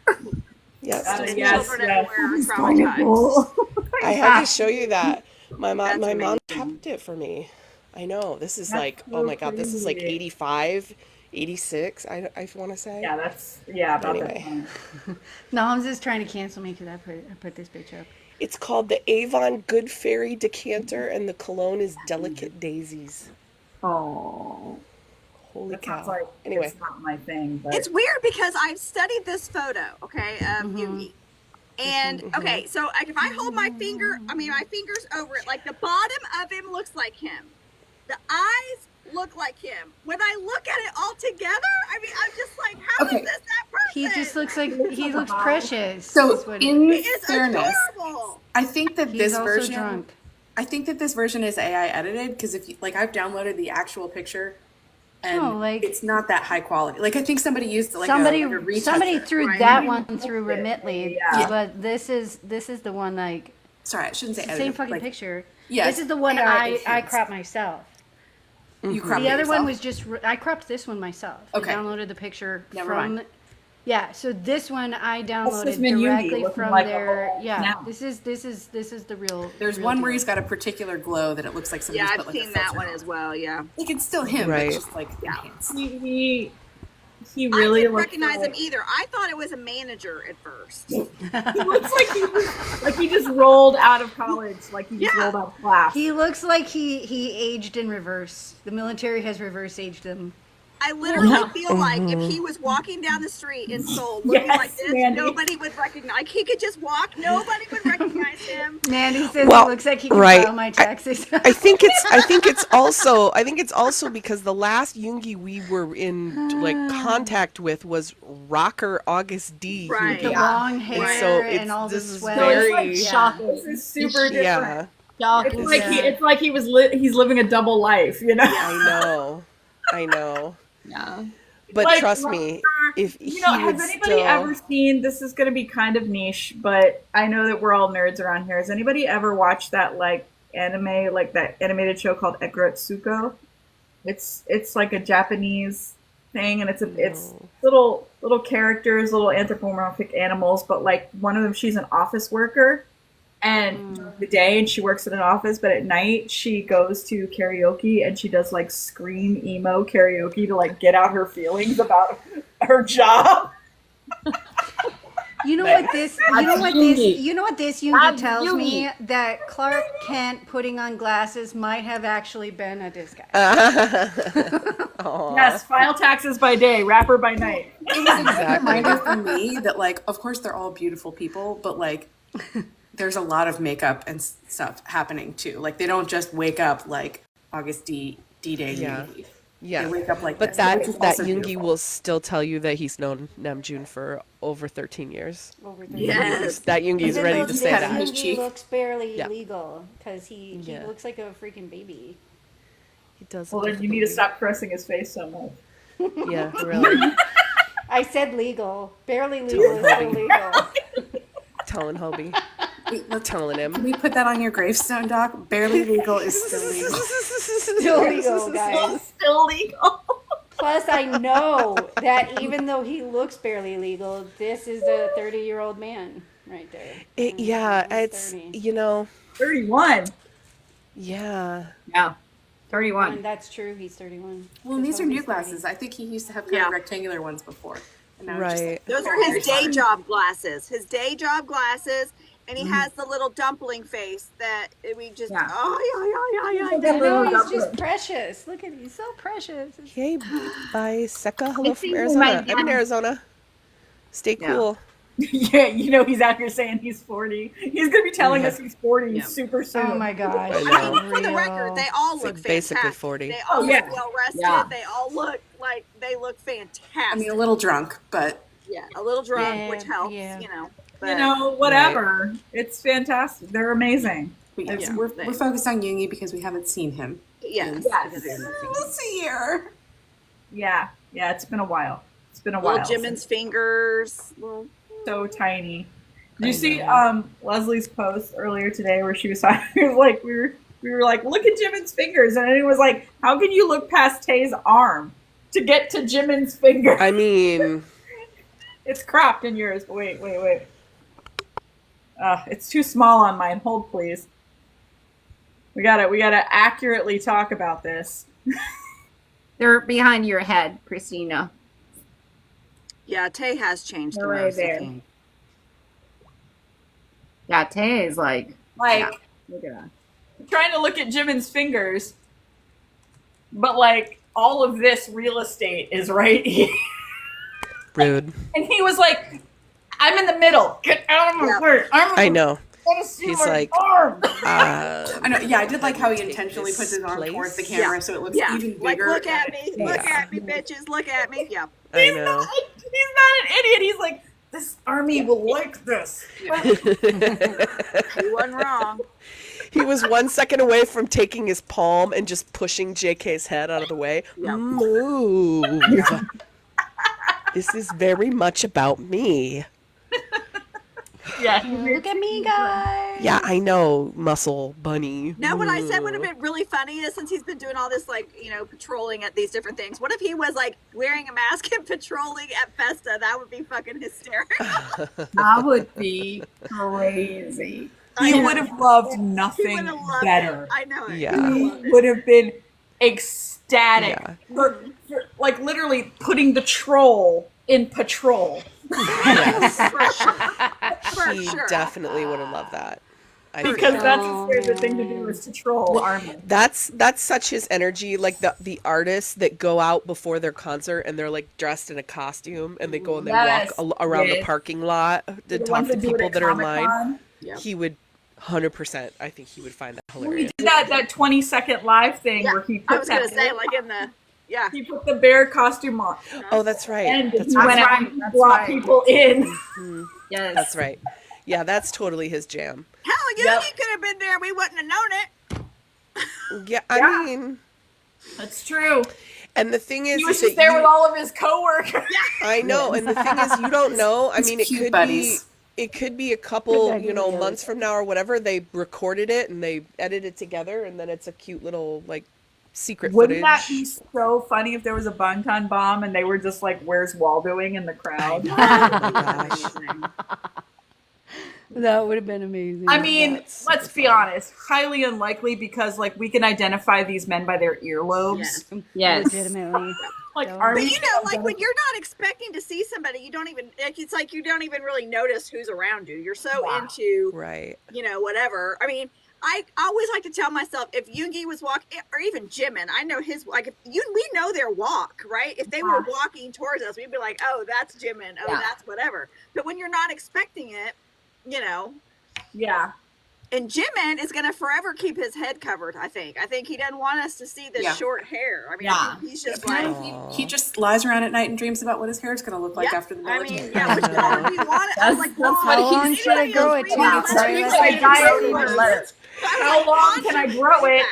Yes. Yes, Children yes. everywhere are traumatized. I had to show you that. My That's mom amazing. kept it for me. I know. This is That's like, so oh my God, this is like crazy. 85, 86, I want to say. Yeah, that's about Anyway. that time. Nom's is trying to cancel me because I put this bitch up. It's called the Avon Good Fairy Decanter, and the cologne is Delicate Daisies. Oh. Holy That sounds cow. like Anyway, it's not my thing, but It's weird because I've studied this photo, okay, of Yoongi. And okay, so like, if I hold my fingers over it, like the bottom of him looks like him. The eyes look like him. When I look at it all together, I mean, I'm just like, how is Okay. this that person? He just looks like he like a looks bot. precious. So is what in He is fairness, adorable. I think that he's this also version, drunk. I think that this version is AI edited because if you, like I've downloaded the actual picture, and No, like- it's not that high quality. Like I think somebody used like somebody a retoucher. somebody threw Right. that one through Remitly, Yeah. but this is the one like Sorry, I shouldn't say it's the edited. same fucking like, picture. Yes, This is the one AI I enhanced. cropped myself. You cropped The it other one yourself? was just I cropped this one myself. Okay. I downloaded the picture Never from. mind. Yeah, so this one I downloaded just been Yoongi directly looking from like a their. whole Yeah, canal. this is the real. There's real one where deal. he's got a particular glow that it looks like somebody's Yeah, put I've like a seen that filter one on. as well. Yeah, Like it's still him, Right. but just like enhanced. He I really didn't looks recognize him like, either. I thought it was a manager at first. he looks like he just rolled out of college, like he just Yeah. rolled out of class. He looks like he aged in reverse. The military has reverse aged him. I literally Yeah. feel like if he was walking down the street in Seoul looking Yes, like this, Mandy. nobody would recognize. Like he could just walk, nobody would recognize him. Mandy says Well, he looks like he can right. file my taxes. I think it's also because the last Yoongi we were in like contact with was rocker August D. Right. The Yoongi. long hair And so and all the this is sweat. very shocking. This is super different. yeah. It's like it's like he's living a double life, you know. I know. Yeah. But Like, trust me, if he has would anybody still ever seen? This is going to be kind of niche, but I know that we're all nerds around here. Has anybody ever watched that like anime, like that animated show called Ekurotsuko? It's like a Japanese thing, and it's little characters, little anthropomorphic animals, but like one of them, she's an office worker, and during the day and she works in an office, but at night she goes to karaoke and she does like scream emo karaoke to like get out her feelings about her job. You know what this? You know what this? Yoongi. You know what this Yoongi That's tells me? Yoongi. That Clark Kent putting on glasses might have actually been a disguise. Aw. Yes, file taxes by day, rapper by night. It was a good reminder for me that like of course they're all beautiful people, but like there's a lot of makeup and stuff happening too. Like they don't just wake up like August D Day. Yeah. Yoongi. Yeah. They wake up like But this, that which is that also Yoongi beautiful. will still tell you that he's known Namjoon for over 13 years. Over there. Yes. That Yoongi is Even ready though to this say patting that. his Yoongi cheek. looks barely Yeah. legal because he Yeah. looks like a freaking baby. He does. Well, look then you like need a to stop caressing his face so much. baby. Yeah, really. I said legal. Barely legal is still legal. Telling Hobie. Wait, let's- Telling Can him. we put that on your gravestone, Doc? Barely legal is still legal. Still legal, guys. Still legal. Plus, I know that even though he looks barely legal, this is a 30-year-old man right there. Yeah, He's it's 30. 31. yeah. Yeah. 31. And that's true. He's 31. Well, and these are Hobie's new 30. glasses. I think he used to have kind Yeah. of rectangular ones before. And now it's just, Right. like, Those are his day job glasses. His day job glasses, And he has the little dumpling face that we just, Yeah. I know, he's just precious. Look at he's so precious. Hey, bye, Secca. Hello I from think Arizona. my I'm in dad- Arizona. Stay Yeah. cool. Yeah, you know, he's out here saying he's 40. He's going to be telling us he's 40 Yeah. super soon. Oh my gosh. I I know. mean, for the record, they all It's look like basically fantastic. 40. They all yeah. look well rested. Yeah. They all look like they look fantastic. I mean, a little drunk, but yeah, a little drunk, Yeah, which helps, yeah. you know. You but- know, whatever. It's fantastic. They're amazing. yes, Yeah. we're focused on Yoongi because we haven't seen him. Yes. Yes. Let's see here. Yeah. Yeah, it's been a while. It's been a Little while. Jimin's fingers. Little, So tiny. Did you I see know. Leslie's post earlier today where she was talking like we were like, look at Jimin's fingers, and it was like, how can you look past Tae's arm to get to Jimin's finger? I mean, It's cropped in yours. But wait. It's too small on mine. Hold please. We gotta accurately talk about this. They're behind your head, Christina. yeah, Tae has changed the They're right most, I there. think. Yeah, Tay is like, Like yeah, look at that. trying to look at Jimin's fingers, but like all of this real estate is right here. rude. And he was like, I'm in the middle. Get out of my Yeah. way. I know. want to see He's my like, arm. I know. Yeah, I did like how he Take intentionally his puts his arm place. towards the camera so it looks Yeah, even like bigger. look at me, look Yeah. at me, bitches, look at me. Yeah, I know. He's not an idiot. He's like, this army will like this. he wasn't wrong. He was 1 second away from taking his palm and just pushing JK's head out of the way. Yeah. Move. This is very much about me. Yeah. Look at me, guys. Yeah, I know, muscle bunny. Now, what I said would have been really funny is since he's been doing all this, like, you know, patrolling at these different things. What if he was like wearing a mask and patrolling at Festa? That would be fucking hysterical. That would be crazy. He I would know. have loved He nothing would have loved better. it. I know it. Yeah. He would He have loved it. would have been ecstatic Yeah. for like literally putting the troll in patrol. Yes. For sure. For He sure. definitely would have loved that. I think. Because that's Oh, his favorite thing to do is to troll army. That's such his energy. Like the artists that go out before their concert and they're like dressed in a costume and they go and they Yes. walk around the Yes. parking lot to The talk ones to that do it people at that are in line. Comic-Con. Yeah. He would 100%. I think he would find that We hilarious. did that 20-second live thing Yeah. where he I put was gonna that say, like in the he put the bear costume on Oh, that's right. and That's he right. went out right, and that's brought right. people in. Mhm. Yes. That's right. Yeah, that's totally his jam. Hell, you Yep. could have been there. We wouldn't have known it. Yeah, Yeah. I mean, That's true. and the thing is, He was is just that there you- with all of his coworkers. I know, and the thing is, you don't know. I His mean, it cute could buddies. be, it could be a couple, Good you know, idea. months from now or whatever. They recorded it and they edited it together, and then it's a cute little like secret Wouldn't footage. that be so funny if there was a Bunkan bomb and they were just like, "Where's Waldoing?" in the crowd? Oh my gosh. That would have been amazing. I mean, That's super let's be honest, highly unlikely because like we can identify these men by their earlobes. Yes. Yes. legitimately. Like, But are But we? you know, like when you're not expecting to see somebody, you don't even. It's like you don't even really notice who's around you. You're so Wow. into, Right. you know, whatever. I mean, I always like to tell myself if Yoongi was walking, or even Jimin, I know his like. If we know their walk, right? If they were walking towards us, we'd be like, "Oh, that's Jimin. Oh, Yeah. that's whatever." But when you're not expecting it, you know. Yeah. And Jimin is going to forever keep his head covered, I think. I think he doesn't want us to see the Yeah. short hair. I mean, Yeah. he's just like, Aw. He just lies around at night and dreams about what his hair is going to look like yeah. after the I military. mean, yeah, which color do you want it? I was like, That's oh, what How long should I grow it to? Yeah, Sorry, that's like, what I died. How long can I grow it?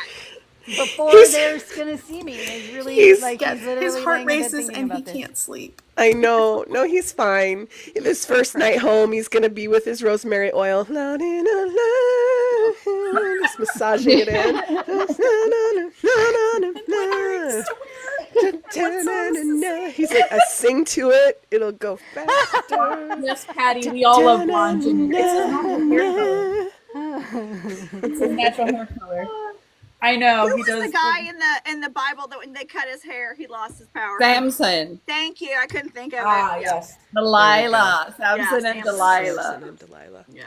before He's- they're gonna see me. It's really He's- like Yes, he's literally his heart laying in bed races thinking and he about this. can't sleep. I know. No, he's fine. In his first night home, he's gonna be with his rosemary oil. Loud in a line, just massaging it in. He's like, I sing to it, it'll go faster. Yes, Patty, we all love blonde Jimin. It's his natural hair color. It's his natural hair color. I know Who he was does. the guy in the Bible that when they cut his hair, he lost his power? Samson, Thank you. I couldn't think of Ah, it. yes. Delilah, Samson and Samson. Delilah. Samson and Delilah. Yeah.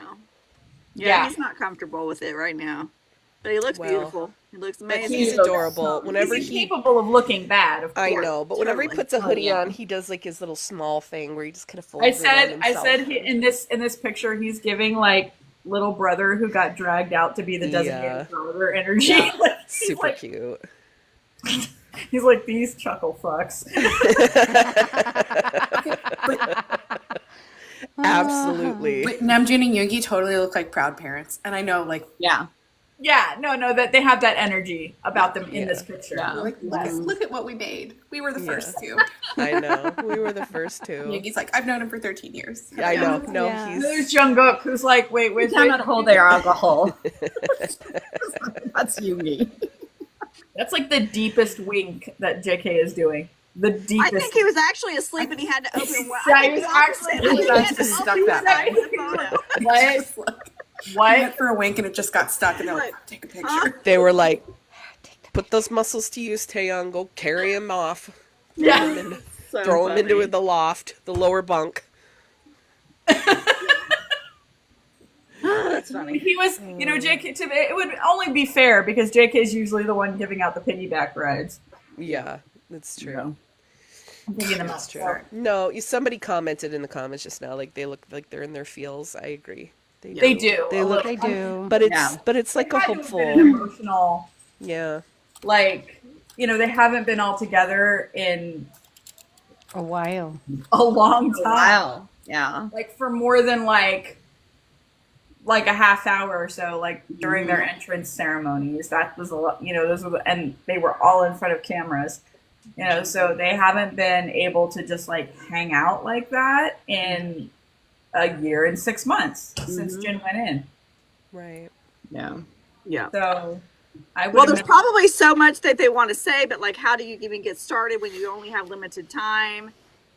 Yeah. he's not comfortable with it right now, but he looks Well, beautiful. He looks amazing. he's adorable. He's Whenever he, incapable of looking bad, of course. I know, but whenever he Totally. puts a hoodie yeah. on, he does like his little small thing where he just kind of folds I it on himself. said in this picture, he's giving like little brother who got dragged out to be the designated father energy. Like, Super cute. He's like, these chuckle fucks. Absolutely. But Namjoon and Yoongi totally look like proud parents, and I know, like, Yeah. Yeah, no, that they have that energy about them in this picture. Yeah. like look at what we made. We were the first two. I know. We were the first two. Yoongi's like, I've known him for 13 years. I know. No, Yeah. There's Jungkook, who's like, wait, We cannot hold their alcohol. That's Yoongi. That's like the deepest wink that JK is doing. The I deepest. think he was actually asleep and he had to open one. Yeah, I he think was the actually- opposite. He had to just open stuck one that and way. take the photo. What? I What? went for a wink and it just got stuck, and they're like, take a picture. They were like, put those muscles to use, Taeyong. Go carry him off. Yeah. And So throw him into funny. the loft, the lower bunk. That's funny. He was, JK. It would only be fair because JK is usually the one giving out the piggyback rides. Yeah, that's true. No. I'm thinking about That's true. No, somebody commented in the comments just now, like they look like they're in their feels. I agree. They do. They a look- little. They do. But it's Yeah. like a Had to have been an hopeful. emotional. Yeah. Like, they haven't been all together in A while. a long time. Wow. Yeah. Like for more than like a half hour or so, like during their entrance ceremonies. That was a lot, those were, and they were all in front of cameras, so they haven't been able to just like hang out like that in a year and 6 months since Jin went in. Right. Yeah. Yeah. So I would Well, there's probably so much that they want to say, but like, how do you even get started when you only have limited time?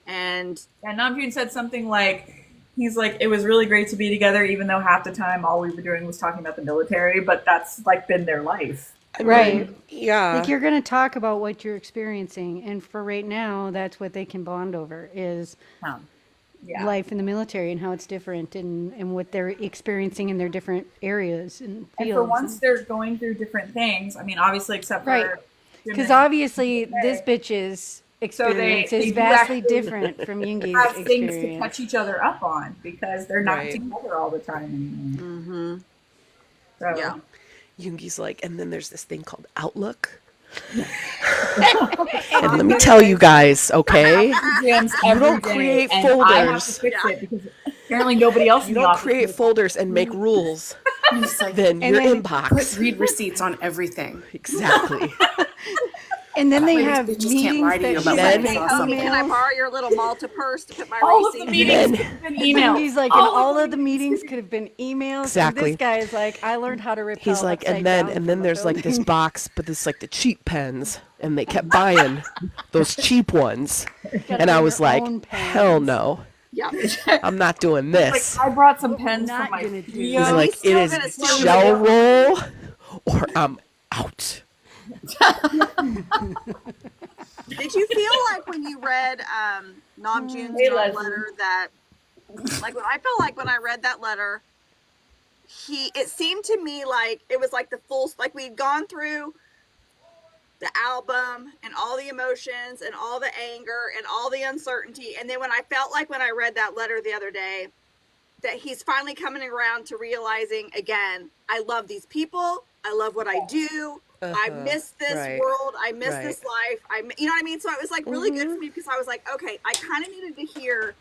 And Namjoon said something like, he's like, it was really great to be together, even though half the time all we were doing was talking about the military, but that's like been their life. Right. Yeah. Like you're going to talk about what you're experiencing, and for right now, that's what they can bond over is Yeah. life in the military and how it's different, and what they're experiencing in their different areas and And fields. for once they're going through different things, I mean, obviously, except Right. for Because obviously, this bitch's experience they is do vastly actually different from Yoongi's have things to experience. catch each other up on because they're not Right. together all the time anymore. So, yeah, Yoongi's like, and then there's this thing called Outlook. And let me tell you guys, okay? Jams You every don't day, create and I have to folders. fix it because apparently nobody else in You the don't office create knows. folders and make rules. He's like, Then And your then inbox. read receipts on everything. Exactly. And then they These have bitches meetings can't lie to you that about she Then- when hey, I saw Homie, can I something. borrow your little Malta purse to put my All of the receipt? meetings have been emailed. Yoongi's like, and all of the meetings could have been emails. Exactly. And this guy is like, I learned how to repel. He's like, upside and down then from a there's like this building." box, but it's like the cheap pens, and they kept buying those cheap ones, Gotta and I bring was your like, own pens. hell no, Yeah. I'm not doing Like, this. I brought some pens not for my gonna do video. He's like, still it is gonna steal gel roll, or I'm out. Did you feel like when you read Namjoon's Hey, Leslie. letter that, like, I felt like when I read that letter, it seemed to me like it was like the full, like we'd gone through the album and all the emotions and all the anger and all the uncertainty, and then when I felt like when I read that letter the other day, that he's finally coming around to realizing again, I love these people, I love what I do. I miss this Right. world. I miss Right. this life. You know what I mean? So it was like really good for me because I was like, okay, I kind of needed to hear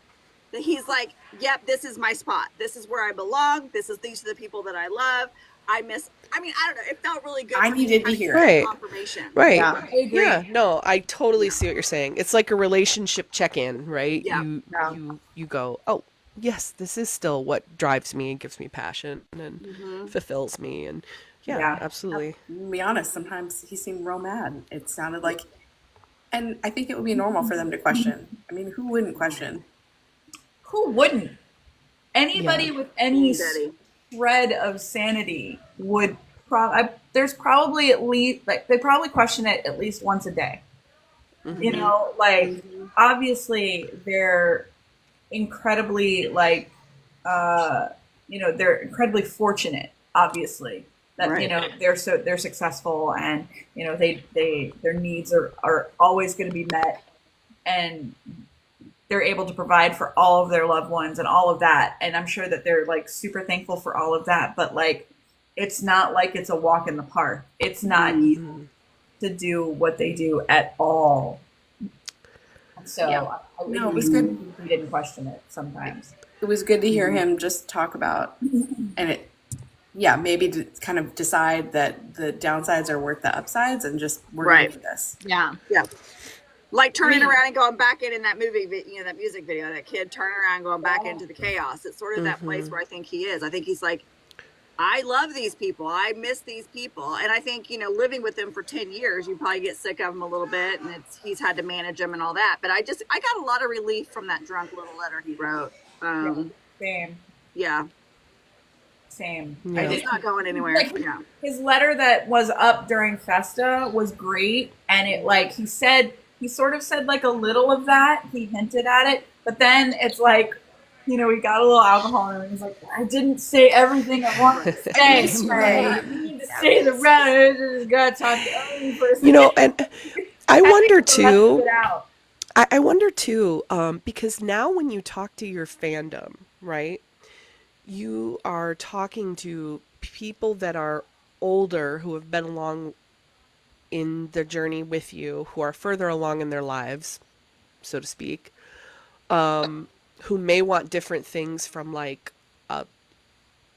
that he's like, yep, this is my spot. This is where I belong. These are the people that I love. I don't know. It felt really good. I for me needed to kind of hear get it. that confirmation. Right. Yeah. I agree. Yeah, no, I totally see what you're saying. It's like a relationship check-in, right? Yeah. You go, oh, yes, this is still what drives me and gives me passion and fulfills me, and Yeah. absolutely. To be honest, sometimes he seemed real mad. It sounded like, and I think it would be normal for them to question. I mean, who wouldn't question? Who wouldn't? Anybody with any Daddy. shred of sanity would there's probably at least, like, they probably question it at least once a day. You know, like, obviously they're incredibly, like, you know, they're incredibly fortunate, obviously, that you Right. know they're successful, and you know their needs are always going to be met, and they're able to provide for all of their loved ones and all of that. And I'm sure that they're like super thankful for all of that. But like, it's not like it's a walk in the park. It's not easy to do what they do at all. So Yeah. No, it was good. We didn't question it sometimes. It was good to hear him just talk about, and it, yeah, maybe to kind of decide that the downsides are worth the upsides, and just we're Right. gonna do this. Yeah. Yeah. Like turning around and going back in that movie, you know, that music video, that kid turning around, going back into the chaos. It's sort of that place where I think he is. I think he's like, I love these people. I miss these people. And I think, you know, living with them for 10 years, you probably get sick of them a little bit, and he's had to manage them and all that. But I got a lot of relief from that drunk little letter he wrote. Same. Yeah. Same. Yeah. I He's did. not going anywhere. Like, Yeah. his letter that was up during Festa was great, and it like he sort of said like a little of that. He hinted at it, but then it's like, you know, he got a little alcohol in him, and he's like, I didn't say everything I wanted to say. Right. You need to say the rest. I just gotta talk to every person. You know, and I wonder too. It out. I wonder too, because now when you talk to your fandom, right, you are talking to people that are older who have been along in the journey with you, who are further along in their lives, so to speak, who may want different things from like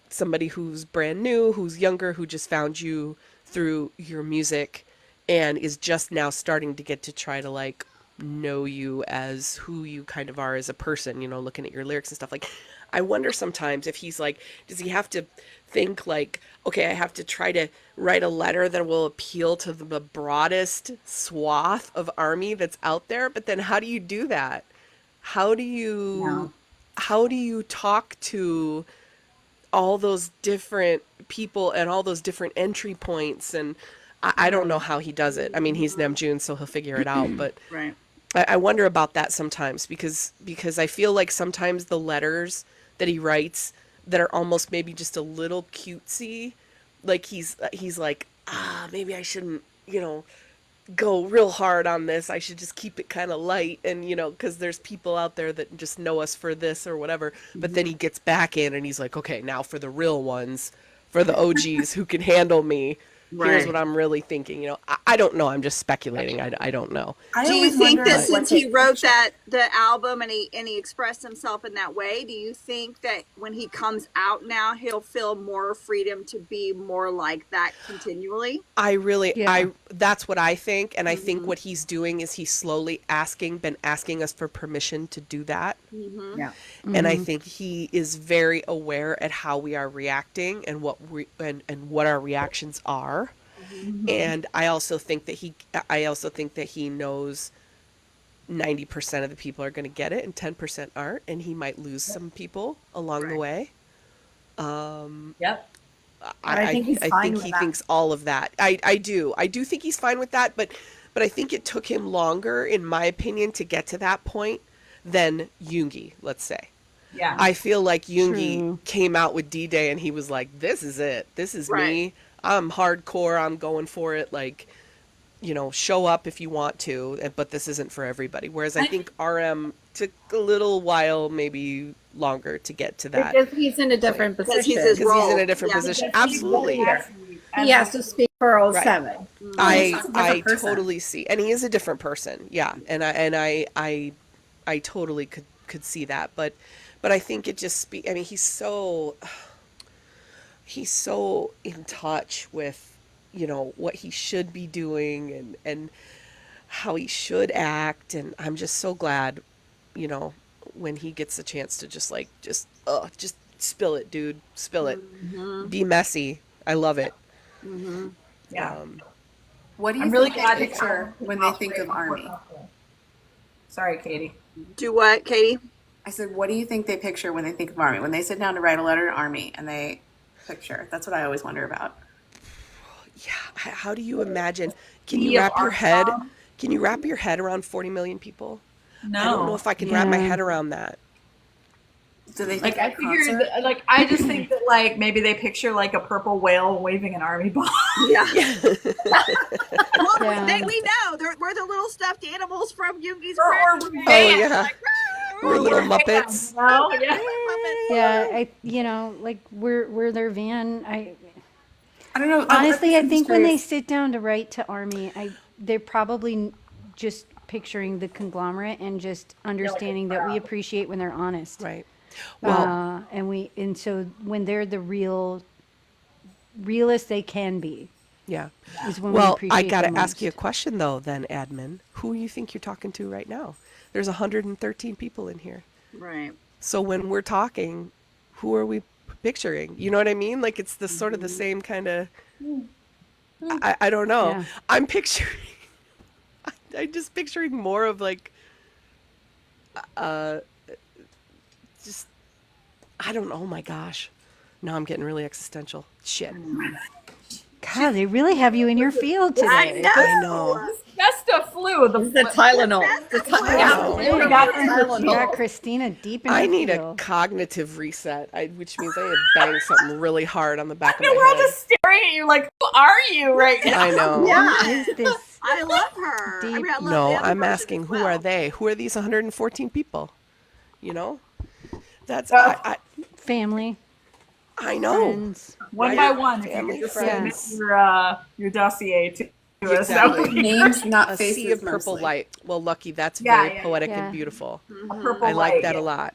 somebody who's brand new, who's younger, who just found you through your music and is just now starting to get to try to like know you as who you kind of are as a person, you know, looking at your lyrics and stuff. Like, I wonder sometimes if he's like, does he have to think like, okay, I have to try to write a letter that will appeal to the broadest swath of ARMY that's out there? But then how do you do that? How do you talk to all those different people and all those different entry points? And I don't know how he does it. I mean, he's Namjoon, so he'll figure it out. But Right. I wonder about that sometimes because I feel like sometimes the letters that he writes that are almost maybe just a little cutesy, like he's like, maybe I shouldn't, you know, go real hard on this. I should just keep it kind of light, and you know, because there's people out there that just know us for this or whatever. But then he gets back in and he's like, okay, now for the real ones, for the OGs who can handle me. Here's Right. what I'm really thinking. You know, I don't know. I'm just speculating. I don't know. I Do you always think wonder that what since they he wrote picture. the album and he expressed himself in that way, do you think that when he comes out now he'll feel more freedom to be more like that continually? Yeah. That's what I think. And I think what he's doing is he's slowly been asking us for permission to do that. Mm-hmm. Yeah. And I think he is very aware at how we are reacting and and what our reactions are. And I also think that he knows 90% of the people are going to get it and 10% aren't, and he might lose some people along the way. Yep. I think he's I fine think with he that. thinks all of that. I do think he's fine with that, but I think it took him longer, in my opinion, to get to that point than Yoongi, let's say. Yeah. I feel like Yoongi True. came out with D-Day and he was like, this is it. This is Right. me. I'm hardcore. I'm going for it. Like, you know, show up if you want to, but this isn't for everybody. Whereas I think RM took a little while, maybe longer, to get to that. Because he's in a different Because he's position. his Because he's in role. a different Yeah. position. Because he's the Absolutely. leader. He has to speak for all Right. seven. I He's a different person. totally see, and he is a different person. Yeah, and I totally could see that, but I think it just I mean, he's so in touch with, you know, what he should be doing and how he should act, and I'm just so glad, you know, when he gets a chance to just spill it, dude, spill it, be messy. I love it. Yeah. What do you I'm really think glad they this picture album when came they out think right of before ARMY? Festa. Sorry, Katie. Do what, Katie? I said, what do you think they picture when they think of ARMY? When they sit down to write a letter to ARMY and they picture? That's what I always wonder about. Yeah, how do you imagine? Can Sea you of wrap your art head? song? Can you wrap your head around 40 million people? No. I don't know if I can wrap my Yeah. head around that. Do they Like think I figured, like I just think that like maybe they picture like a purple whale waving an army ball. Yeah. Well, Yeah. we know we're the little stuffed animals from Yoongi's or friends. Oh yeah, Like, or little Bam, Muppets. you know? Yeah. Yeah, like we're their van. I don't know. Honestly, I I'm just think when they curious. sit down to write to Army, they're probably just picturing the conglomerate and just understanding that we appreciate when they're honest. Right. Well, And so when they're the realest they can be yeah. is when we Well, appreciate I them gotta ask you a most. question though, then, admin. Who you think you're talking to right now? There's 113 people in here. Right. So when we're talking, who are we picturing? You know what I mean? Like it's the sort of the same kind of. I don't know. Yeah. I'm picturing. I'm just picturing more of like. Just. I don't know. Oh my gosh. Now I'm getting really existential. Shit. God, they really have you in your field today. I know. Festa flu. The Tylenol. The know. There you Tylenol. go. Got Christina deep in I her need a field. cognitive reset, which means I need to bang something really hard on the back of And we're all my head. just staring at you like, who are you right now? I know. Who is this? I love her. I mean, I love No, the other I'm person asking as who well. are they? Who are these 114 people? You know? That's Family, I know. friends. One Right. by one, if you Family, could just friends. submit your dossier to us. That would Exactly. be Names, not A faces. sea of purple mostly. light. Well, Lucky, that's Yeah, very yeah, poetic yeah. and beautiful. a purple I like light, that yeah. a lot.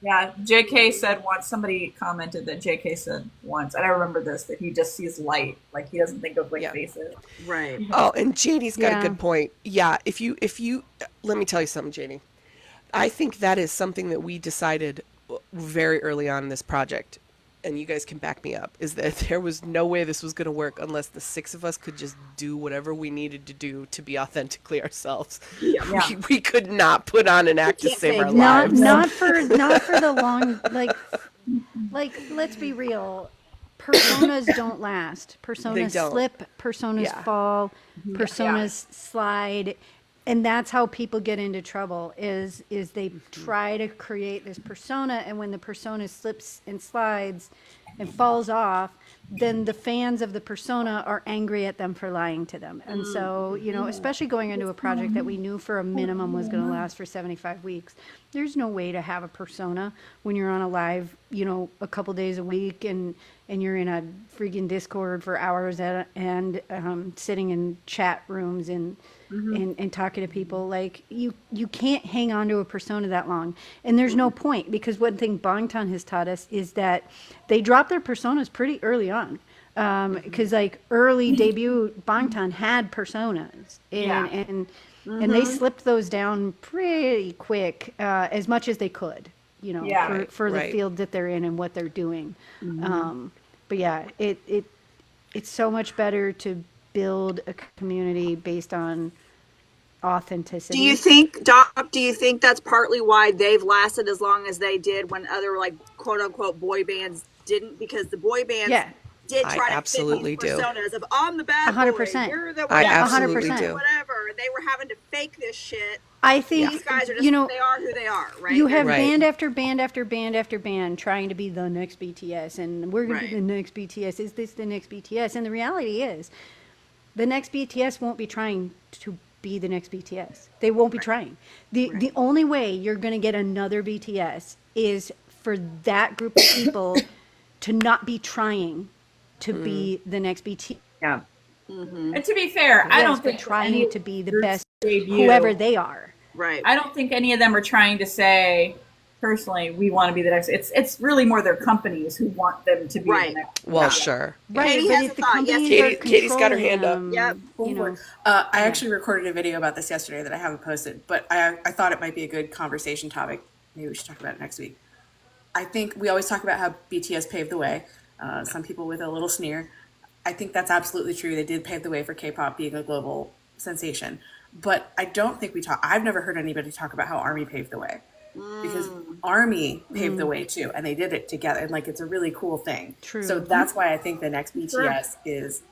Yeah, JK said once, somebody commented that JK said once, and I remember this, that he just sees light. Like he doesn't think of like Yeah. faces. Right. Oh, and Janie's got Yeah. a good point. Yeah, if you let me tell you something, Janie. I think that is something that we decided very early on in this project, and you guys can back me up, is that there was no way this was going to work unless the six of us could just do whatever we needed to do to be authentically ourselves. Yeah. We could not put on an act to can't save fake our it. lives. Not for the long like let's be real. Personas don't last. Personas don't. slip, personas Yeah. fall, personas slide. And that's how people get into trouble is they try to create this persona, and when the persona slips and slides and falls off, then the fans of the persona are angry at them for lying to them. And so, especially going into a project that we knew for a minimum was going to last for 75 weeks, there's no way to have a persona when you're on a live, a couple days a week and you're in a freaking Discord for hours and sitting in chat rooms and talking to people. Like you can't hang on to a persona that long, and there's no point, because one thing Bangtan has taught us is that they drop their personas pretty early on, because like early debut Bangtan had personas and they slipped those down pretty quick, as much as they could, for the Right. field that they're in and what they're doing. But yeah, it's so much better to build a community based on authenticity. Do you think, Doc, that's partly why they've lasted as long as they did when other, like, quote unquote boy bands didn't? Because the boy bands did I try to absolutely fit these do. personas of I'm the bad 100%. boy, you're the I whatever, absolutely do. whatever. They were having to fake this shit. I think These guys are just, they are who they are, right? you have Right. band after band after band after band trying to be the next BTS, and we're going to be the next BTS. Is this the next BTS? And the reality is, the next BTS won't be trying to be the next BTS. They won't be trying. The only way you're going to get another BTS is for that group of people to not be trying to be the next BTS. Yeah. And to be fair, I don't think trying to be the best, debut, whoever they are. Right. I don't think any of them are trying to say, personally, we want to be the next. It's really more their companies who want them to be the next. Well, sure. Right, Katie but has if a the thought. companies Yes, are Katie's got her controlling hand up. them, Yep. you know, I actually recorded a video about this yesterday that I haven't posted, but I thought it might be a good conversation topic. Maybe we should talk about it next week. I think we always talk about how BTS paved the way. Some people with a little sneer. I think that's absolutely true. They did pave the way for K-pop being a global sensation. But I don't think I've never heard anybody talk about how ARMY paved the way. Because ARMY paved the way too, and they did it together, and like it's a really cool thing. True. So that's why I think the next BTS is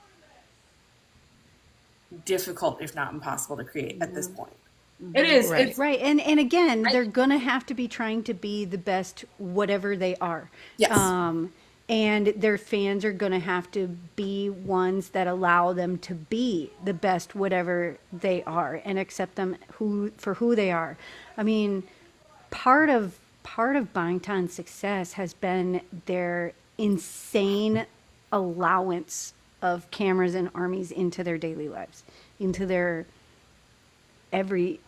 difficult, if not impossible, to create at this point. It is. Right. It's Right. And again, they're going to have to be trying to be the best, whatever they are. Yes. And their fans are going to have to be ones that allow them to be the best, whatever they are, and accept them for who they are. I mean, part of Bangtan's success has been their insane allowance of cameras and armies into their daily lives, into their every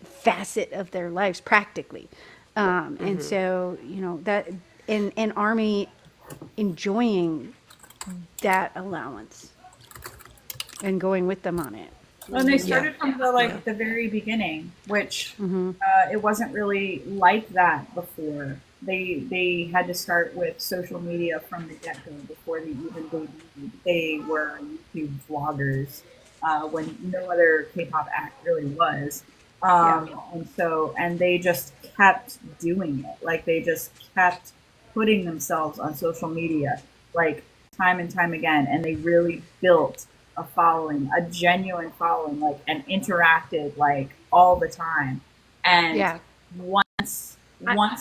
facet of their lives practically. And so, you know, that and army enjoying that allowance and going with them on it. when they started from the very beginning, which it wasn't really like that before. They had to start with social media from the get go before they even debuted. They were YouTube vloggers when no other K-pop act really was. And they just kept doing it. Like they just kept putting themselves on social media, like time and time again, and they really built a following, a genuine following, like, and interacted like all the time. And once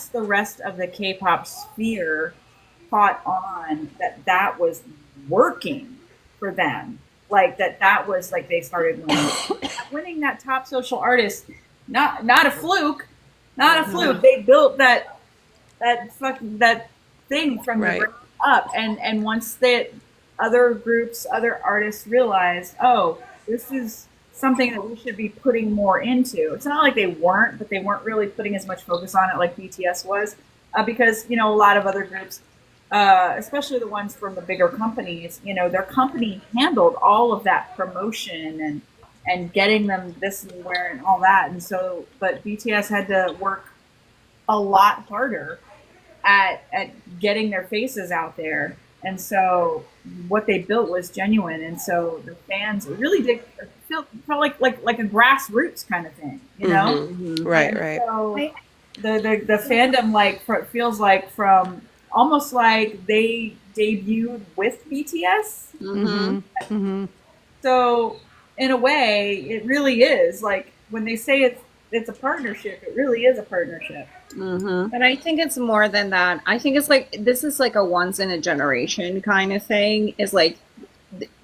the rest of the K-pop sphere caught on that was working for them, like that was like they started winning that top social artist, not a fluke. They built that thing from the ground up, and once that other groups, other artists realized, oh, this is something that we should be putting more into. It's not like they weren't, but they weren't really putting as much focus on it like BTS was, because, you know, a lot of other groups, especially the ones from the bigger companies, you know, their company handled all of that promotion and getting them this and where and all that. And so, but BTS had to work a lot harder at getting their faces out there. And so what they built was genuine. And so the fans really did felt like a grassroots kind of thing, you know? Right. So the fandom feels like from almost like they debuted with BTS. So in a way, it really is like when they say it's a partnership, it really is a partnership. But I think it's more than that. I think it's like this is like a once in a generation kind of thing. Is like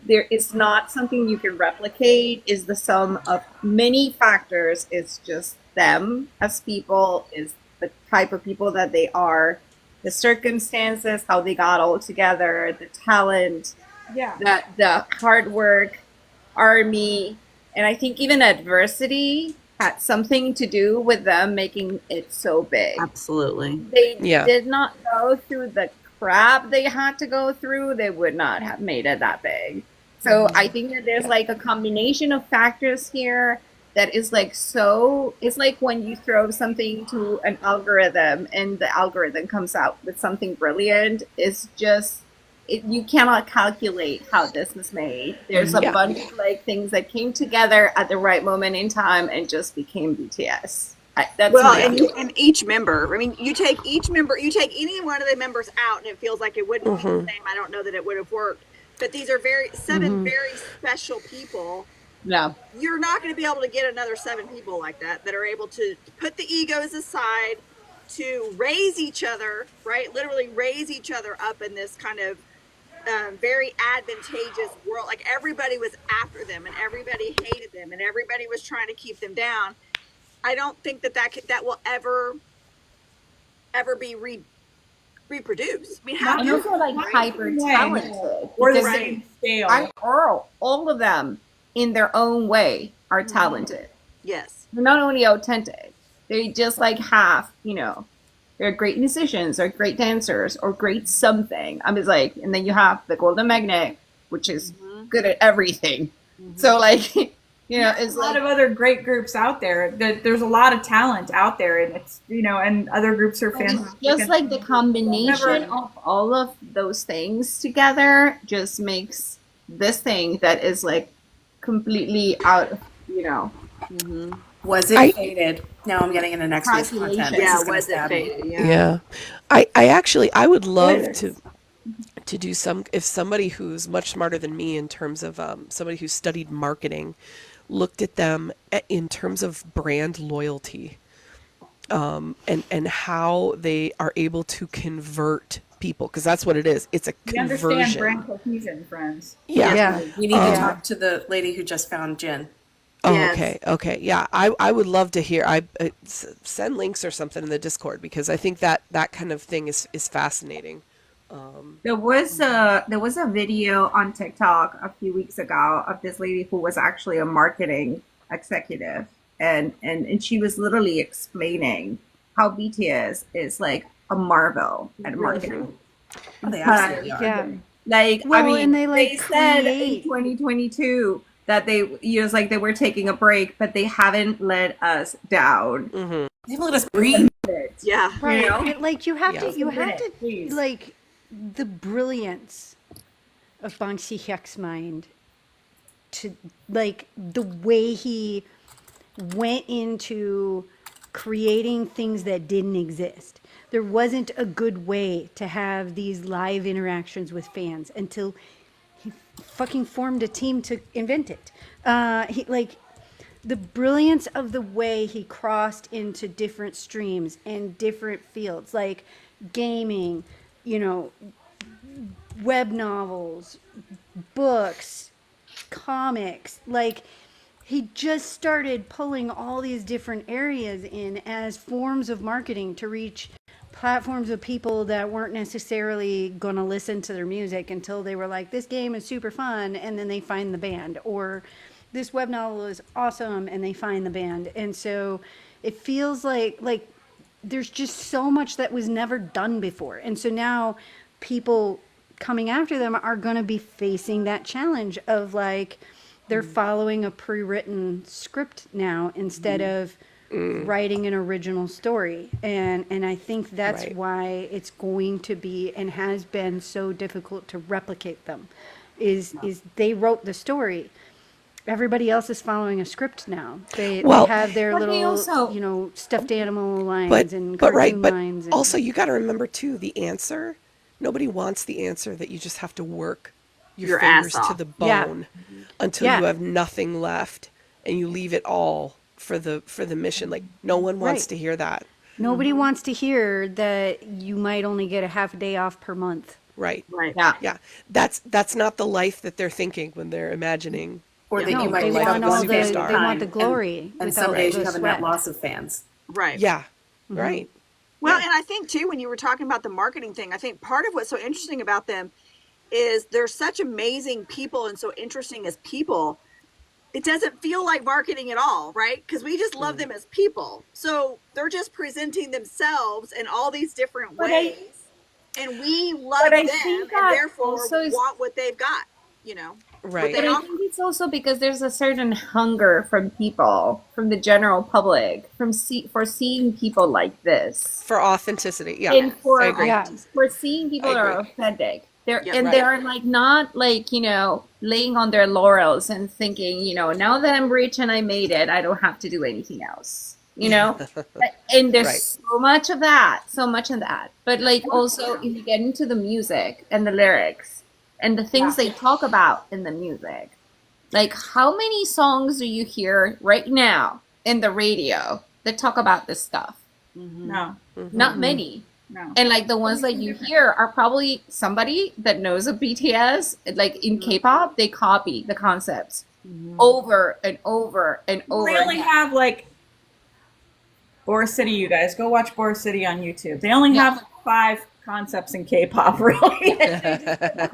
it's not something you can replicate. Is the sum of many factors. It's just them as people. Is the type of people that they are, the circumstances, how they got all together, the talent, the hard work, army, and I think even adversity had something to do with them making it so big. Absolutely. They did not go through the crap they had to go through, they would not have made it that big. So I think that there's like a combination of factors here that is like it's like when you throw something to an algorithm and the algorithm comes out with something brilliant. It's just you cannot calculate how this was made. There's a bunch of like things that came together at the right moment in time and just became BTS. And each member. I mean, you take any one of the members out, and it feels like it wouldn't be the same. I don't know that it would have worked. But these are seven very special people. No, you're not going to be able to get another 7 people like that are able to put the egos aside, to raise each other, right? Literally raise each other up in this kind of very advantageous world. Like everybody was after them, and everybody hated them, and everybody was trying to keep them down. I don't think that will ever be reproduced. I mean, how and those are like hyper talented. Or the same scale. All of them in their own way are talented. Yes. They're not only authentic, they just like have, you know, they're great musicians or great dancers or great something. I was like, and then you have the Golden Magnet, which is good at everything. So like, you know, it's a lot of other great groups out there. There's a lot of talent out there, and it's, you know, and other groups are fans. Just like the combination of all of those things together just makes this thing that is like completely out, you know. Was it faded? Now I'm getting into next week's content. Was it faded? Yeah. I would love to do if somebody who's much smarter than me in terms of somebody who studied marketing looked at them in terms of brand loyalty, and how they are able to convert people, because that's what it is. It's a We understand conversion. brand cohesion, friends. Yeah. Yeah. We need to talk to the lady who just found Jen. Oh, Yes. okay. Yeah, I would love to hear. Send links or something in the Discord, because I think that kind of thing is fascinating. There was a video on TikTok a few weeks ago of this lady who was actually a marketing executive, and she was literally explaining how BTS is like a marvel at marketing. Oh, they absolutely are. Yeah. Like, I Well, mean, and they, like, said in create- 2022 that they, it's like they were taking a break, but they haven't let us down. They let us breathe. Yeah. Right. You know? But, like you have Yeah. to Please. like the brilliance of Bang Si-hyuk's mind, to like the way he went into creating things that didn't exist. There wasn't a good way to have these live interactions with fans until he fucking formed a team to invent it. He like the brilliance of the way he crossed into different streams and different fields, like gaming, you know, web novels, books, comics. Like, he just started pulling all these different areas in as forms of marketing to reach platforms of people that weren't necessarily going to listen to their music until they were like, this game is super fun, and then they find the band, or this web novel is awesome, and they find the band. And so it feels like there's just so much that was never done before. And so now people coming after them are going to be facing that challenge of like, they're following a pre-written script now instead of writing an original story. And I think that's Right. why it's going to be and has been so difficult to replicate them, is they wrote the story. Everybody else is following a script now. They have their But they little, also- stuffed animal lines But and but cartoon right, but lines. And, also you got to remember too, the answer. Nobody wants the answer that you just have to work your ass fingers to off. the Yeah. bone until Yeah. you have nothing left, and you leave it all for the mission. Like, no one wants Right. to hear that. nobody wants to hear that you might only get a half a day off per month. Right. Right. Yeah. Yeah. That's not the life that they're thinking when they're imagining. Or that No, you might they like want one all the fan they at a want the time, glory and without some days the you have a sweat. net loss of fans. Right. Yeah. Right. Well, and I think too, when you were talking about the marketing thing, I think part of what's so interesting about them is they're such amazing people and so interesting as people. It doesn't feel like marketing at all, right? Because we just love them as people. So they're just presenting themselves in all these different But ways. And we love but I them think and that therefore also is- want what they've got, you know. Right. What But they I offer. think it's also because there's a certain hunger from people, from the general public, for seeing people like this, For authenticity. Yeah. and for I agree. Yeah. for seeing people I that are agree. authentic. They're Yeah. and Right. they're like not like laying on their laurels and thinking now that I'm rich and I made it, I don't have to do anything else. And there's Right. so much of that, But like also, if you get into the music and the lyrics and the things they talk about in the music, like how many songs do you hear right now in the radio that talk about this stuff? No, Not many. no. And like the ones that you hear are probably somebody that knows of BTS. Like in K-pop, they copy the concepts over and over and over. They only again. have like Boris City. You guys go watch Boris City on YouTube. They only have like 5 concepts in K-pop, really.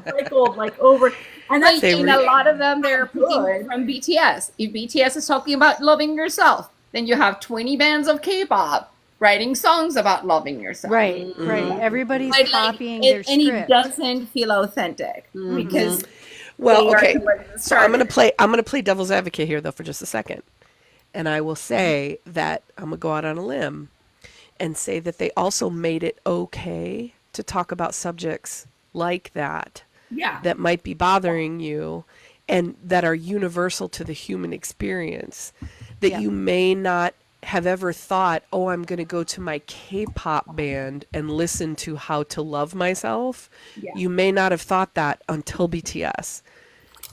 Cycled like over, and that's They and re- a lot of them they're picking Good. from BTS. If BTS is talking about loving yourself, then you have 20 bands of K-pop writing songs about loving yourself. Right, right. Everybody's But, like, copying their and script. it doesn't feel authentic because Well, they are okay. the ones that So I'm started. gonna play devil's advocate here though for just a second. And I will say that I'm gonna go out on a limb and say that they also made it okay to talk about subjects like that Yeah. that might be bothering you and that are universal to the human experience, that you may not have ever thought, oh, I'm going to go to my K-pop band and listen to How to Love Myself. Yeah. You may not have thought that until BTS.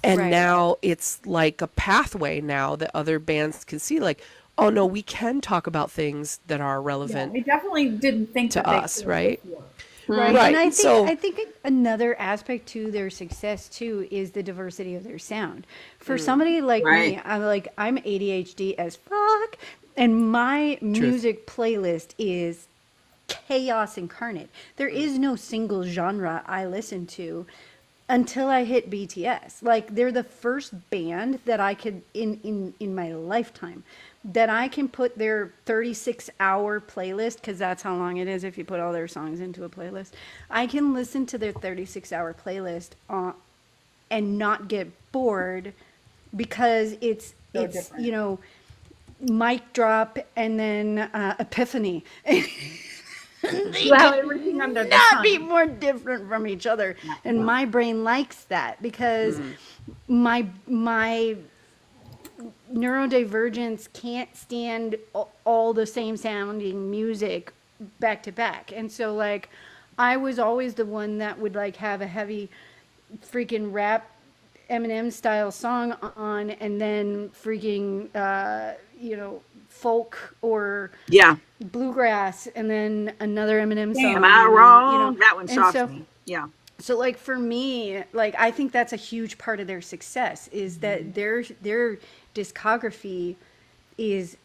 And Right. now it's like a pathway now that other bands can see, like, oh no, we can talk about things that are Yeah, relevant we definitely didn't think to that they us, could right? before. Right. And Right. I So, think another aspect to their success too is the diversity of their sound. For somebody like Right. me, I'm ADHD as fuck, and my truth. music playlist is chaos incarnate. There is no single genre I listen to until I hit BTS. Like they're the first band that I could in my lifetime that I can put their 36-hour playlist, because that's how long it is if you put all their songs into a playlist. I can listen to their 36-hour playlist and not get bored, because So it's different. you know, mic drop and then epiphany. You have everything under the Not sun. be more different from each other, and my brain likes that, because my neurodivergence can't stand all the same sounding music back to back. And so like I was always the one that would like have a heavy freaking rap Eminem style song on, and then freaking folk or Yeah. bluegrass, and then another Eminem song. Damn. Am I and then, wrong? That one and shocks so me. Yeah. so like for me, like I think that's a huge part of their success, is that their discography is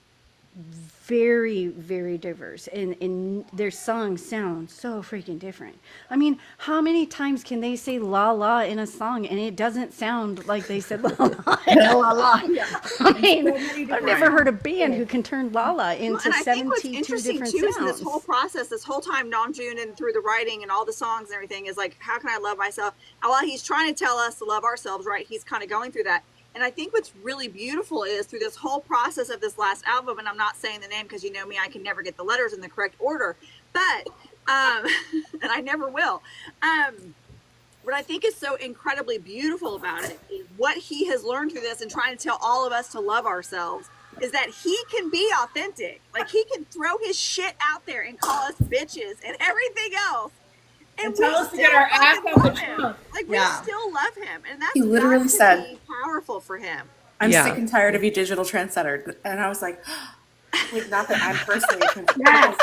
very, very diverse, and their songs sound so freaking different. I mean, how many times can they say la la in a song and it doesn't sound like they said la la in a La, la. I mean, so many I've different never ways. heard a band who can turn la la Well, into and I think what's 72 interesting different too is in this sounds. whole process, this whole time, Namjoon and through the writing and all the songs and everything is like, how can I love myself? And while he's trying to tell us to love ourselves, right? He's kind of going through that. And I think what's really beautiful is through this whole process of this last album, and I'm not saying the name because you know me, I can never get the letters in the correct order, but and I never will. What I think is so incredibly beautiful about it is what he has learned through this and trying to tell all of us to love ourselves is that he can be authentic. Like he can throw his shit out there and call us bitches and everything else. And we tell us to still get our ass fucking off the love him. trunk. Like Yeah. we still love him. And that's He literally got to said- be powerful for him. I'm Yeah. sick and tired of you digital trendsetter. And I was like not that I'm personally a trendsetter. Yes.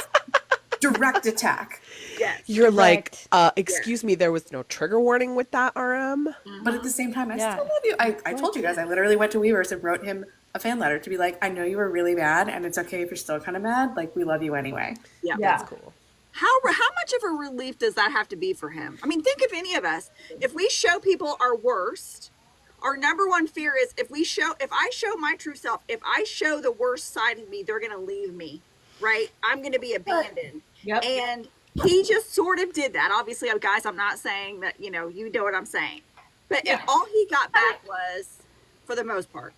Direct attack. Yes. You're like, Correct. excuse me, there was no trigger warning with that, RM? But at the same time, I Yeah. still love you. I told you guys, I literally went to Weavers and wrote him a fan letter to be like, I know you were really mad, and it's okay if you're still kind of mad. Like, we love you anyway. Yeah. Yeah. Cool. How much of a relief does that have to be for him? I mean, think of any of us. If we show people our worst, our number one fear is if I show my true self, if I show the worst side of me, they're going to leave me, right? I'm going to be abandoned. Yep. And he just sort of did that. Obviously, guys, I'm not saying that, you know what I'm saying. But Yeah. all he got back was, for the most part,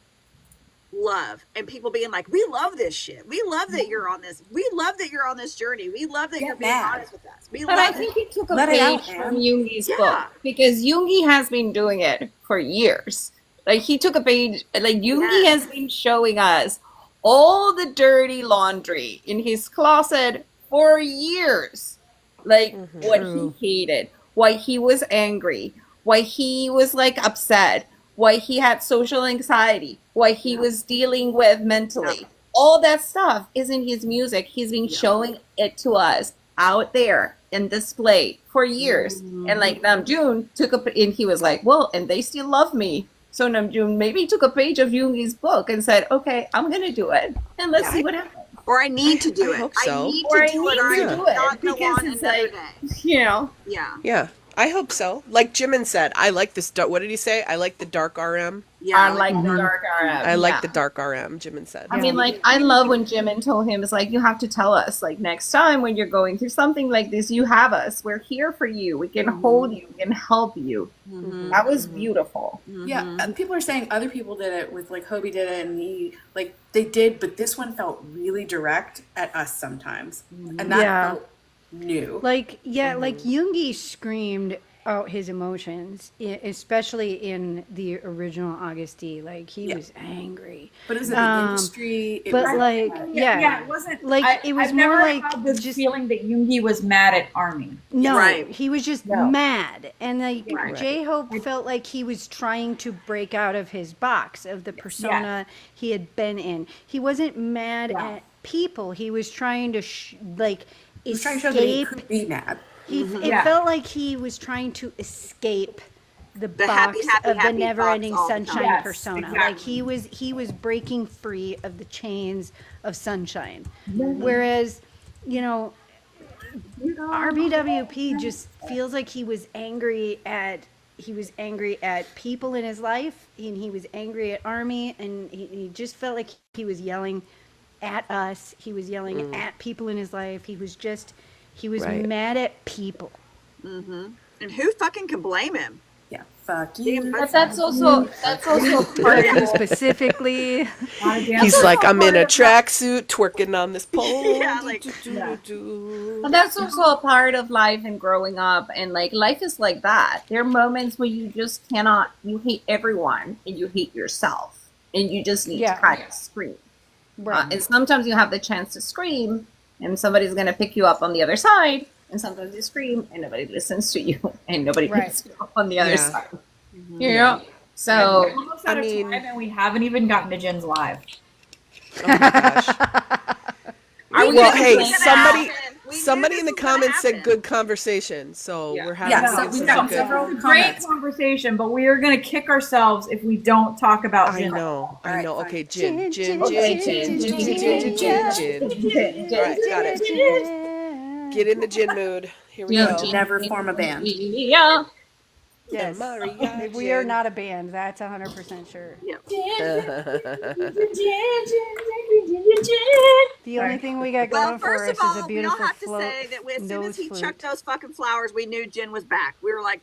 love, and people being like, we love this shit. We love that you're on this. We love that you're on this journey. We love that Get you're being mad. honest with us. We But love I think it. he took a Let it out, page man. from Yoongi's Yeah. book, because Yoongi has been doing it for years. Like he took a page, like Yoongi Yes. has been showing us all the dirty laundry in his closet for years. Like what True. he hated, why he was angry, why he was like upset, why he had social anxiety, why he was dealing with mentally. All that stuff is in his music. He's been showing it to us out there in display for years. And like Namjoon took and he was like, well, and they still love me. So Namjoon maybe took a page of Yoongi's book and said, okay, I'm going to do it. And let's see what happens. Or I need to do I it. hope I so. need Or to I do it. need Or to I do cannot it, go because on it's another like, day. you know, Yeah. Yeah, I hope so. Like Jimin said, I like this. What did he say? I like the dark RM. Yeah. I like the dark RM. I like Yeah. the dark RM, Jimin said. I mean, like, I love when Jimin told him, it's like, you have to tell us, like, next time when you're going through something like this, you have us. We're here for you. We can hold you. We can help you. That was beautiful. Yeah, and people are saying other people did it with, like, Hobie did it, and he, like, they did, but this one felt really direct at us sometimes. And that Yeah. felt new. Like, yeah, like Yoongi screamed out his emotions, especially in the original August D. Like he was angry. But it was in the industry. It But was like, it wasn't like it was I've more never like had this just feeling that Yoongi was mad at Army. no. Right. He was just mad, and like J-Hope felt like he was trying to break out of his box of the persona he had been in. He wasn't mad at people. He was trying to like he was trying to show that he could be mad. It felt like he was trying to escape the box of the happy never-ending box all the sunshine time. persona. Yes, Like he was breaking free of the chains of sunshine. Whereas, RBWP just feels like he was angry at people in his life, and he was angry at Army, and he just felt like he was yelling at us. He was yelling at people in his life. He was mad at people. And who fucking can blame him? Yeah, fuck you. But that's also part of Specifically, He's like, I'm in a tracksuit twerking on this pole. But that's also a part of life and growing up, and like life is like that. There are moments where you just cannot. You hate everyone, and you hate yourself, and you just need to kind of scream. right? And sometimes you have the chance to scream, and somebody's gonna pick you up on the other side. And sometimes you scream, and nobody listens to you, and nobody picks you up on the other side. Yeah. So We're almost out of time, and we haven't even gotten to Jin's live. Oh my gosh. Well, hey, somebody in the comments said good conversation, so we're having we've gotten good. several Great comments. conversation, but we are going to kick ourselves if we don't talk about I Jin. know. right, fine. Okay, Jin. Jin, Jin. Jin, Jin, All right, got it. Get in the Jin mood. Here we go. Never form a band. yeah. Yes. We are not a band. That's 100% sure. The only thing we got Well, going for first us of all, is a we all beautiful have to say that as soon as he chucked those fucking flowers, we knew Jin was back. We were like,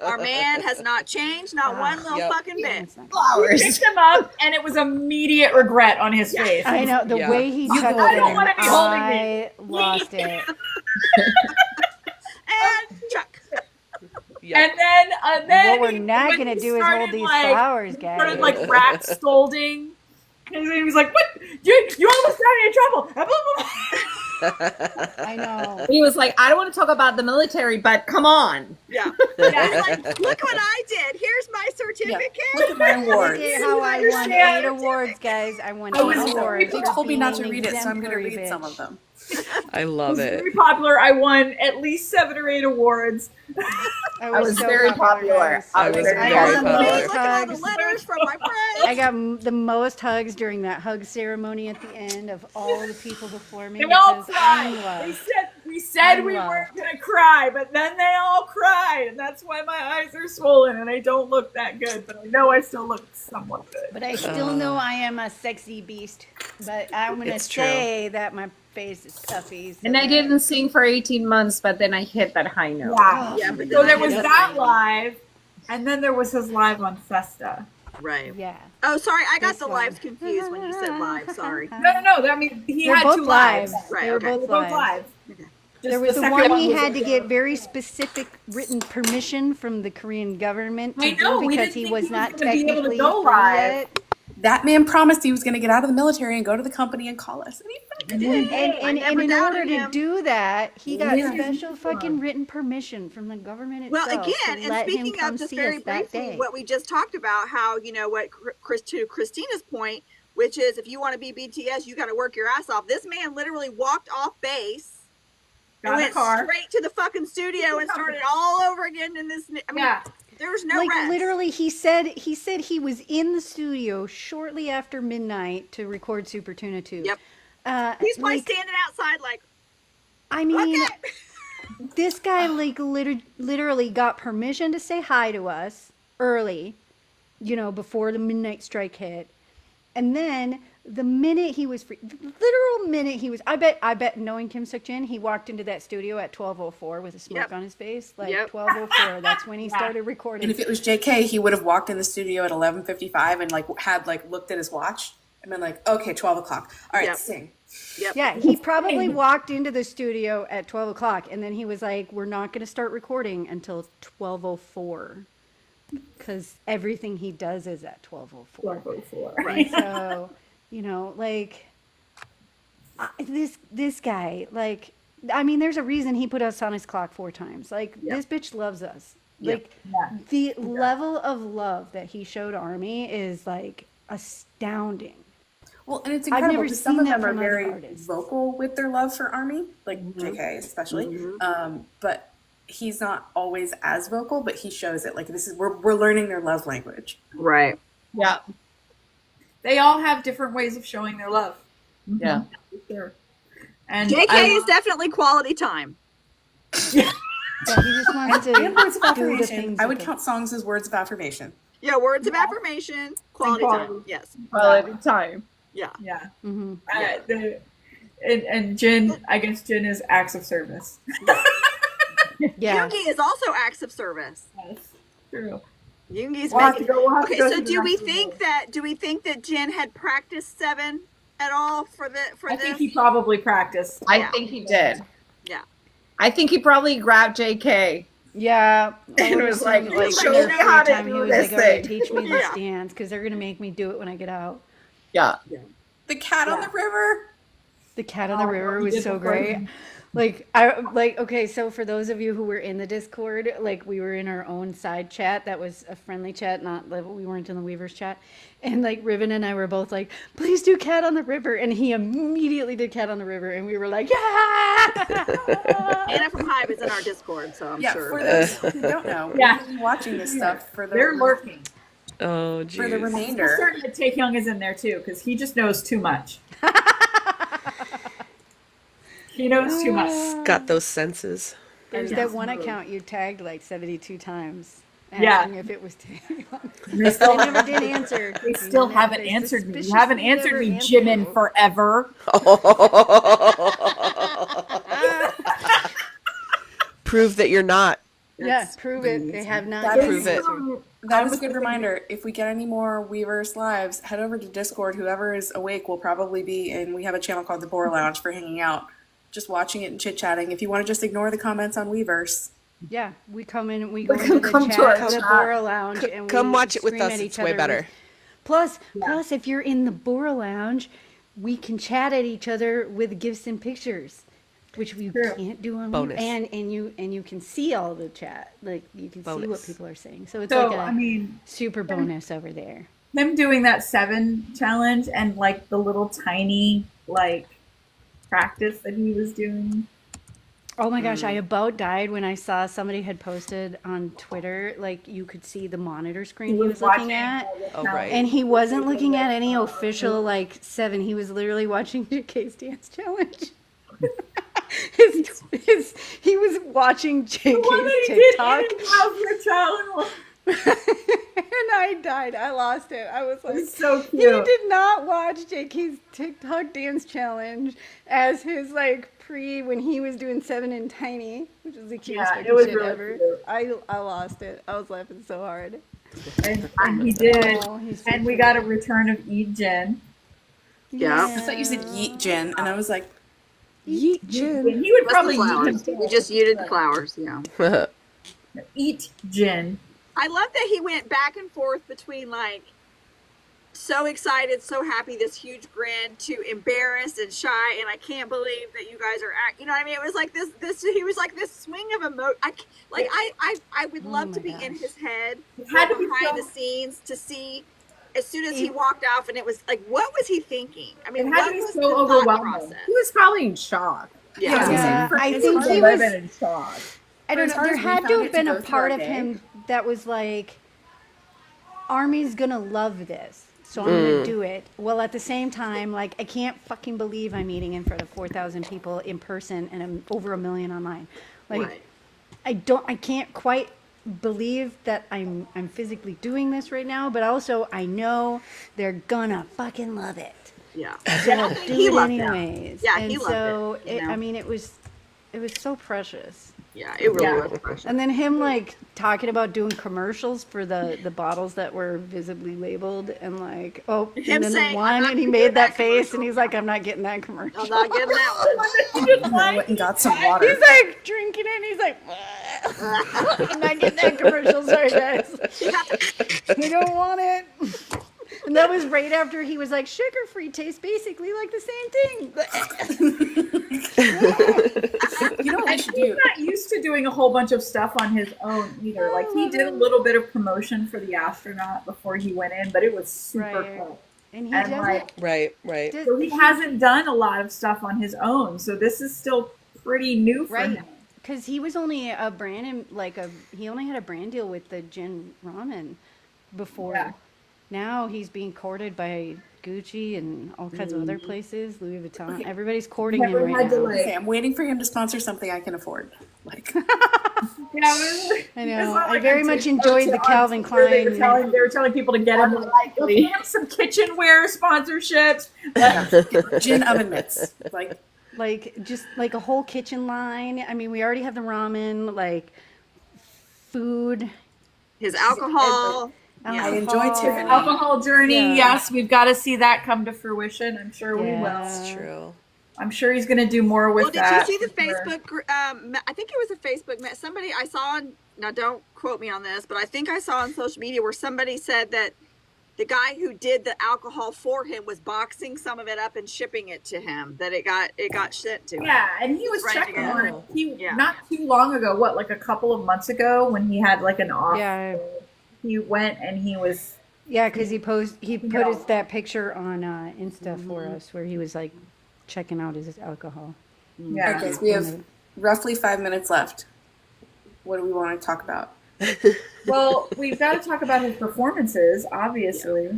our man has not changed, not one little fucking bit. We Flowers. picked him up, and it was immediate regret on his face. I know the way he chucked I don't him, wanna be holding I lost it. And Chuck. And then What we're not when gonna he do is started, hold these like, flowers, guys. started like rat scolding. And he was like, "What? You almost got me in trouble." Blah, blah, blah. I know. He was like, I don't want to talk about the military, but come on. Yeah. He's like, look what I did. Here's my certificate. Look at my awards. Look at how I won 8 awards, guys. I won 8 awards. He for told me not to being read it, so I'm going to exemplary, read some bitch. of them. I love It it. was very popular. I won at least 7 or 8 awards. I was so very popular. guys. I was very I very got the popular. most Look at all the hugs. letters from my friends. I got the most hugs during that hug ceremony at the end of all the people before me. They all because cried. I'm loved. We said we love. weren't gonna cry, but then they all cried, and that's why my eyes are swollen and I don't look that good. But I know I still look somewhat good. But I still know I am a sexy beast. But I'm gonna It's true. say that my face is puffy. So And I that- didn't sing for 18 months, but then I hit that high note. Yeah. but So then there I was did that sing. live, and then there was his live on Festa. Right. Yeah. Oh, sorry. I got This the one. lives confused when you said live. Sorry. No. I mean, he They're had both 2 lives. lives. Right, They were okay. both Both lives. live. Just There was the second one he was had to like get very specific written permission from the Korean government to I know, do we because didn't he think was he was not gonna be able to technically go free live. yet. That man promised he was going to get out of the military and go to the company and call us. And he fucking did. And never in doubted order to him. do that, he got Yeah. special fucking written permission from the government Well, itself again, to and let him speaking come of just see very us that briefly, day. what we just talked about, how, what to Christina's point, which is if you want to be BTS, you got to work your ass off. This man literally walked off base, got in the went car. straight to the fucking studio and started all over again in this. I mean, Yeah. there was no Like rest. literally, he said he was in the studio shortly after midnight to record Super Tuna 2. Yep. He's probably like, standing outside like, I mean, okay. this guy like literally got permission to say hi to us early, before the midnight strike hit. And then the minute he was free, the literal minute he was, I bet knowing Kim Suk-jin, he walked into that studio at 12:04 with a smoke Yep. on his face. Like Yep. 12:04, that's when he started recording. And if it was JK, he would have walked in the studio at 11:55 and had looked at his watch and been like, okay, 12 o'clock. All right, Yep. sing. Yep. Yeah, he probably walked into the studio at 12 o'clock and then he was like, we're not going to start recording until 12:04 because everything he does is at 12:04. 12:04. And so, like this guy, like, I mean, there's a reason he put us on his clock 4 times. Like, this bitch loves us. Like, the level of love that he showed Army is like astounding. Well, and it's I've incredible never because some seen of that them are from other very artists. vocal with their love for Army, like JK especially. But he's not always as vocal, but he shows it. Like we're learning their love language. Right. Yeah. They all have different ways of showing their love. Yeah. For sure. And JK is definitely quality time. Yeah, he just wants to And words of do the affirmation. things I that would they- count songs as words of affirmation. Yeah, words of affirmation, quality time. Yes. Quality time. Yeah. yeah. Mhm. And Jin, I guess Jin is acts of service. Yeah. Yoongi is also acts of service. Yes, true. Yoongi's We'll have to making. go. We'll have to Okay, go so through the do we rest of the think list. that Jin had practiced 7 at all for I this? think he probably practiced. I think he did. Yeah. I think he probably grabbed JK. Yeah. And it was like, show me in how to free time, do he was this like, all right, thing. teach me this Yeah. dance because they're going to make me do it when I get out. Yeah. The cat on the river. The cat on the river he was did so before great. him. Okay, so for those of you who were in the Discord, like we were in our own side chat that was a friendly chat, not like we weren't in the Weavers chat. And like Riven and I were both like, please do Cat on the River. And he immediately did Cat on the River. And we were like, yeah. Anna from Hive is in our Discord, so I'm Yeah, sure. for those who don't know, Yeah. we've been watching this stuff for They're the lurking. Oh, for the geez. I'm remainder. certain that Taehyung is in there too because he just knows too much. He knows too much. Got those senses. There's Yeah. that one account you tagged like 72 times. Yeah. Asking if it was Taehyung. They They still, never did answer. they still haven't They answered me. You suspiciously haven't answered never me, answered Jimin, you. forever. Prove that you're not. Yeah, prove it. They have not. That yet Prove it. answered. That is a good reminder. If we get any more Weavers lives, head over to Discord. Whoever is awake will probably be, and we have a channel called the Bora Lounge for hanging out, just watching it and chit chatting. If you want to just ignore the comments on Weavers, Yeah, we come in, we go We into can come the to our chat, the chat. Bora Lounge, and we Come watch it with scream us. at It's each way other better. with- Plus, if you're in the Bora Lounge, we can chat at each other with gifs and pictures, which we True. can't do on Bonus. and you can see all the chat, like you can see what Bonus. people are saying. So it's So, like a I mean, super bonus over there. him doing that 7 challenge and like the little tiny like practice that he was doing. Oh my gosh, I about died when I saw somebody had posted on Twitter, like you could see the monitor screen he was looking at. Oh, right. And he wasn't looking at any official like 7. He was literally watching JK's dance challenge. He was watching JK's TikTok, and I died. I lost it. I was like, It's so he cute. did not watch JK's TikTok dance challenge as his like pre when he was doing 7 and Tiny, which was the cutest Yeah, fucking it was shit really ever. cute. I lost it. I was laughing so hard. And he did. Oh, he's so And we cute. got a return of Eve Jin. Yeah. I thought you said Yeet Jin, and I was like, Yeet And Jin. he would What's probably the eat flowers? himself. We just yeeted the flowers. Yeah. Eat Jin. I love that he went back and forth between like so excited, so happy, this huge grin, to embarrassed and shy, and I can't believe that you guys are you know what I mean? It was like this he was like this swing of I would Oh love my to be in gosh. his head, It had to be behind so- the scenes, to see as soon as he walked off, and it was like, what was he thinking? I mean, It had what to be was so the thought overwhelming. process? He was probably in shock. Yeah. Yeah, For- I it's think hard he to was. Living in shock. I don't as know. hard There as we had found to it have to been go a through part our of day. him that was like, Army's gonna love this, so I'm gonna do it. Well, at the same time, like, I can't fucking believe I'm eating in front of 4,000 people in person and I'm over 1 million online. Like, Right. I can't quite believe that I'm physically doing this right now, but also I know they're gonna fucking love it. Yeah. So I I'll think do he it loved it. anyways. Yeah, and he loved so it, you know? I mean, it was so precious. Yeah, it really Yeah. was special. And then him like talking about doing commercials for the bottles that were visibly labeled and like, oh, Him and then saying, the "I'm one not and he gonna do made that that face commercial." and he's like, I'm not getting that commercial. I'm not getting that one. And I went and got some water. He's like drinking it and he's like, I'm not getting that commercial. Sorry guys. I don't want it. And that was right after he was like, sugar free tastes basically like the same thing. You know what we And should he's do? not used to doing a whole bunch of stuff on his own either. Like he did a little bit of promotion for the astronaut before he went in, but it was super Right. cool. And he And doesn't. like, Right. so he hasn't done a lot of stuff on his own. So this is still pretty new for Right. him. Because he was only a brand, he only had a brand deal with the gin ramen before. Yeah. Now he's being courted by Gucci and all kinds of other places, Louis Vuitton. Everybody's courting him Never right had to now. like, Okay, I'm waiting for him to sponsor something I can afford. Like, yeah, I it's know. not I like very on much TikTok enjoyed the on Calvin Twitter, They Klein. were telling people to get him like, let's have some kitchenware sponsorships. gin oven mitts. Like, Like just like a whole kitchen line. I mean, we already have the ramen, like food. His alcohol. I enjoy Tiffany. Alcohol journey, Yeah. yes, we've got to see that come to fruition. I'm sure we will. That's true. I'm sure he's going to do more with Well, did that. you see the for sure. Facebook? I think it was a Facebook. Somebody I saw on. Now, don't quote me on this, but I think I saw on social media where somebody said that the guy who did the alcohol for him was boxing some of it up and shipping it to him. That it got sent to him. Yeah, and he was Right checking together. on it. He Yeah. not too long ago. What, like a couple of months ago, when he had like an off. Yeah. He went and he was. Yeah, because he put Yeah. that picture on Insta for us where he was like checking out his alcohol. Yeah. Okay, so we have roughly 5 minutes left. What do we want to talk about? Well, we've got to talk about his performances, obviously.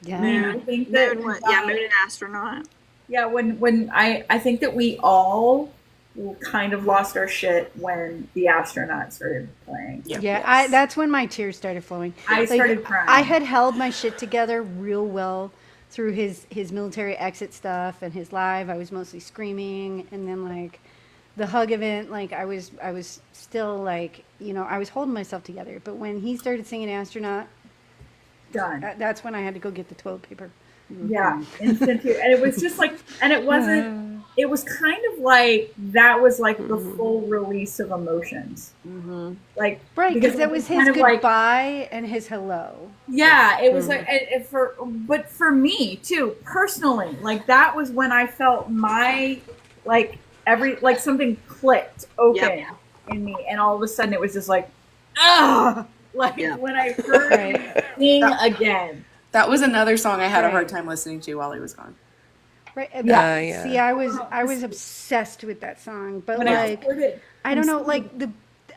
Yeah. I think that Moon, Moon and astronaut. Yeah, when I think that we all kind of lost our shit when the astronaut started playing. Yeah, that's when my tears started flowing. I started crying. I had held my shit together real well through his military exit stuff and his live. I was mostly screaming, and then like the hug event, like I was still like, you know, I was holding myself together. But when he started singing astronaut, Done. that's when I had to go get the toilet paper. Yeah, instant tear. And it was just like, and it wasn't, it was kind of like, that was like the full release of emotions. Like, Right, because that it was his kind of like- goodbye and his hello. Yeah, it was like, but for me too, personally, like that was when I felt my, like something clicked open in me, and all of a sudden it was just like, ah, like when I heard him sing again. That was another song I had a Right. hard time listening to while he was gone. Right. Yeah. See, I was obsessed with that song, but When I like heard it, I don't know, like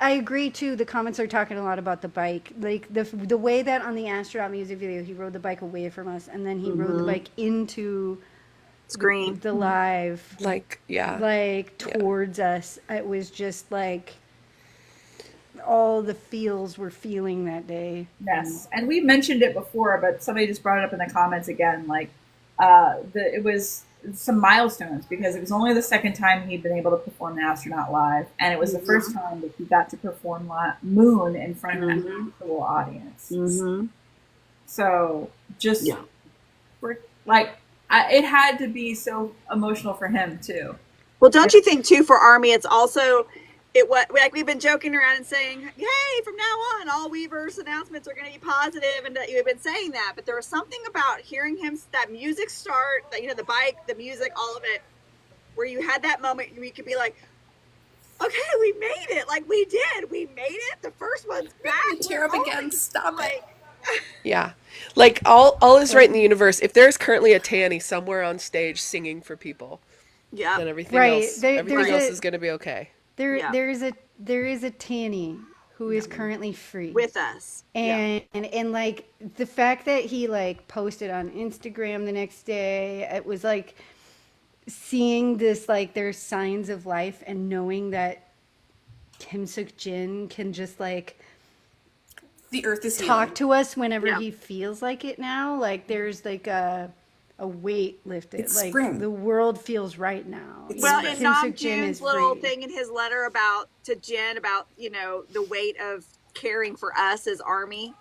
I agree too. The comments are talking a lot about the bike, like the way that on the astronaut music video he rode the bike away from us, and then he rode the bike into Screen. the live, Like, yeah. like towards us. It was just like all the feels we're feeling that day. yes, and we mentioned it before, but somebody just brought it up in the comments again. Like, it was some milestones because it was only the second time he'd been able to perform the astronaut live, and it was the first time that he got to perform Moon in front of an actual audience. So just it had to be so emotional for him too. Well, don't you think too for Army? It's also like we've been joking around and saying, "Hey, from now on, all Weaver's announcements are going to be positive," and you've been saying that. But there was something about hearing him that music start, that the bike, the music, all of it, where you had that moment where you could be like, "Okay, we made it! Like we did, we made it. The first one's back. Tear up We're again. Stop it. Yeah. Like all is right in the universe. If there's currently a Tanny somewhere on stage singing for people, Yeah, then everything Right. else There's is going to be okay. There is a Tanny who is currently free with us. and like the fact that he like posted on Instagram the next day, it was like seeing this, like there's signs of life and knowing that Kim Suk Jin can just like The earth is talk healing. to us whenever Yeah. he feels like it now. Like there's like a a weight lifted. It's like spring. the world feels right now. It's Well, spring. and Kim Nam Suk Jin Jun's is little free. thing in his letter about to Jin about the weight of caring for us as Army,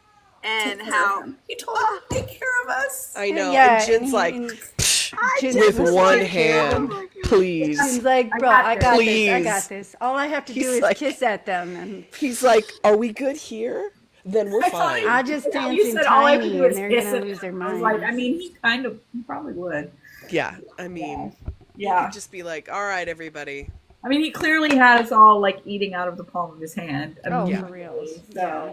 and Take care how of him. He told him to take care of us. I know. Yeah, and Jin's and he- like, and "Psh, Jin's with just one like, hand, please. Jin's like, bro, got I got this. I Please. got this. All I have to do He's is like- kiss at them, and He's like, are we good here? Then we're I thought fine. I just Yeah, dance you in said all I have to tiny, do and is they're kiss gonna it. lose their I was minds. like, I mean, he probably would. Yeah, I mean, you Yeah. could just be like, all right, everybody. I mean, he clearly had us all like eating out of the palm of his hand. Oh, immediately, for real. So. Yeah.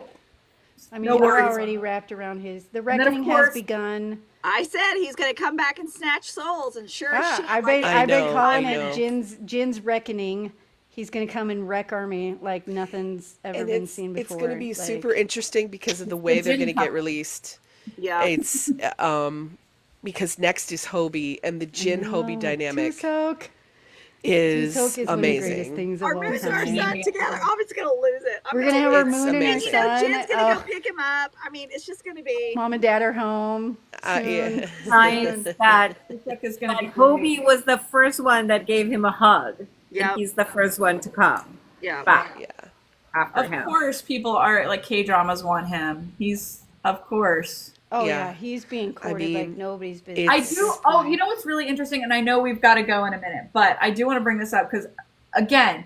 I mean, No they're worries. already wrapped around his. The then, of reckoning has course- begun. I said he's going to come back and snatch souls, and sure as shit, I've like, been, I I've been know, calling I it know. Jin's reckoning. He's gonna come and wreck Army like nothing's ever And been it's seen before. going to be like, super interesting because of the way they're Jin going to get Cup. released. yeah. It's because next is Hobie, and the Jin Hobie dynamic Tusok. is Tusok is one of the greatest amazing. things Our of all moon and our time. sun together. Abby's going to lose it. We're gonna have our It's moon and our amazing. sun. Jen's going to Oh, go pick him up. I mean, it's just going to be. Mom and Dad are home. Soon. Yeah. Nice that Tusok is going to be Hobie was the first one that gave him a hug. Yep. And he's the first one to come Yeah. back Yeah. after Of him. course, people are like K-dramas want him. He's of course. Oh Yeah. yeah, he's being courted mean, like nobody's business. it's- I do. Oh, you know what's really interesting, and I know we've got to go in a minute, but I do want to bring this up because, again,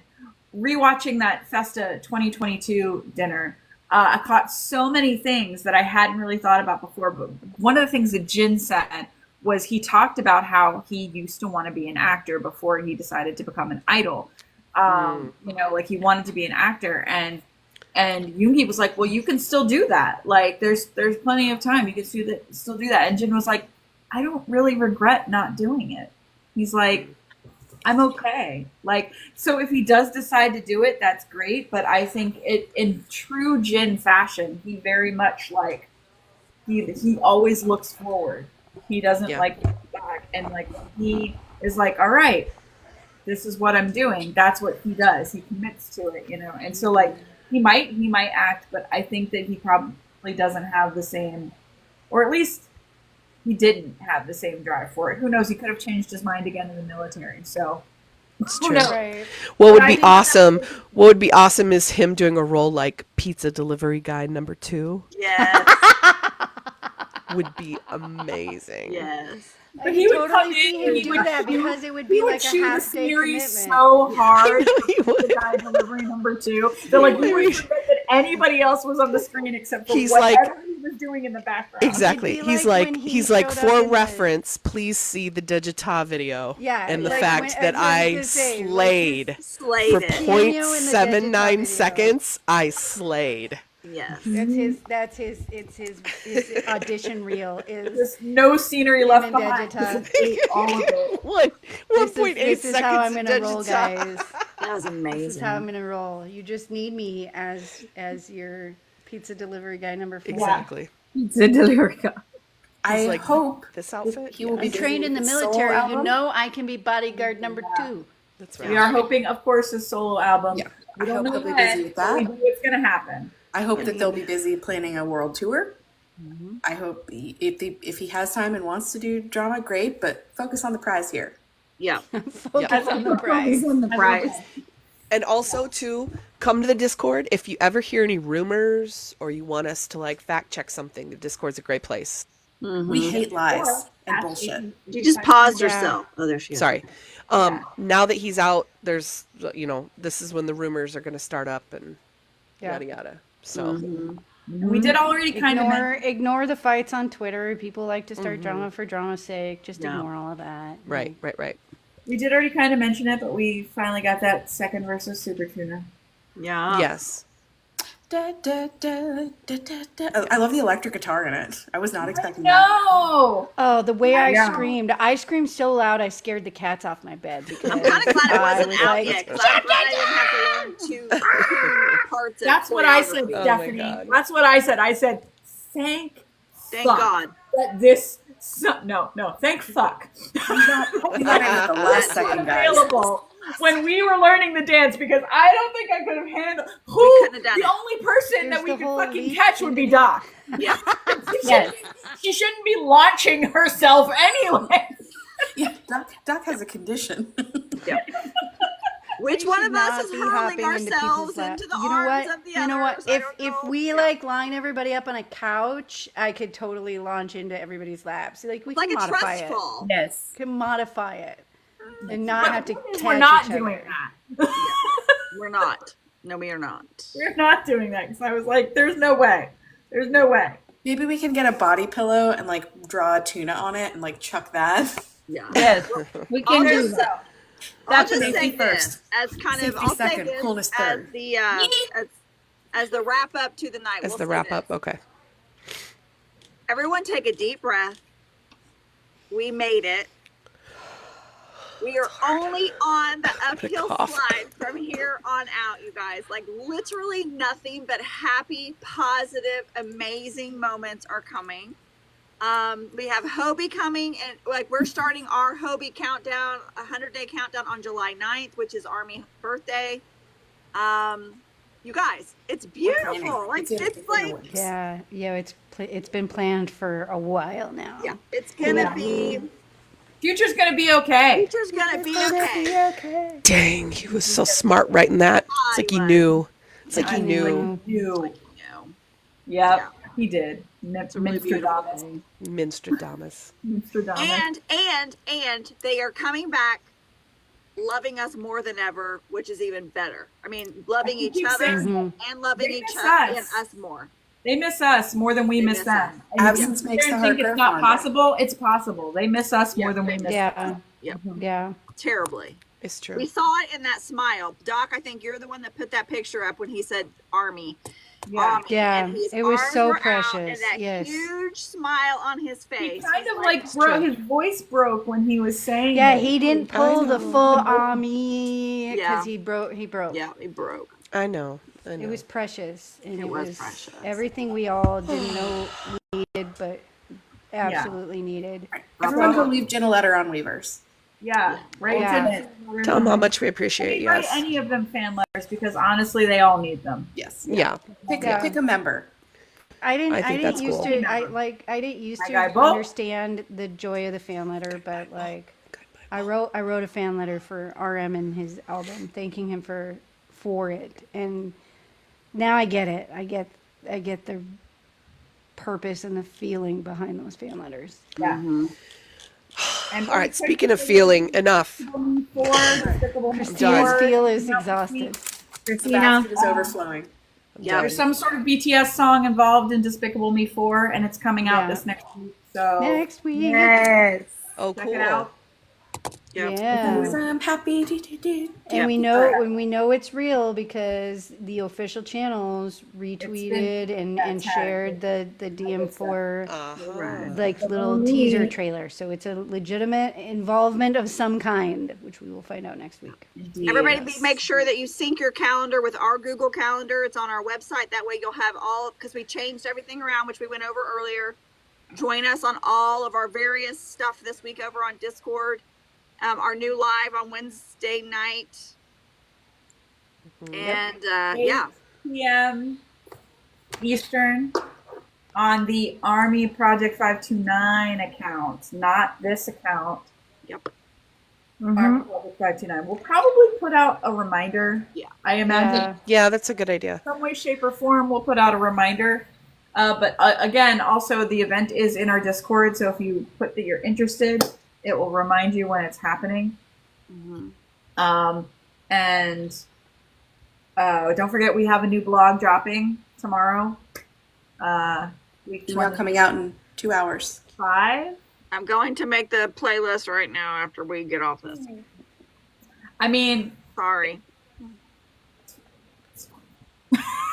rewatching that Festa 2022 dinner, I caught so many things that I hadn't really thought about before. But one of the things that Jin said was he talked about how he used to want to be an actor before he decided to become an idol. Like he wanted to be an actor, and Yoongi was like, well, you can still do that. Like there's plenty of time. You can still do that. And Jin was like, I don't really regret not doing it. He's like, I'm okay. Like, so if he does decide to do it, that's great. But I think it in true Jin fashion, he very much like he always looks forward. He doesn't Yeah. like look back, and like he is like, all right, this is what I'm doing. That's what he does. He commits to it, And so like he might act, but I think that he probably doesn't have the same, or at least he didn't have the same drive for it. Who knows? He could have changed his mind again in the military. So It's who true. knows? Right. What would But I be think awesome? What would be awesome is him doing a role like pizza delivery guy number 2. Yes. Would be amazing. Yes. But I he could would totally come see in and him he do would that chew- because it would He be would like a chew the half day series commitment. so hard. He would. The guy delivering number 2. They're like, we would forget that anybody else was on the screen except for He's whatever he was doing in the background. Exactly. It'd be He's like like when he he's like showed up for in the- reference, please see the Digita video. Yeah, And the like fact when- that I was I gonna say, like, slayed Slayed for it. Cameo in the Digita 0.79 video. seconds, I slayed. Yes. It's his audition reel is There's no scenery left and behind. Digita. Just ate all of it. 1.8 this is how I'm seconds gonna of roll, Digita. guys. That was This is how I'm amazing. gonna roll. You just need me as your pizza delivery guy number 4. Exactly. Pizza delivery guy. I like, hope This outfit? he will be I'm trained in the his solo military. You album. know I can be bodyguard number 2. That's We right. are hoping, of course, his solo album. Yeah. We I don't hope know he'll be when, busy with but we that. know it's going to happen. I hope that they'll be busy planning a world tour. Mm-hmm. I hope if he has time and wants to do drama, great, but focus on the prize here. Yeah. Focus on the prize. On the prize. And also to come to the Discord if you ever hear any rumors or you want us to like fact check something. The Discord's a great place. We hate lies Or and ask bullshit. Jason- You just paused Yeah. yourself. Oh, there she is. Sorry. Now that he's out, there's this is when the rumors are going to start up and Yeah. yada yada. So We did already kind of Ignore the fights on Twitter. People like to start drama for drama's sake. Just No. ignore all of that. right. we did already kind of mention it, but we finally got that second versus Super Tuna. Yeah. Yes. Da, da, da, da, da, da. Oh, I love the electric guitar in it. I was not expecting that. No. Oh, the way I Yeah. screamed! I screamed so loud I scared the cats off my bed because I'm kind of glad it I wasn't was out like, yet because I'm glad I didn't have to learn two parts of That's what I said, choreography. Oh my Stephanie. God. That's what I said. I said, thank Thank fuck God. that this. No, thank fuck. We got in at the last second, guys. Available when we were learning the dance because I don't think I could have handled. couldn't have done The it. only person There's that we the could whole fucking leap catch would be into- Doc. Yeah. Yes. She shouldn't be launching herself anyway. Yeah, Doc has a condition. Which I one should of us not is be hurling hopping into ourselves people's lap. into the You know arms what? of the You know what? others? I If don't we know. like line everybody up on a couch, I could totally launch into everybody's laps. Like we like can a modify trust it. fall. Yes. Can modify it and not have to catch We're not each doing other. that. We're not. No, we are not. We're not doing that because I was like, there's no way. There's no way. Maybe we can get a body pillow and like draw a tuna on it and like chuck that. Yeah. Yes, we can I'll do just, that. I'll That's just amazing. say Safety this first. as kind of Safety I'll say second, this coolness as third. the as the wrap up to the night. As We'll the say wrap this. up, okay. Everyone take a deep breath. We made it. We are only on the uphill cough. slide from here on out, you guys. Like literally nothing but happy, positive, amazing moments are coming. We have Hobie coming, and like we're starting our Hobie countdown, 100-day countdown on July 9th, which is Army birthday. You guys, it's beautiful. Like it's like Yeah, it's been planned for a while now. yeah, it's gonna be. Future's gonna be okay. Future's gonna be okay. Okay. Dang, he was so smart writing that. It's like he knew. It's like he knew. You. No. Yep, Yeah. he did. It's a really beautiful thing. Minstradamus. And they are coming back loving us more than ever, which is even better. I mean, loving each keep other saying and loving They each miss other and us. us more. They miss us more than we They miss miss them. us. And Absence you makes the think heart it's grow not fonder. possible. It's possible. They miss us more than we miss Yeah. them. Yep. Yeah. Terribly. It's true. We saw it in that smile. Doc, I think you're the one that put that picture up when he said Army. Yeah. Army. Yeah, And his it was arms so were out precious, And that yes. huge smile on his He face. kind was of like broke. His voice broke when he was saying. Yeah, it. he didn't pull the full Army Yeah. because he broke. Yeah, he broke. I know. It was precious, and It was precious. everything we all didn't know we needed, but absolutely needed. Everyone go leave Jen a letter on Weavers. Yeah, right. Yeah. Tell him how much we appreciate. Write Yes. any of them fan letters because honestly, they all need them. Yes. Yeah. Pick Yeah. a member. I I think didn't that's used cool. to. I didn't used My to guy, Bo. understand the joy of the fan letter, but like, I wrote a fan letter for RM and his album, thanking him for it, and now I get it. I get the purpose and the feeling behind those fan letters. Yeah. And All right. Speaking of feeling, enough. Christina's done. feel is exhausted. The Christina, basket is overflowing. Yeah. there's some sort of BTS song involved in Despicable Me 4, and it's coming out Yeah. this next week. So Next week. Yes. Oh, check cool. it out. Yeah. Because I'm happy. And we know it's real because the official channels retweeted and that's shared the DM4 Uh-huh. like little teaser trailer. So it's a legitimate involvement of some kind, which we will find out next week. Everybody make sure that you sync your calendar with our Google Calendar. It's on our website. That way you'll have all, because we changed everything around, which we went over earlier. Join us on all of our various stuff this week over on Discord. Our new live on Wednesday night. And yeah. 8 p.m. Eastern on the Army Project 529 account, not this account. Yep. Army Project 529. We'll probably put out a reminder. Yeah. I imagine Yeah. Yeah, that's a good idea. some way, shape, or form, we'll put out a reminder. But again, also the event is in our Discord, so if you put that you're interested, it will remind you when it's happening. And don't forget, we have a new blog dropping tomorrow. Week Email coming out in 2 hours. 25. I'm going to make the playlist right now after we get off this. I mean, Sorry.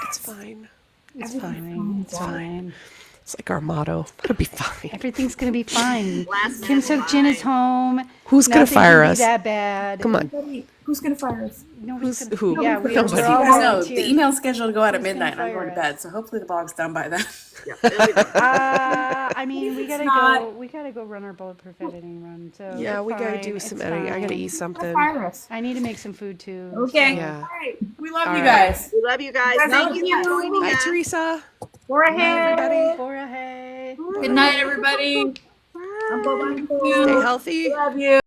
It's fine. It's fine. It's fine. It's like our motto. It'll be fine. Everything's gonna be fine. Last Kim minute Sok Jin is fine. home. Who's gonna Nothing fire can be us? that bad. Come on. who's going to fire us? Nobody's Who's gonna- who? Yeah, we're Nobody. all No, volunteers. the email's scheduled to go out at Who's gonna midnight, and I'm going to fire us? bed. So hopefully the blog's done by then. Yeah, it'll be fine. I mean, we gotta not- go. We gotta go run our bulletproof editing run. So Yeah, it's we gotta fine, do it's some editing. I gotta fine. eat something. Fire us. I need to make some food too. Okay. Yeah. All right. We love All you right. guys. We love you guys. Guys, Thank love you you. for joining Bye, us. Teresa. Go ahead. Everybody. For a hey. Bye. Good night, everybody. Stay healthy. Love you.